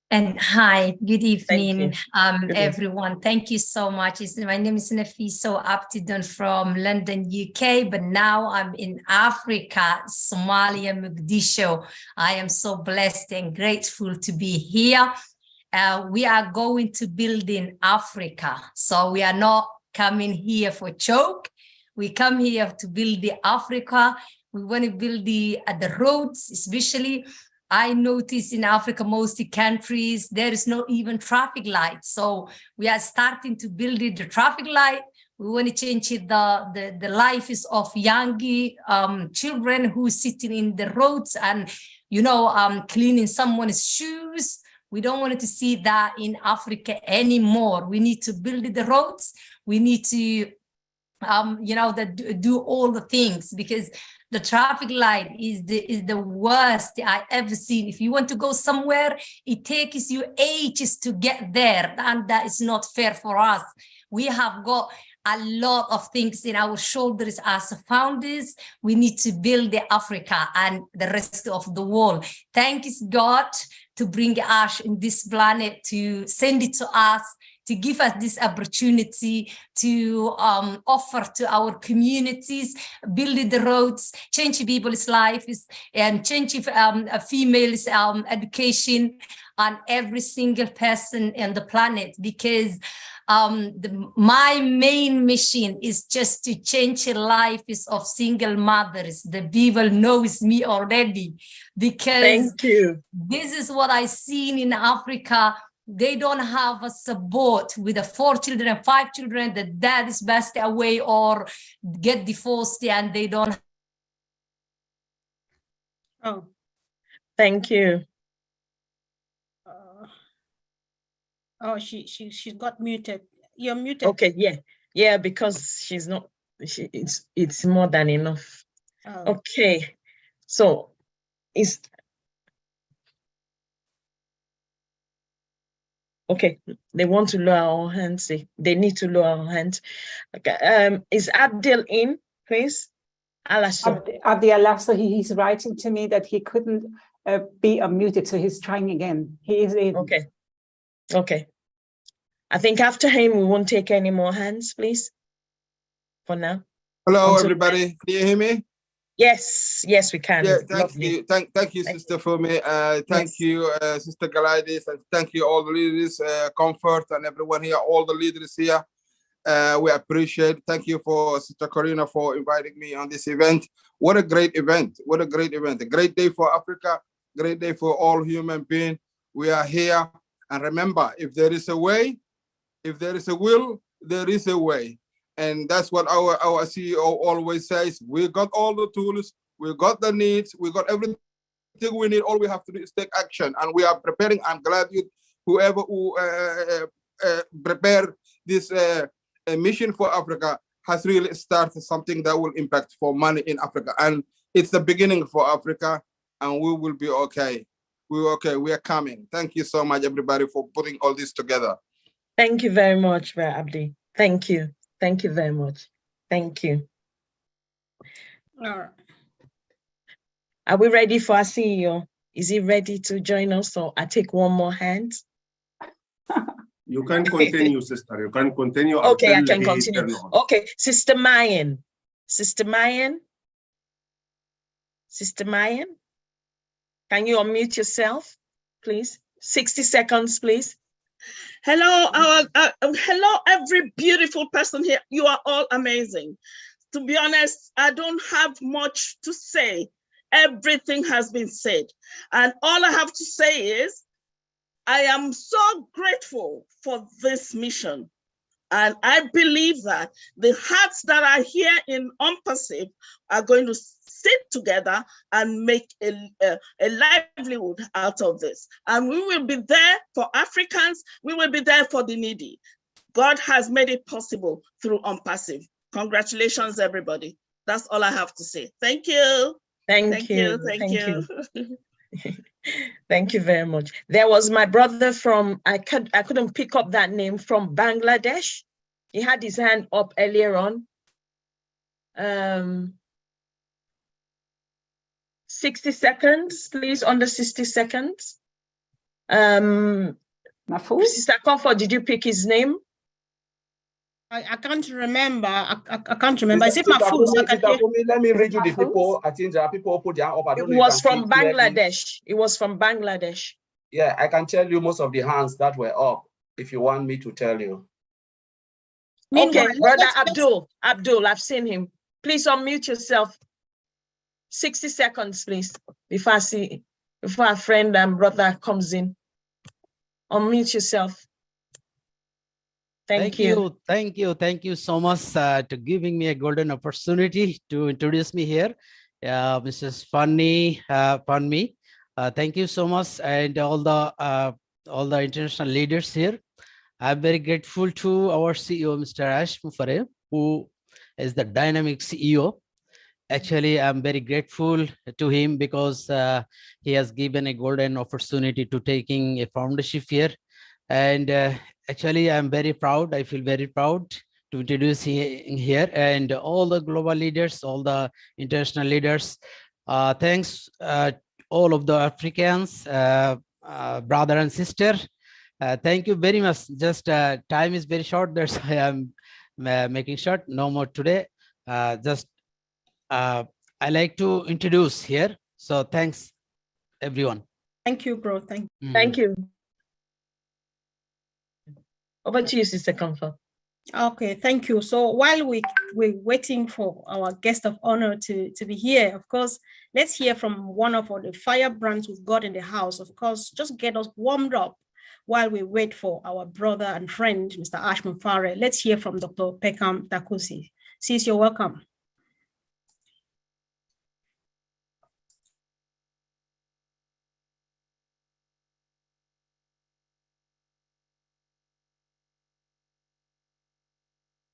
And hi, good evening, everyone. Thank you so much. My name is Nafiso Aptidon from London, UK, but now I'm in Africa, Somalia, Mogadishu. I am so blessed and grateful to be here. we are going to build in Africa. So we are not coming here for joke. We come here to build the Africa. We want to build the roads, especially. I notice in Africa, most countries, there is not even traffic lights. So we are starting to build the traffic light. We want to change the lives of young children who sitting in the roads and, cleaning someone's shoes. We don't want to see that in Africa anymore. We need to build the roads. We need to, do all the things, because the traffic light is the worst I ever seen. If you want to go somewhere, it takes you ages to get there, and that is not fair for us. We have got a lot of things in our shoulders as founders. We need to build the Africa and the rest of the world. Thanks God to bring us in this planet, to send it to us, to give us this opportunity to offer to our communities, build the roads, change people's lives, and change females' education on every single person on the planet. Because my main mission is just to change the lives of single mothers. The people knows me already, because thank you. This is what I seen in Africa. They don't have a support with the 4 children and 5 children. The dad is passed away or get divorced, and they don't. Oh, thank you. Oh, she got muted. You're muted. Okay, yeah, because she's not. It's more than enough. Oh. Okay, so it's. Okay, they want to lower our hands. They need to lower our hands. Okay, is Abdel in, please? Abdel Alasso, he's writing to me that he couldn't be unmuted, so he's trying again. He is in. Okay. I think after him, we won't take any more hands, please, for now. Hello, everybody. Can you hear me? Yes, we can. Yeah, thank you, Sister Fumi. Thank you, Sister Gladys, and thank you all the leaders, Comfort, and everyone here, all the leaders here. We appreciate. Thank you for Sister Corina for inviting me on this event. What a great event! What a great event! A great day for Africa. Great day for all human beings. We are here, and remember, if there is a way, if there is a will, there is a way. And that's what our CEO always says. We got all the tools, we got the needs, we got everything we need. All we have to do is take action. And we are preparing. I'm glad whoever who prepared this mission for Africa has really started something that will impact for money in Africa. And it's the beginning for Africa, and we will be okay. We're okay. We are coming. Thank you so much, everybody, for putting all this together. Thank you very much, Abdi. Thank you. Thank you very much. Thank you. All right. Are we ready for our CEO? Is he ready to join us, or I take one more hand? You can continue, sister. You can continue. Okay, I can continue. Okay, Sister Mayan. Sister Mayan? Sister Mayan? Can you unmute yourself, please? 60 seconds, please. Hello, hello, every beautiful person here. You are all amazing. To be honest, I don't have much to say. Everything has been said. And all I have to say is, I am so grateful for this mission. And I believe that the hearts that are here in ONPASSIVE are going to sit together and make a livelihood out of this. And we will be there for Africans. We will be there for the needy. God has made it possible through ONPASSIVE. Congratulations, everybody. That's all I have to say. Thank you. Thank you. Thank you very much. There was my brother from, I couldn't pick up that name, from Bangladesh. He had his hand up earlier on. 60 seconds, please, under 60 seconds. Sister Comfort, did you pick his name? I can't remember. I can't remember. Is it Mahfouz? Let me read you the people. I think there are people who put their hand up. It was from Bangladesh. It was from Bangladesh. Yeah, I can tell you most of the hands that were up if you want me to tell you. Okay, Brother Abdul, I've seen him. Please unmute yourself. 60 seconds, please, before our friend and brother comes in. Unmute yourself. Thank you. Thank you so much to giving me a golden opportunity to introduce me here. Mrs. Funny, thank you so much, and all the international leaders here. I'm very grateful to our CEO, Mr. Ash Mufare, who is the dynamic CEO. Actually, I'm very grateful to him because he has given a golden opportunity to taking a foundership here. And actually, I'm very proud. I feel very proud to introduce here and all the global leaders, all the international leaders. Thanks all of the Africans, brother and sister. Thank you very much. Just time is very short. That's why I'm making short. No more today. I like to introduce here. So thanks, everyone. Thank you, bro. Thank you. Over to you, Sister Comfort. Okay, thank you. So while we're waiting for our guest of honor to be here, of course, let's hear from one of the firebrands we've got in the house. Of course, just get us warmed up while we wait for our brother and friend, Mr. Ash Mufare. Let's hear from Dr. Pekam Takusi. Sis, you're welcome.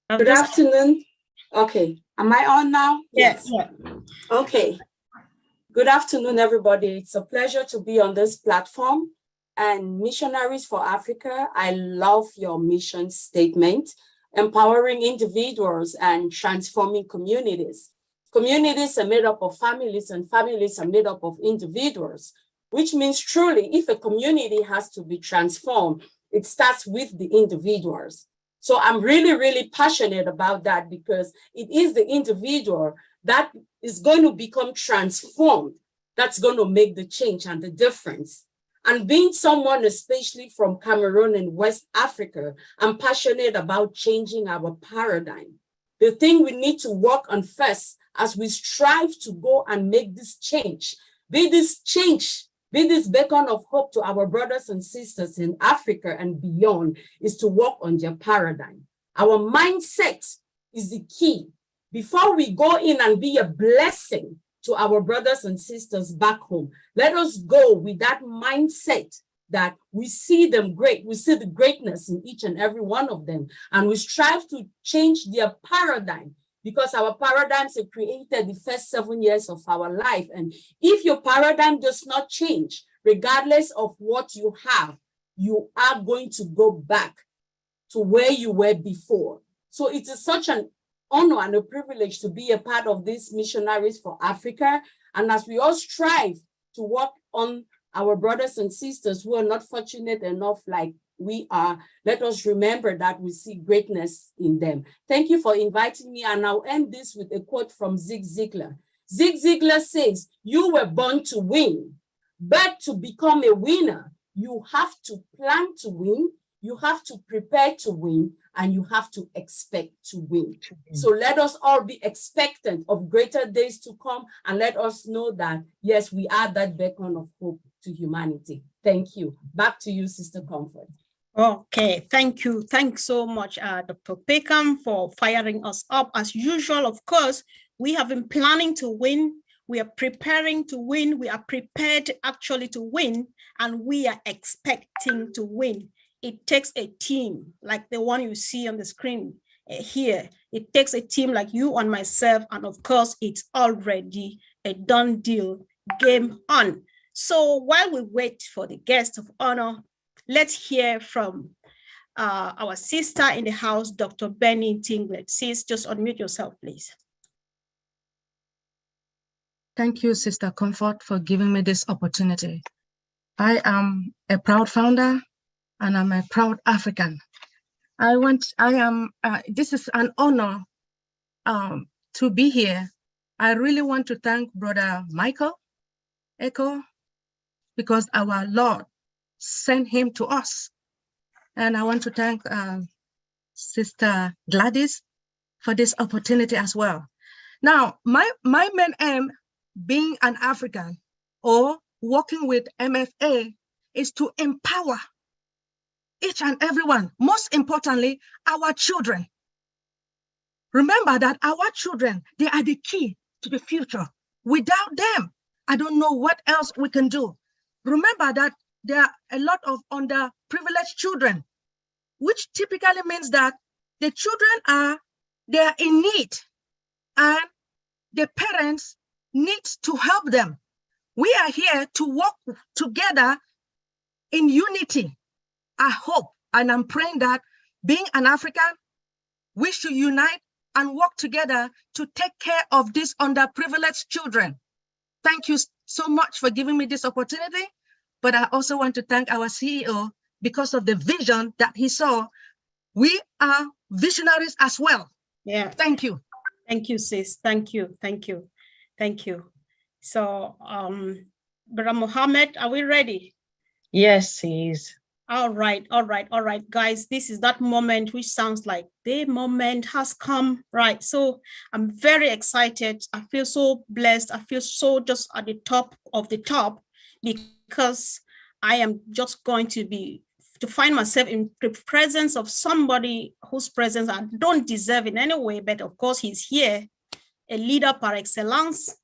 Good afternoon. Okay, am I on now? Yes. Yeah. Okay. Good afternoon, everybody. It's a pleasure to be on this platform. And Missionaries for Africa, I love your mission statement, empowering individuals and transforming communities. Communities are made up of families, and families are made up of individuals, which means truly, if a community has to be transformed, it starts with the individuals. So I'm really, really passionate about that because it is the individual that is going to become transformed that's going to make the change and the difference. And being someone, especially from Cameroon and West Africa, I'm passionate about changing our paradigm. The thing we need to work on first as we strive to go and make this change, be this beacon of hope to our brothers and sisters in Africa and beyond, is to work on their paradigm. Our mindset is the key. Before we go in and be a blessing to our brothers and sisters back home, let us go with that mindset that we see them great. We see the greatness in each and every one of them, and we strive to change their paradigm, because our paradigms are created the first 7 years of our life. And if your paradigm does not change, regardless of what you have, you are going to go back to where you were before. So it is such an honor and a privilege to be a part of these Missionaries for Africa. And as we all strive to work on our brothers and sisters who are not fortunate enough like we are, let us remember that we see greatness in them. Thank you for inviting me, and I'll end this with a quote from Zig Ziglar. Zig Ziglar says, "You were born to win, but to become a winner, you have to plan to win, you have to prepare to win, and you have to expect to win." So let us all be expectant of greater days to come, and let us know that, yes, we are that beacon of hope to humanity. Thank you. Back to you, Sister Comfort. Okay, thank you. Thanks so much, Dr. Pekam, for firing us up. As usual, of course, we have been planning to win. We are preparing to win. We are prepared actually to win, and we are expecting to win. It takes a team like the one you see on the screen here. It takes a team like you and myself, and of course, it's already a done deal, game on. So while we wait for the guest of honor, let's hear from our sister in the house, Dr. Benny Tinglet. Sis, just unmute yourself, please. Thank you, Sister Comfort, for giving me this opportunity. I am a proud founder, and I'm a proud African. This is an honor to be here. I really want to thank Brother Michael Echo, because our Lord sent him to us. And I want to thank Sister Gladys for this opportunity as well. Now, my main aim, being an African or working with MFA, is to empower each and everyone, most importantly, our children. Remember that our children, they are the key to the future. Without them, I don't know what else we can do. Remember that there are a lot of underprivileged children, which typically means that the children they are in need and the parents need to help them. We are here to work together in unity. I hope and I'm praying that being an African, we should unite and work together to take care of these underprivileged children. Thank you so much for giving me this opportunity. But I also want to thank our CEO because of the vision that he saw. We are visionaries as well. Yeah. Thank you. Thank you, sis. Thank you. Thank you. Thank you. So, Brother Mohammed, are we ready? Yes, he is. All right, guys. This is that moment which sounds like the moment has come, right? So I'm very excited. I feel so blessed. I feel so just at the top of the top because I am just going to find myself in the presence of somebody whose presence I don't deserve in any way, but of course he's here, a leader par excellence,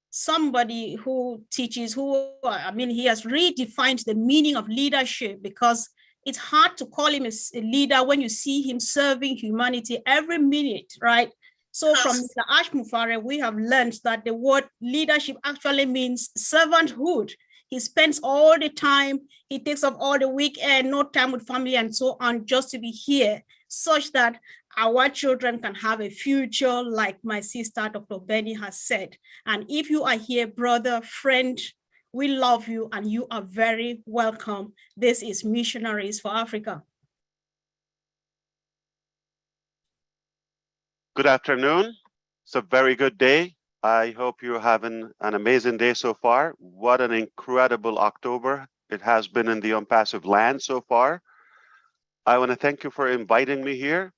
somebody who teaches, he has redefined the meaning of leadership, because it's hard to call him a leader when you see him serving humanity every minute, right? So from Mr. Ash Mufare, we have learned that the word leadership actually means servanthood. He spends all the time, he takes up all the weekend, no time with family and so on, just to be here, such that our children can have a future, like my sister, Dr. Benny, has said. And if you are here, brother, friend, we love you and you are very welcome. This is Missionaries for Africa. Good afternoon. It's a very good day. I hope you're having an amazing day so far. What an incredible October it has been in the ONPASSIVE land so far. I want to thank you for inviting me here.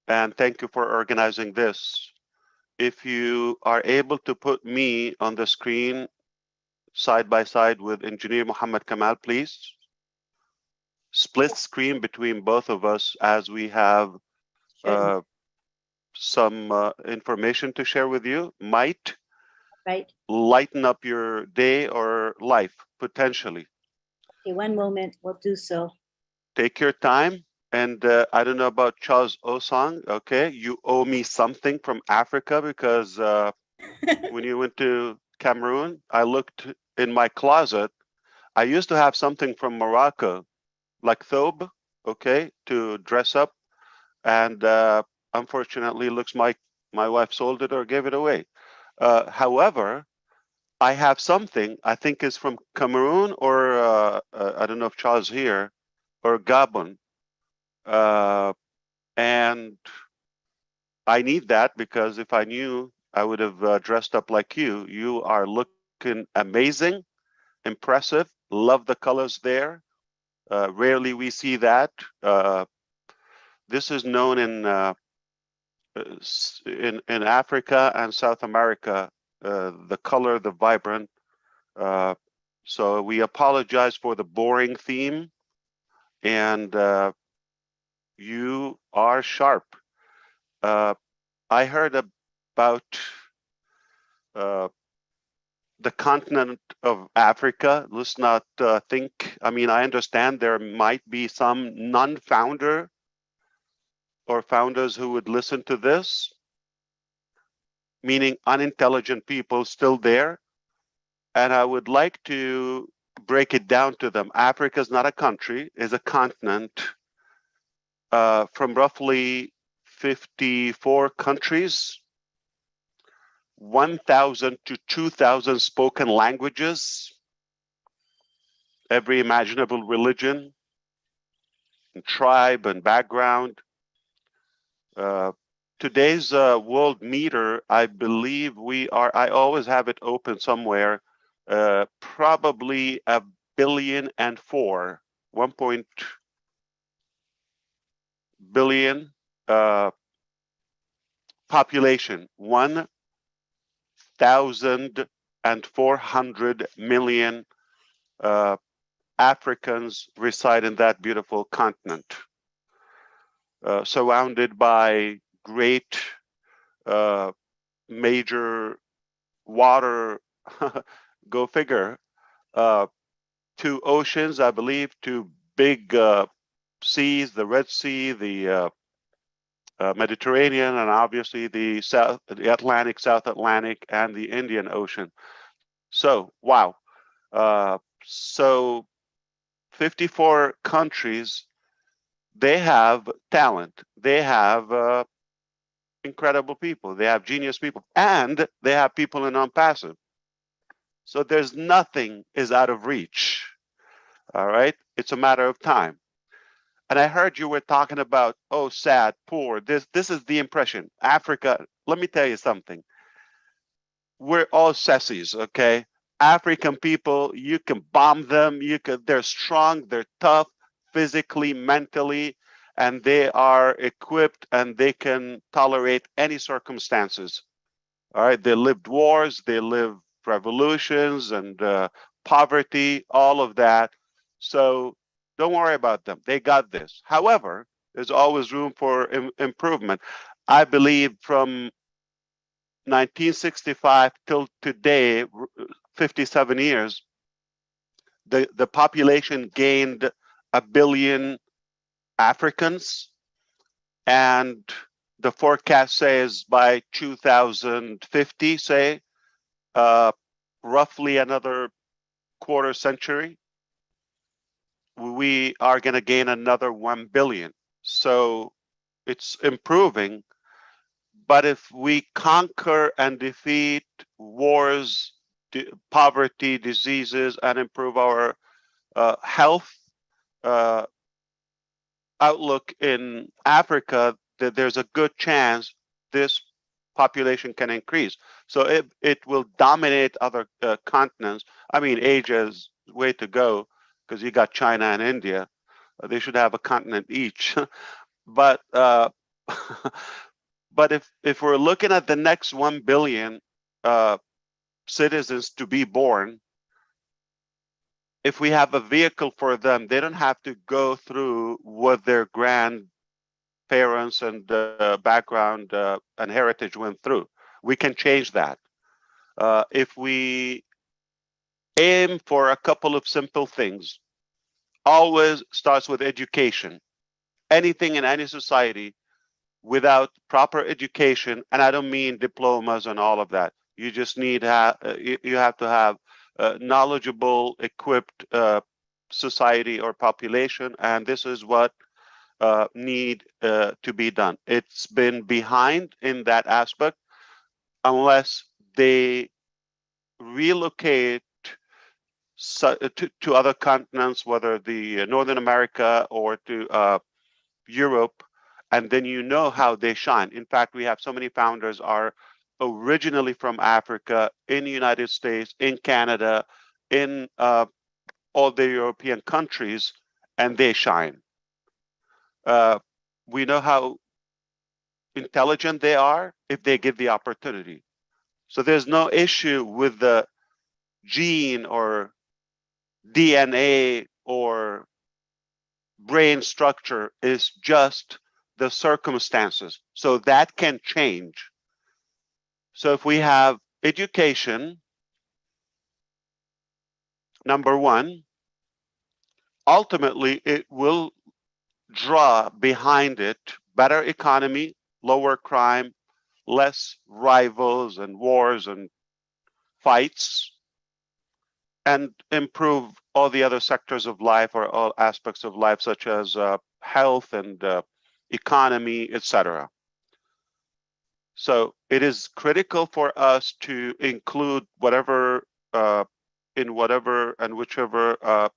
And thank you for organizing this. If you are able to put me on the screen side by side with Engineer Muhammad Kamal, please. Split screen between both of us as we have some information to share with you. Might lighten up your day or life, potentially. Okay, one moment, we'll do so. Take your time. And I don't know about Charles Osang, okay? You owe me something from Africa because when you went to Cameroon, I looked in my closet. I used to have something from Morocco, like thobe, okay, to dress up. And unfortunately, looks like my wife sold it or gave it away. However, I have something, I think is from Cameroon or I don't know if Charles here, or Gabon. And I need that because if I knew, I would have dressed up like you. You are looking amazing, impressive, love the colors there. Rarely we see that. This is known in Africa and South America, the color, the vibrant. So we apologize for the boring theme, and you are sharp. I heard about the continent of Africa. Let's not think, I mean, I understand there might be some non-founder or founders who would listen to this, meaning unintelligent people still there. And I would like to break it down to them. Africa is not a country, it's a continent. From roughly 54 countries, 1,000 to 2,000 spoken languages, every imaginable religion, and tribe and background. Today's world meter, I believe we are, I always have it open somewhere, probably billion and 1 billion population, 1,400 million Africans reside in that beautiful continent, surrounded by great major water, go figure, 2 oceans, I believe, 2 big seas, the Red Sea, the Mediterranean, and obviously the Atlantic, South Atlantic, and the Indian Ocean. So, wow. So 54 countries, they have talent. They have incredible people. They have genius people, and they have people in ONPASSIVE. So there's nothing is out of reach. All right. It's a matter of time. And I heard you were talking about, oh, sad, poor. This is the impression. Africa, let me tell you something. We're all sissies, okay? African people, you can bomb them. They're strong, they're tough, physically, mentally, and they are equipped and they can tolerate any circumstances. All right. They lived wars, they lived revolutions and poverty, all of that. So don't worry about them. They got this. However, there's always room for improvement. I believe from 1965 till today, 57 years, the population gained 1 billion Africans, and the forecast says by 2050, say, roughly another quarter century, we are going to gain another 1 billion. So it's improving. But if we conquer and defeat wars, poverty, diseases, and improve our health outlook in Africa, that there's a good chance this population can increase. So it will dominate other continents. I mean, Asia's way to go because you got China and India. They should have a continent each. But but if we're looking at the next 1 billion citizens to be born, if we have a vehicle for them, they don't have to go through what their grandparents and background and heritage went through. We can change that. If we aim for a couple of simple things, always starts with education. Anything in any society without proper education, and I don't mean diplomas and all of that. You just need you have to have knowledgeable, equipped society or population, and this is what need to be done. It's been behind in that aspect unless they relocate to other continents, whether the Northern America or to Europe, and then you know how they shine. In fact, we have so many founders are originally from Africa, in the United States, in Canada, in all the European countries, and they shine. We know how intelligent they are if they give the opportunity. So there's no issue with the gene or DNA or brain structure, is just the circumstances. So that can change. So if we have education, number one, ultimately it will draw behind it better economy, lower crime, less rivals and wars and fights, and improve all the other sectors of life or all aspects of life, such as health and economy, etc. So it is critical for us to include whatever, in whatever and whichever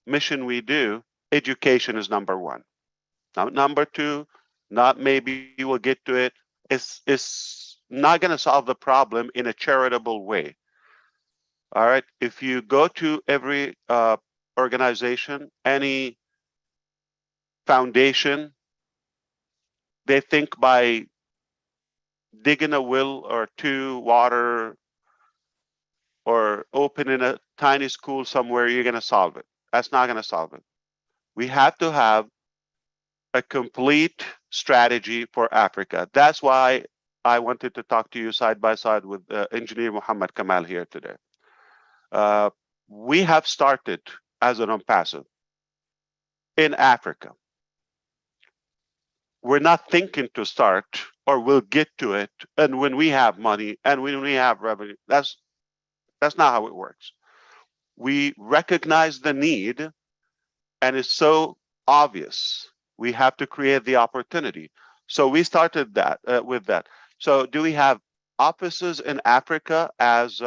mission we do, education is number one. Now, number two, not maybe we'll get to it, is not going to solve the problem in a charitable way. All right, if you go to every organization, any foundation, they think by digging a well or two water or opening a tiny school somewhere, you're going to solve it. That's not going to solve it. We have to have a complete strategy for Africa. That's why I wanted to talk to you side by side with Engineer Muhammad Kamal here today. We have started as an ONPASSIVE in Africa. We're not thinking to start, or we'll get to it, and when we have money and when we have revenue. That's not how it works. We recognize the need, and it's so obvious. We have to create the opportunity. So we started that with that. So do we have offices in Africa as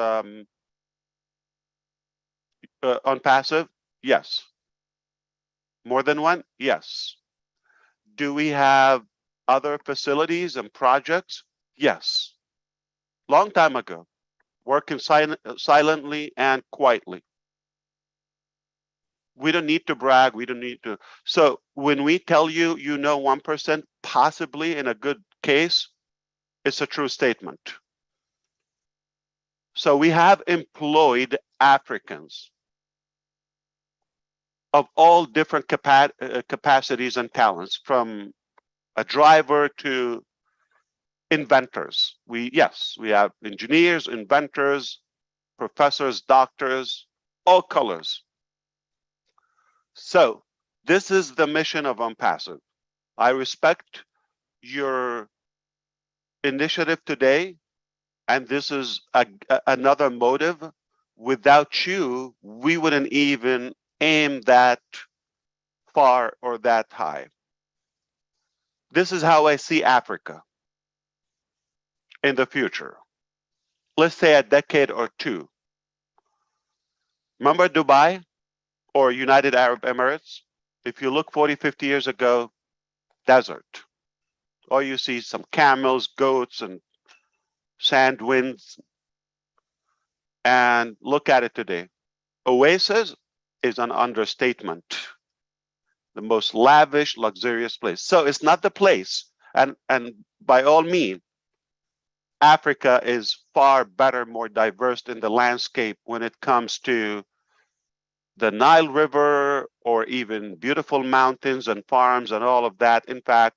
ONPASSIVE? Yes. More than one? Yes. Do we have other facilities and projects? Yes. Long time ago, working silently and quietly. We don't need to brag. We don't need to. So when we tell you, 1%, possibly in a good case, it's a true statement. So we have employed Africans of all different capacities and talents, from a driver to inventors. Yes, we have engineers, inventors, professors, doctors, all colors. So this is the mission of ONPASSIVE. I respect your initiative today, and this is another motive. Without you, we wouldn't even aim that far or that high. This is how I see Africa in the future. Let's say a decade or two. Remember Dubai or United Arab Emirates? If you look 40, 50 years ago, desert. Or you see some camels, goats, and sand winds. And look at it today. Oasis is an understatement. The most lavish, luxurious place. So it's not the place. And by all means, Africa is far better, more diverse in the landscape when it comes to the Nile River, or even beautiful mountains and farms and all of that. In fact,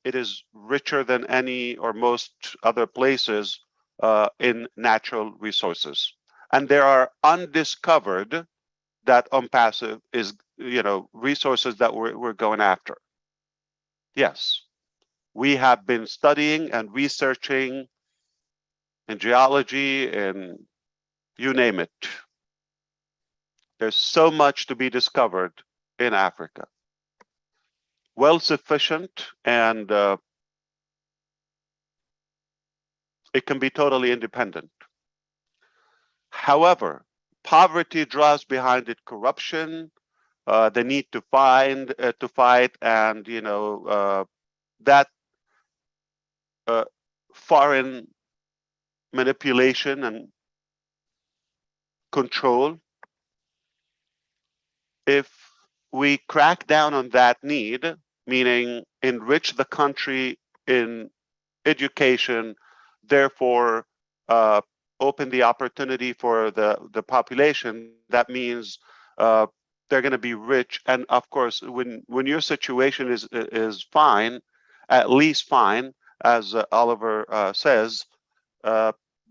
it is richer than any or most other places in natural resources. And there are undiscovered that ONPASSIVE is, resources that we're going after. Yes, we have been studying and researching in geology and you name it. There's so much to be discovered in Africa. Well sufficient, and it can be totally independent. However, poverty draws behind it corruption, the need to fight, and that foreign manipulation and control. If we crack down on that need, meaning enrich the country in education, therefore open the opportunity for the population, that means they're going to be rich. And of course, when your situation is fine, at least fine, as Oliver says,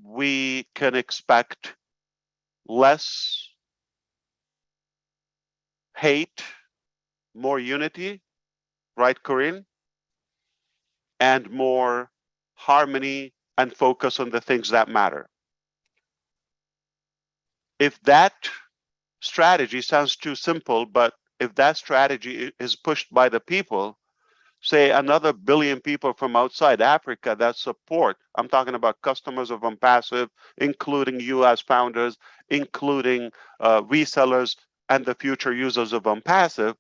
we can expect less hate, more unity, right, Corinne? And more harmony and focus on the things that matter. If that strategy sounds too simple, but if that strategy is pushed by the people, say another 1 billion people from outside Africa that support, I'm talking about customers of ONPASSIVE, including you as founders, including resellers and the future users of ONPASSIVE,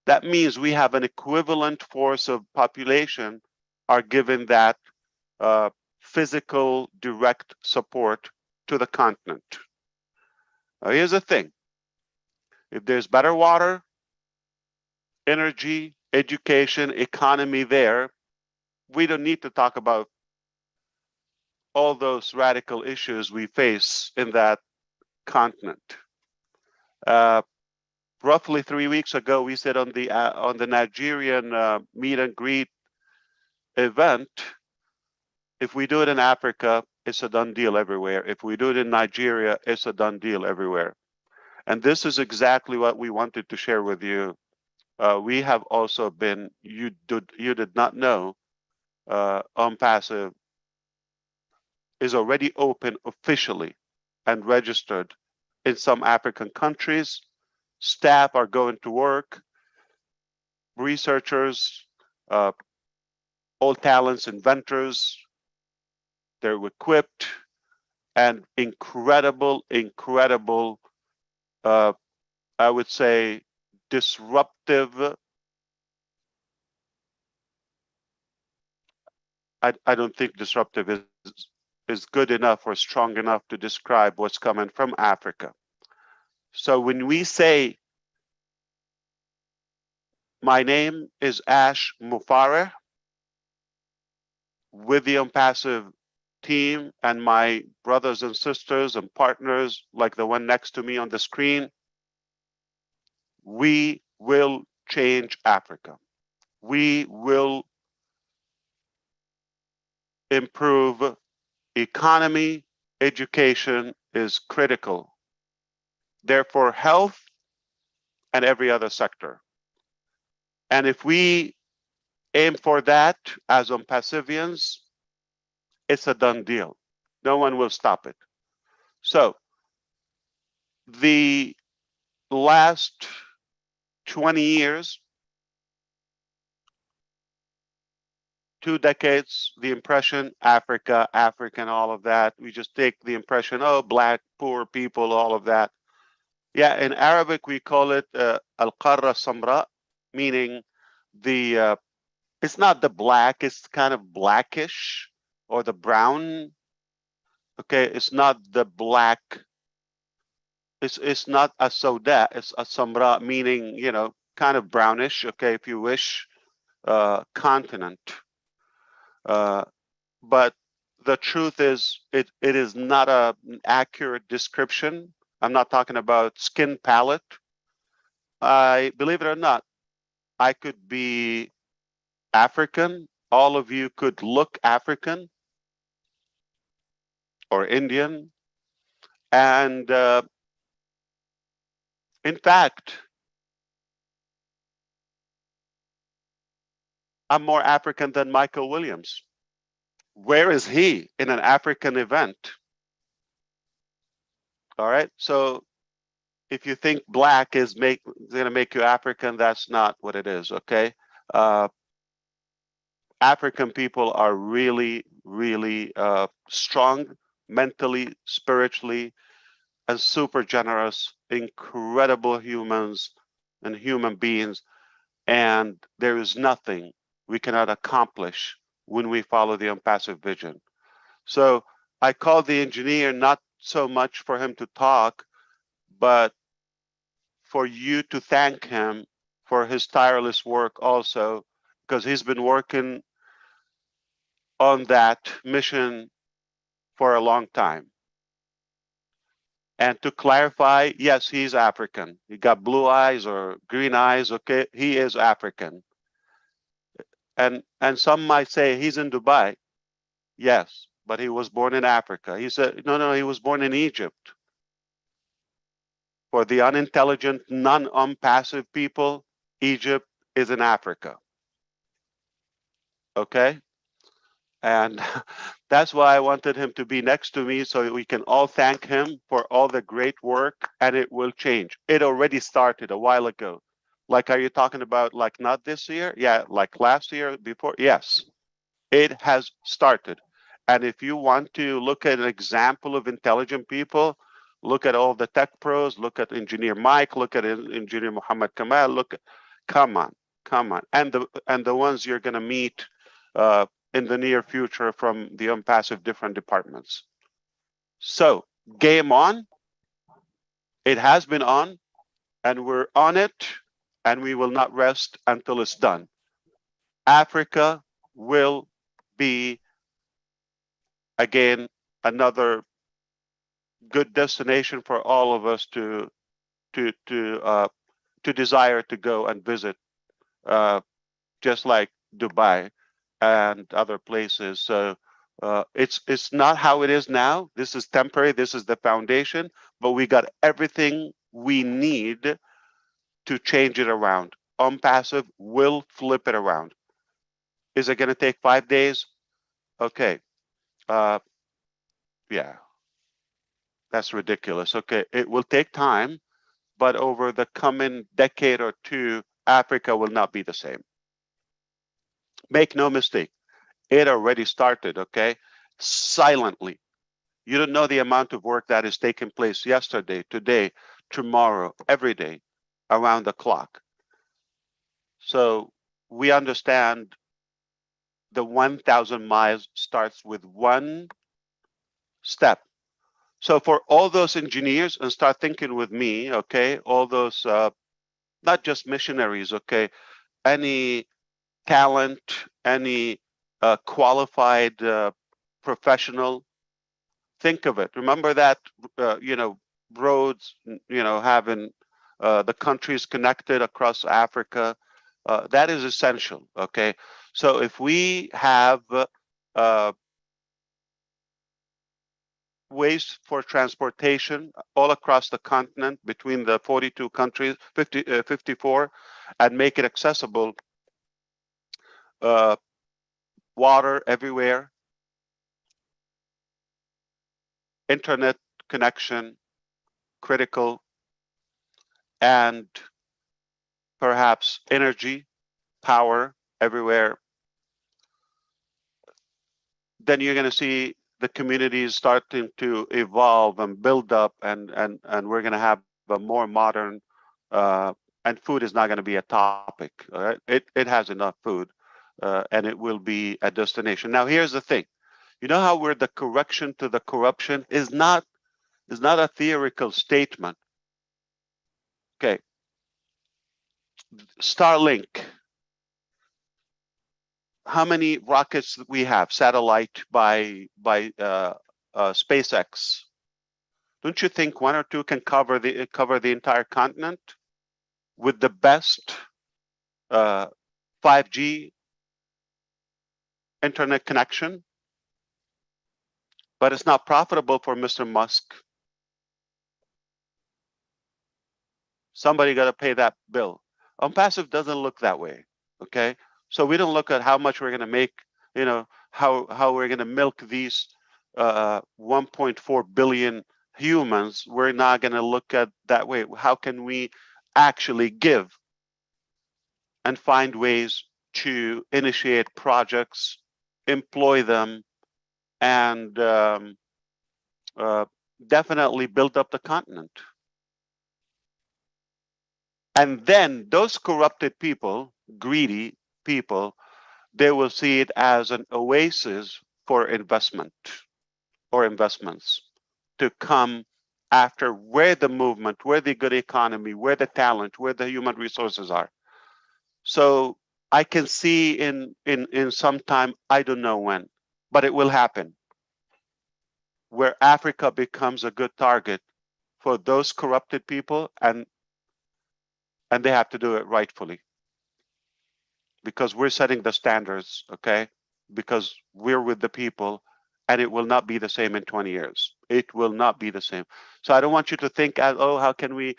that means we have an equivalent force of population are given that physical direct support to the continent. Now, here's the thing. If there's better water, energy, education, economy there, we don't need to talk about all those radical issues we face in that continent. Roughly 3 weeks ago, we said on the Nigerian meet and greet event, if we do it in Africa, it's a done deal everywhere. If we do it in Nigeria, it's a done deal everywhere. And this is exactly what we wanted to share with you. We have also been, you did not know, ONPASSIVE is already open officially and registered in some African countries. Staff are going to work, researchers, all talents, inventors, they're equipped, and incredible, I would say, disruptive. I don't think disruptive is good enough or strong enough to describe what's coming from Africa. So when we say, my name is Ash Mufareh, with the ONPASSIVE team and my brothers and sisters and partners like the one next to me on the screen, we will change Africa. We will improve economy. Education is critical. Therefore, health and every other sector. And if we aim for that as ONPASSIVians, it's a done deal. No one will stop it. So the last 20 years, 2 decades, the impression, Africa, African, all of that. We just take the impression, oh, black, poor people, all of that. Yeah, in Arabic, we call it al-qarra samra, meaning the, it's not the black, it's kind of blackish or the brown. Okay, it's not the black. It's not a soda, it's a samra, meaning, you know, kind of brownish, okay, if you wish, continent. But the truth is, it is not an accurate description. I'm not talking about skin palette. I believe it or not, I could be African. All of you could look African or Indian. And in fact, I'm more African than Michael Williams. Where is he in an African event? All right, so if you think black is going to make you African, that's not what it is, okay? African people are really, really strong, mentally, spiritually, and super generous, incredible humans and human beings. And there is nothing we cannot accomplish when we follow the ONPASSIVE vision. So I called the engineer not so much for him to talk, but for you to thank him for his tireless work also, because he's been working on that mission for a long time. And to clarify, yes, he's African. He got blue eyes or green eyes, okay? He is African. And some might say he's in Dubai. Yes, but he was born in Africa. He said, no, he was born in Egypt. For the unintelligent, non-ONPASSIVE people, Egypt is in Africa. Okay? And that's why I wanted him to be next to me so we can all thank him for all the great work, and it will change. It already started a while ago. Like, are you talking about like not this year? Yeah, like last year, before? Yes, it has started. And if you want to look at an example of intelligent people, look at all the tech pros, look at Engineer Mike, look at Engineer Muhammad Kamal, come on. And the ones you're gonna meet in the near future from the ONPASSIVE different departments. So game on. It has been on. and we're on it, and we will not rest until it's done. Africa will be, again, another good destination for all of us to desire to go and visit, just like Dubai and other places. So it's not how it is now. This is temporary. This is the foundation, but we got everything we need to change it around. ONPASSIVE will flip it around. Is it going to take 5 days? Okay. Yeah, that's ridiculous. Okay, it will take time, but over the coming decade or two, Africa will not be the same. Make no mistake, it already started, okay? Silently. You don't know the amount of work that is taking place yesterday, today, tomorrow, every day, around the clock. So we understand the 1,000 miles starts with one step. So for all those engineers, and start thinking with me, okay, all those, not just missionaries, okay, any talent, any qualified professional, think of it. Remember that, roads, having the countries connected across Africa, that is essential, okay? So if we have ways for transportation all across the continent between the 42 countries, 54, and make it accessible, water everywhere, internet connection, critical, and perhaps energy, power everywhere, then you're going to see the communities starting to evolve and build up, and we're going to have a more modern, and food is not going to be a topic. All right? It has enough food, and it will be a destination. Now, here's the thing. You know how we're the correction to the corruption is not a theoretical statement. Okay. Starlink. How many rockets we have, satellite by SpaceX? Don't you think one or two can cover the entire continent with the best 5G internet connection? But it's not profitable for Mr. Musk. Somebody got to pay that bill. ONPASSIVE doesn't look that way, okay? So we don't look at how much we're going to make, how we're going to milk these 1.4 billion humans. We're not going to look at that way. How can we actually give and find ways to initiate projects, employ them, and definitely build up the continent? And then those corrupted people, greedy people, they will see it as an oasis for investment or investments to come after where the movement, where the good economy, where the talent, where the human resources are. So I can see in some time, I don't know when, but it will happen, where Africa becomes a good target for those corrupted people, and they have to do it rightfully, because we're setting the standards, okay? Because we're with the people, and it will not be the same in 20 years. It will not be the same. So I don't want you to think, oh, how can we,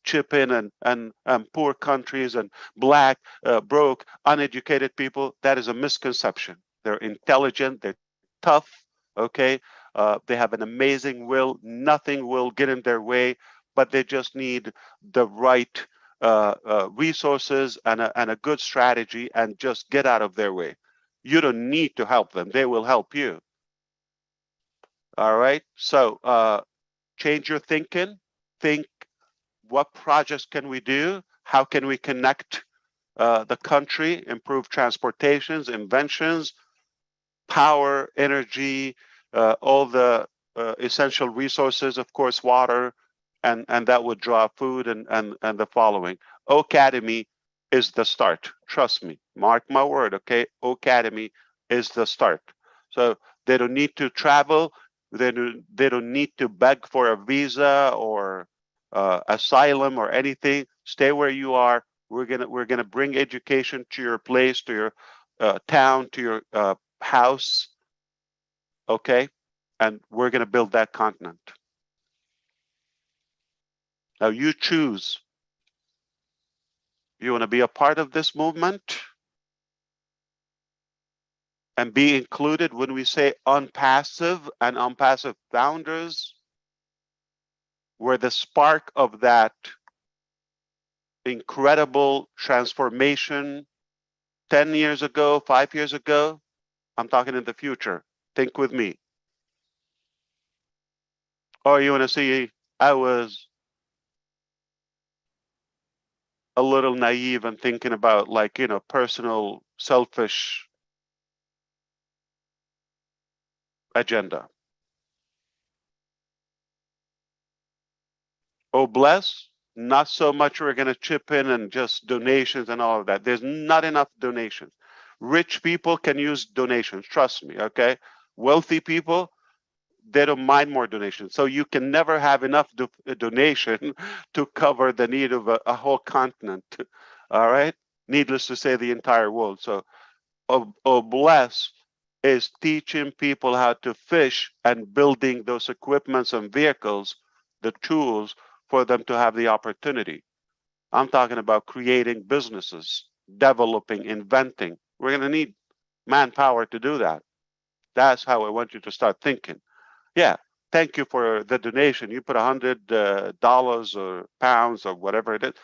chip in and poor countries and black, broke, uneducated people? That is a misconception. They're intelligent, they're tough, okay? They have an amazing will. Nothing will get in their way, but they just need the right resources and a good strategy, and just get out of their way. You don't need to help them. They will help you. All right. So change your thinking. Think, what projects can we do? How can we connect the country, improve transportations, inventions, power, energy, all the essential resources, of course, water, and that would draw food and the following. Academy is the start. Trust me, mark my word, okay? Academy is the start. So they don't need to travel. They don't need to beg for a visa or asylum or anything. Stay where you are. We're gonna bring education to your place, to your town, to your house, okay? And we're gonna build that continent. Now you choose. You want to be a part of this movement and be included when we say ONPASSIVE and ONPASSIVE founders, where the spark of that incredible transformation 10 years ago, 5 years ago, I'm talking in the future. Think with me. Or you want to see, I was a little naive and thinking about, like, you know, personal, selfish agenda. Oh, bless, not so much we're going to chip in and just donations and all of that. There's not enough donations. Rich people can use donations, trust me, okay? Wealthy people, they don't mind more donations. So you can never have enough donation to cover the need of a whole continent, all right? Needless to say, the entire world. So, oh, bless is teaching people how to fish and building those equipments and vehicles, the tools for them to have the opportunity. I'm talking about creating businesses, developing, inventing. We're going to need manpower to do that. That's how I want you to start thinking. Yeah, thank you for the donation. You put $100 or pounds or whatever it is.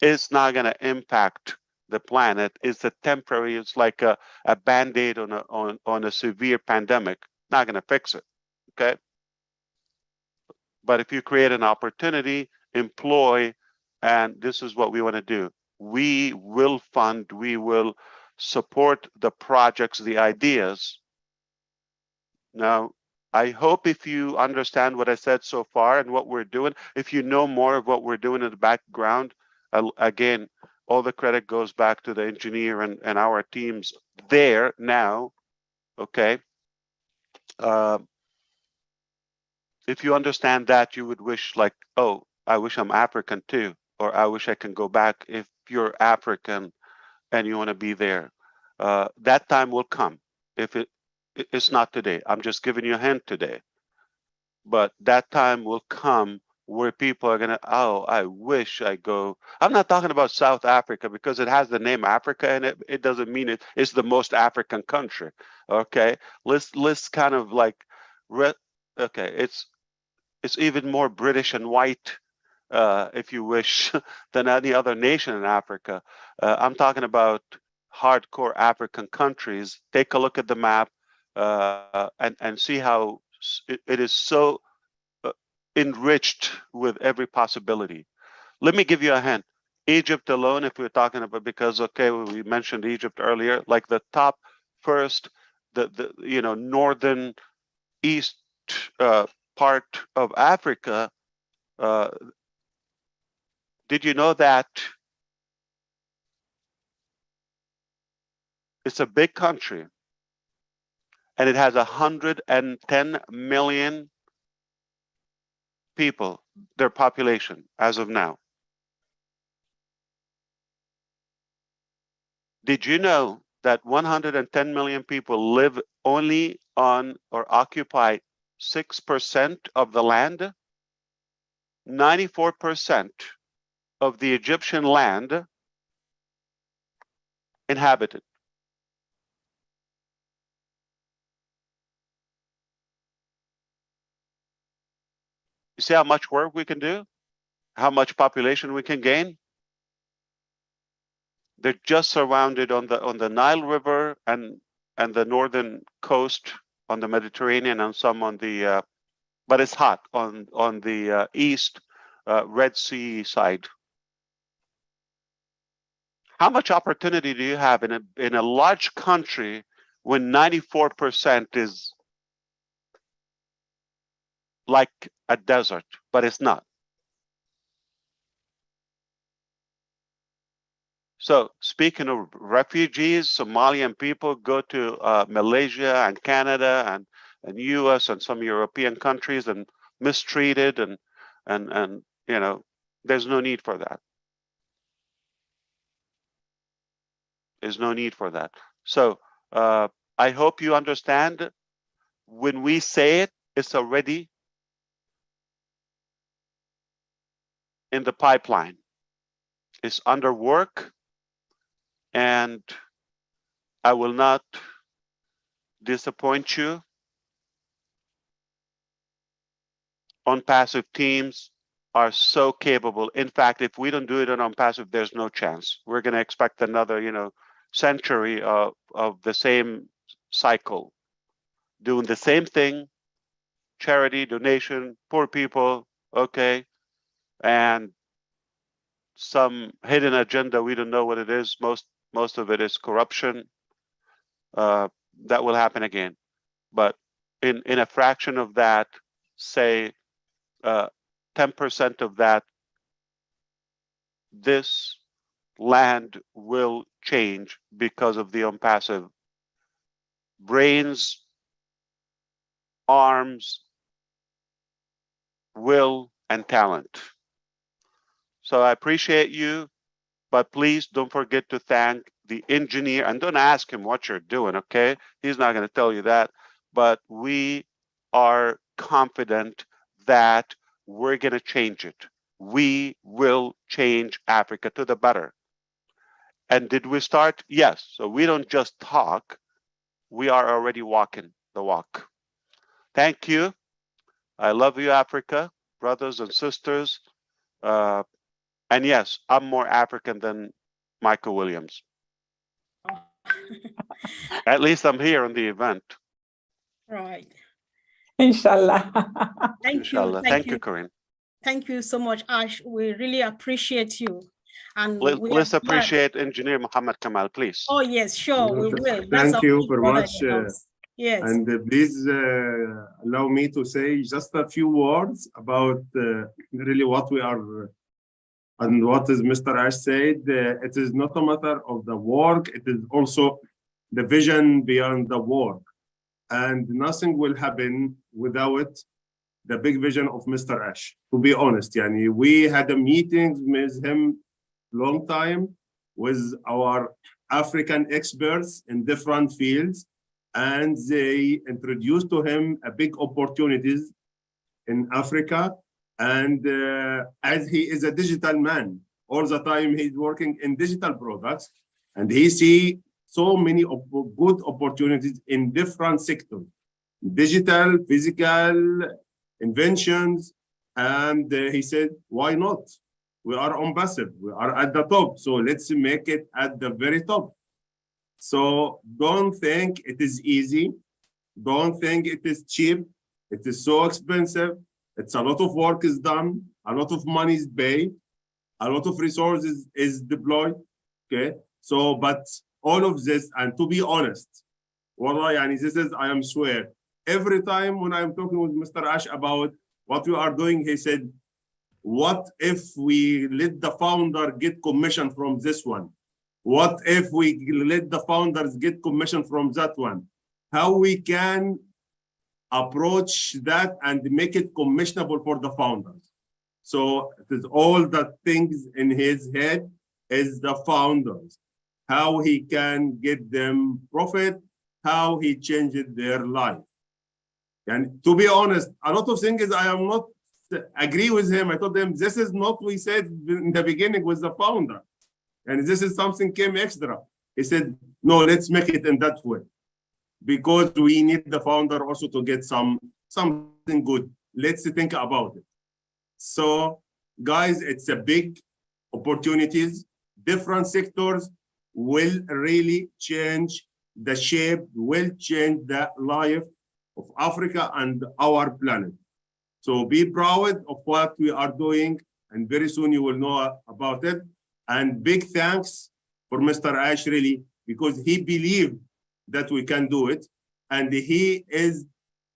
It's not going to impact the planet. It's a temporary. It's like a band-aid on a severe pandemic. Not going to fix it. Okay. But if you create an opportunity, employ, and this is what we want to do. We will fund, we will support the projects, the ideas. Now, I hope if you understand what I said so far and what we're doing, if you know more of what we're doing in the background, again, all the credit goes back to the engineer and our teams there now, okay? If you understand that, you would wish, like, oh, I wish I'm African too, or I wish I can go back. If you're African and you want to be there, that time will come. If it's not today, I'm just giving you a hint today, but that time will come where people are gonna, oh, I wish I go. I'm not talking about South Africa because it has the name Africa in it. It doesn't mean it's the most African country. Okay, let's kind of like, okay, it's even more British and white, if you wish, than any other nation in Africa. I'm talking about hardcore African countries. Take a look at the map and see how it is so enriched with every possibility. Let me give you a hint. Egypt alone, if we're talking about, because, okay, we mentioned Egypt earlier, like the top first, the you know, northern east part of Africa, did you know that it's a big country and it has 110 million people, their population as of now? Did you know that 110 million people live only on or occupy 6% of the land? 94% of the Egyptian land inhabited. You see how much work we can do? How much population we can gain? They're just surrounded on the Nile River and the northern coast on the Mediterranean and some on the but it's hot on the east Red Sea side. How much opportunity do you have in a large country when 94% is like a desert? But it's not. So speaking of refugees, Somalian people go to Malaysia and Canada and US and some European countries and mistreated and you know, there's no need for that. There's no need for that. So I hope you understand when we say it, it's already in the pipeline. It's under work, and I will not disappoint you. ONPASSIVE teams are so capable. In fact, if we don't do it on ONPASSIVE, there's no chance. We're going to expect another, you know, century of the same cycle, doing the same thing, charity, donation, poor people, okay, and some hidden agenda. We don't know what it is. Most of it is corruption. That will happen again. But in a fraction of that, say 10% of that, this land will change because of the ONPASSIVE brains, arms, will, and talent. So I appreciate you, but please don't forget to thank the engineer, and don't ask him what you're doing, okay? He's not going to tell you that, but we are confident that we're going to change it. We will change Africa to the better. And did we start? Yes. So we don't just talk, we are already walking the walk. Thank you. I love you, Africa, brothers and sisters. And yes, I'm more African than Michael Williams. At least I'm here on the event. Right. Inshallah. Thank you. Thank you, Corinne. Thank you so much, Ash. We really appreciate you. And let's appreciate Engineer Muhammad Kamal, please. Oh, yes, sure, we will. Thank you very much. Yes. And please allow me to say just a few words about really what we are and what is Mr. Ash said. It is not a matter of the work, it is also the vision beyond the work. And nothing will happen without the big vision of Mr. Ash, to be honest. Yani, we had a meeting with him long time with our African experts in different fields, and they introduced to him a big opportunities in Africa. And as he is a digital man, all the time he's working in digital products, and he see so many good opportunities in different sectors, digital, physical, inventions. And he said, why not? We are ONPASSIVE, we are at the top, so let's make it at the very top. So don't think it is easy. Don't think it is cheap. It is so expensive. It's a lot of work is done. A lot of money is paid. A lot of resources is deployed. Okay. So, but all of this, and to be honest, Wallah, yani, this is, I am swear, every time when I'm talking with Mr. Ash about what we are doing, he said, what if we let the founder get commission from this one? What if we let the founders get commission from that one? How we can approach that and make it commissionable for the founders. So it is all the things in his head is the founders, how he can get them profit, how he changed their life. And to be honest, a lot of things I am not agree with him. I told him, this is not what we said in the beginning with the founder. And this is something came extra. He said, no, let's make it in that way. Because we need the founder also to get something good. Let's think about it. So guys, it's a big opportunities. Different sectors will really change the shape, will change the life of Africa and our planet. So be proud of what we are doing, and very soon you will know about it. And big thanks for Mr. Ash, really, because he believed that we can do it, and he is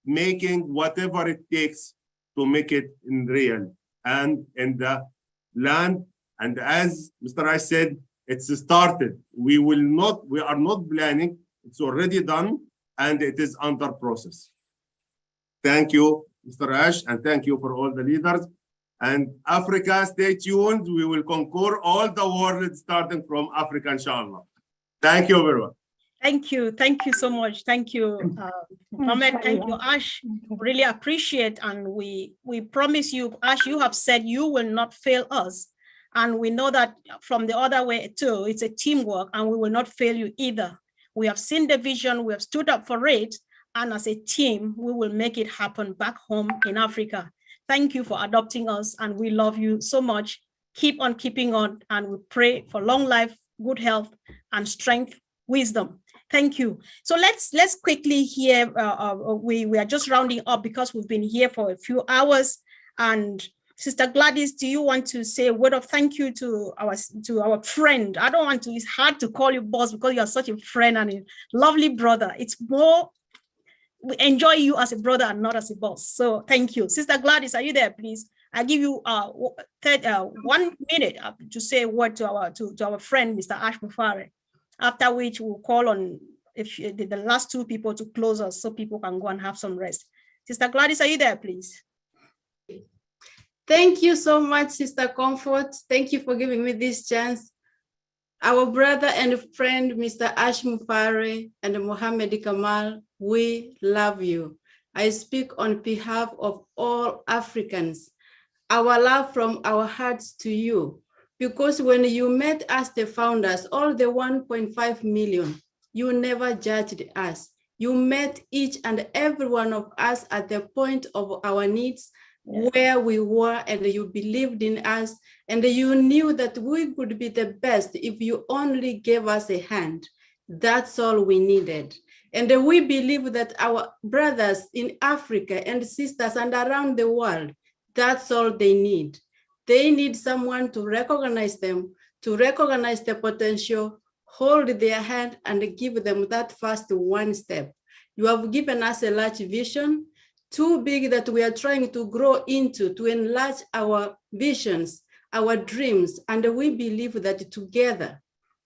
making whatever it takes to make it in real and in the land. And as Mr. Ash said, It's started. We are not planning. It's already done, and it is under process. Thank you, Mr. Ash, and thank you for all the leaders. And Africa, stay tuned. We will conquer all the world starting from Africa, inshallah. Thank you very much. Thank you. Thank you so much. Thank you, Mohammed. Thank you, Ash. Really appreciate. And we promise you, Ash, you have said you will not fail us. And we know that from the other way too, it's a teamwork, and we will not fail you either. We have seen the vision, we have stood up for it, and as a team, we will make it happen back home in Africa. Thank you for adopting us, and we love you so much. Keep on keeping on, and we pray for long life, good health, and strength, wisdom. Thank you. So let's quickly hear, we are just rounding up because we've been here for a few hours. And Sister Gladys, do you want to say a word of thank you to our friend? I don't want to, it's hard to call you boss because you are such a friend and a lovely brother. It's more, we enjoy you as a brother and not as a boss. So thank you. Sister Gladys, are you there, please? I'll give you 1 minute to say a word to our friend, Mr. Ash Mufare, after which we'll call on the last two people to close us so people can go and have some rest. Sister Gladys, are you there, please? Thank you so much, Sister Comfort. Thank you for giving me this chance. Our brother and friend, Mr. Ash Mufare and Mohammed Kamal, we love you. I speak on behalf of all Africans. Our love from our hearts to you, because when you met us, the founders, all the 1.5 million, you never judged us. You met each and every one of us at the point of our needs, where we were, and you believed in us, and you knew that we could be the best if you only gave us a hand. That's all we needed. And we believe that our brothers in Africa and sisters and around the world, that's all they need. They need someone to recognize them, to recognize the potential, hold their hand, and give them that first one step. You have given us a large vision, too big that we are trying to grow into, to enlarge our visions, our dreams, and we believe that together,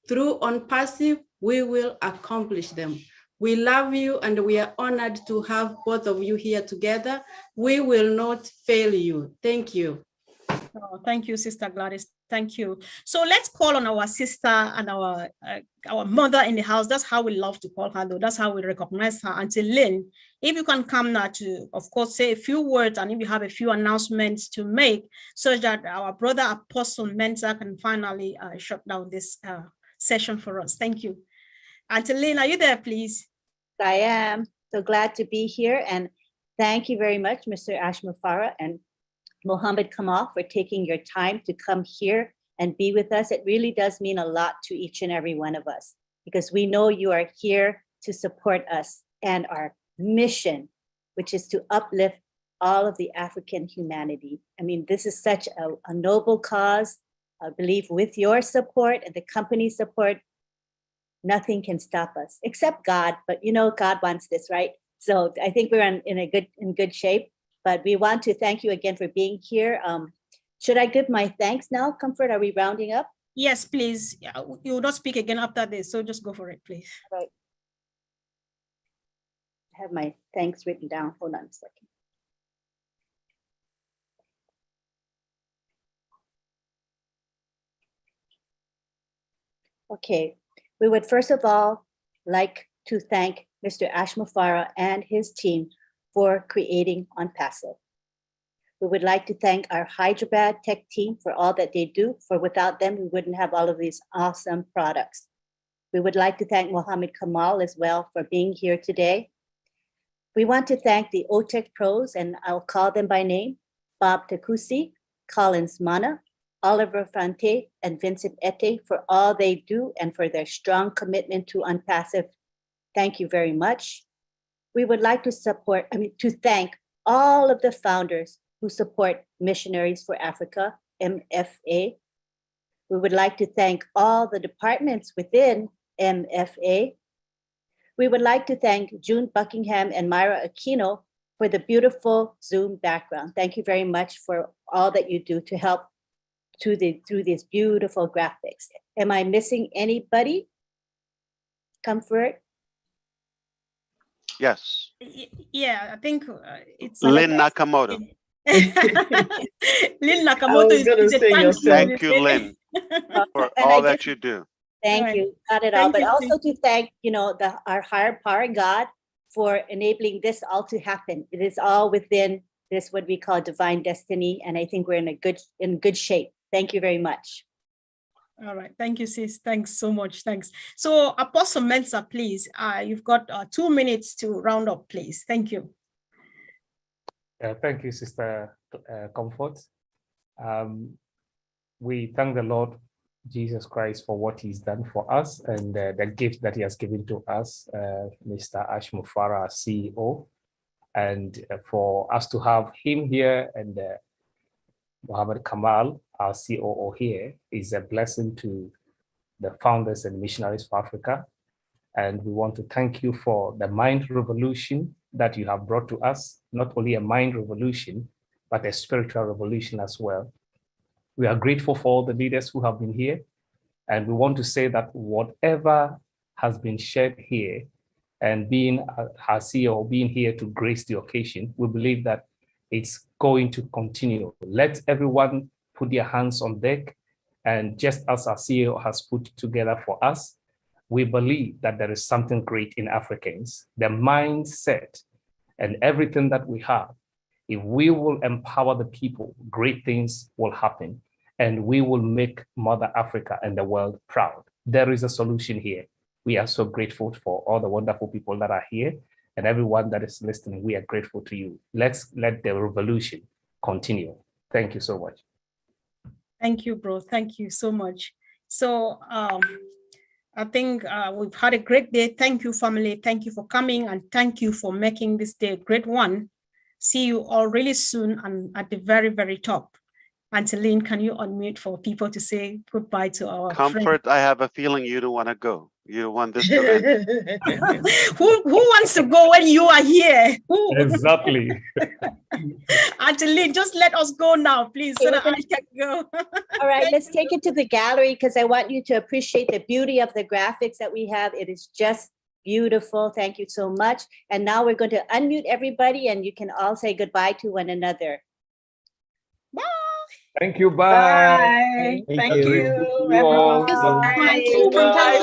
through ONPASSIVE, we will accomplish them. We love you, and we are honored to have both of you here together. We will not fail you. Thank you. Oh, thank you, Sister Gladys. Thank you. So let's call on our sister and our mother in the house. That's how we love to call her, though. That's how we recognize her. Auntie Lynn, if you can come now to, of course, say a few words, and if you have a few announcements to make, so that our brother Apostle Mensa can finally shut down this session for us. Thank you. Auntie Lynn, are you there, please? I am so glad to be here, and thank you very much, Mr. Ash Mufare and Mohammed Kamal, for taking your time to come here and be with us. It really does mean a lot to each and every one of us, because we know you are here to support us and our mission, which is to uplift all of the African humanity. I mean, this is such a noble cause. I believe with your support and the company's support, nothing can stop us except God. But you know, God wants this, right? So I think we're in good shape. But we want to thank you again for being here. Should I give my thanks now, Comfort? Are we rounding up? Yes, please. You will not speak again after this, so just go for it, please. All right. I have my thanks written down. Hold on a second. Okay, we would first of all like to thank Mr. Ash Mufare and his team for creating ONPASSIVE. We would like to thank our Hyderabad tech team for all that they do, for without them, we wouldn't have all of these awesome products. We would like to thank Mohammed Kamal as well for being here today. We want to thank the OTEC pros, and I'll call them by name: Bob Takusi, Collins Mana, Oliver Fante, and Vincent Ete, for all they do and for their strong commitment to ONPASSIVE. Thank you very much. We would like to thank all of the founders who support Missionaries for Africa, MFA. We would like to thank all the departments within MFA. We would like to thank June Buckingham and Myra Aquino for the beautiful Zoom background. Thank you very much for all that you do to help through these beautiful graphics. Am I missing anybody? Comfort? Yes. Yeah, I think it's Lynn Nakamoto. Lynn Nakamoto is a thank you, Lynn, for all that you do. Thank you. Got it all. But also to thank, our higher power, God, for enabling this all to happen. It is all within this, what we call divine destiny. And I think we're in good shape. Thank you very much. All right. Thank you, sis. Thanks so much. Thanks. So Apostle Mensah, please, you've got 2 minutes to round up, please. Thank you. Thank you, Sister Comfort. We thank the Lord Jesus Christ for what he's done for us and the gift that he has given to us, Mr. Ash Mufara, CEO, and for us to have him here and Mohammed Kamal, our COO here, is a blessing to the founders and missionaries for Africa. And we want to thank you for the mind revolution that you have brought to us, not only a mind revolution, but a spiritual revolution as well. We are grateful for all the leaders who have been here. And we want to say that whatever has been shared here and being our CEO, being here to grace the occasion, we believe that it's going to continue. Let everyone put their hands on deck. And just as our CEO has put together for us, we believe that there is something great in Africans. The mindset and everything that we have, if we will empower the people, great things will happen. And we will make Mother Africa and the world proud. There is a solution here. We are so grateful for all the wonderful people that are here and everyone that is listening. We are grateful to you. Let's let the revolution continue. Thank you so much. Thank you, bro. Thank you so much. So I think we've had a great day. Thank you, family. Thank you for coming and thank you for making this day a great one. See you all really soon and at the very, very top. Angeline, can you unmute for people to say goodbye to our Comfort, friend? I have a feeling you don't want to go. You want this to end. Who wants to go when you are here? Exactly. Angeline, just let us go now, please, so that I can go. All right, let's take it to the gallery because I want you to appreciate the beauty of the graphics that we have. It is just beautiful. Thank you so much. And now we're going to unmute everybody and you can all say goodbye to one another. Bye. Thank you. Bye. Bye. Thank you, everyone. Thank you. Bye.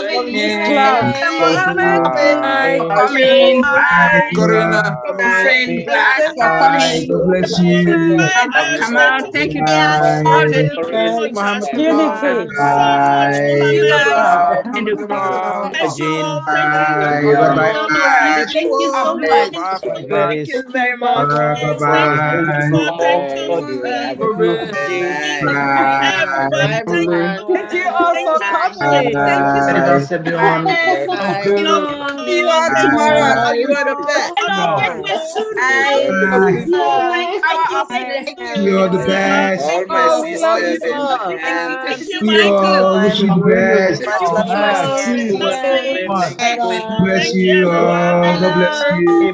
Corina. God bless you. Come out. Thank you. Unity. Thank you so much. Thank you very much. Thank you all for coming. Thank you so much. See you all tomorrow. You are the best. You're the best. All my sisters and You all wish you the best. Thank you. Bless you all. God bless you.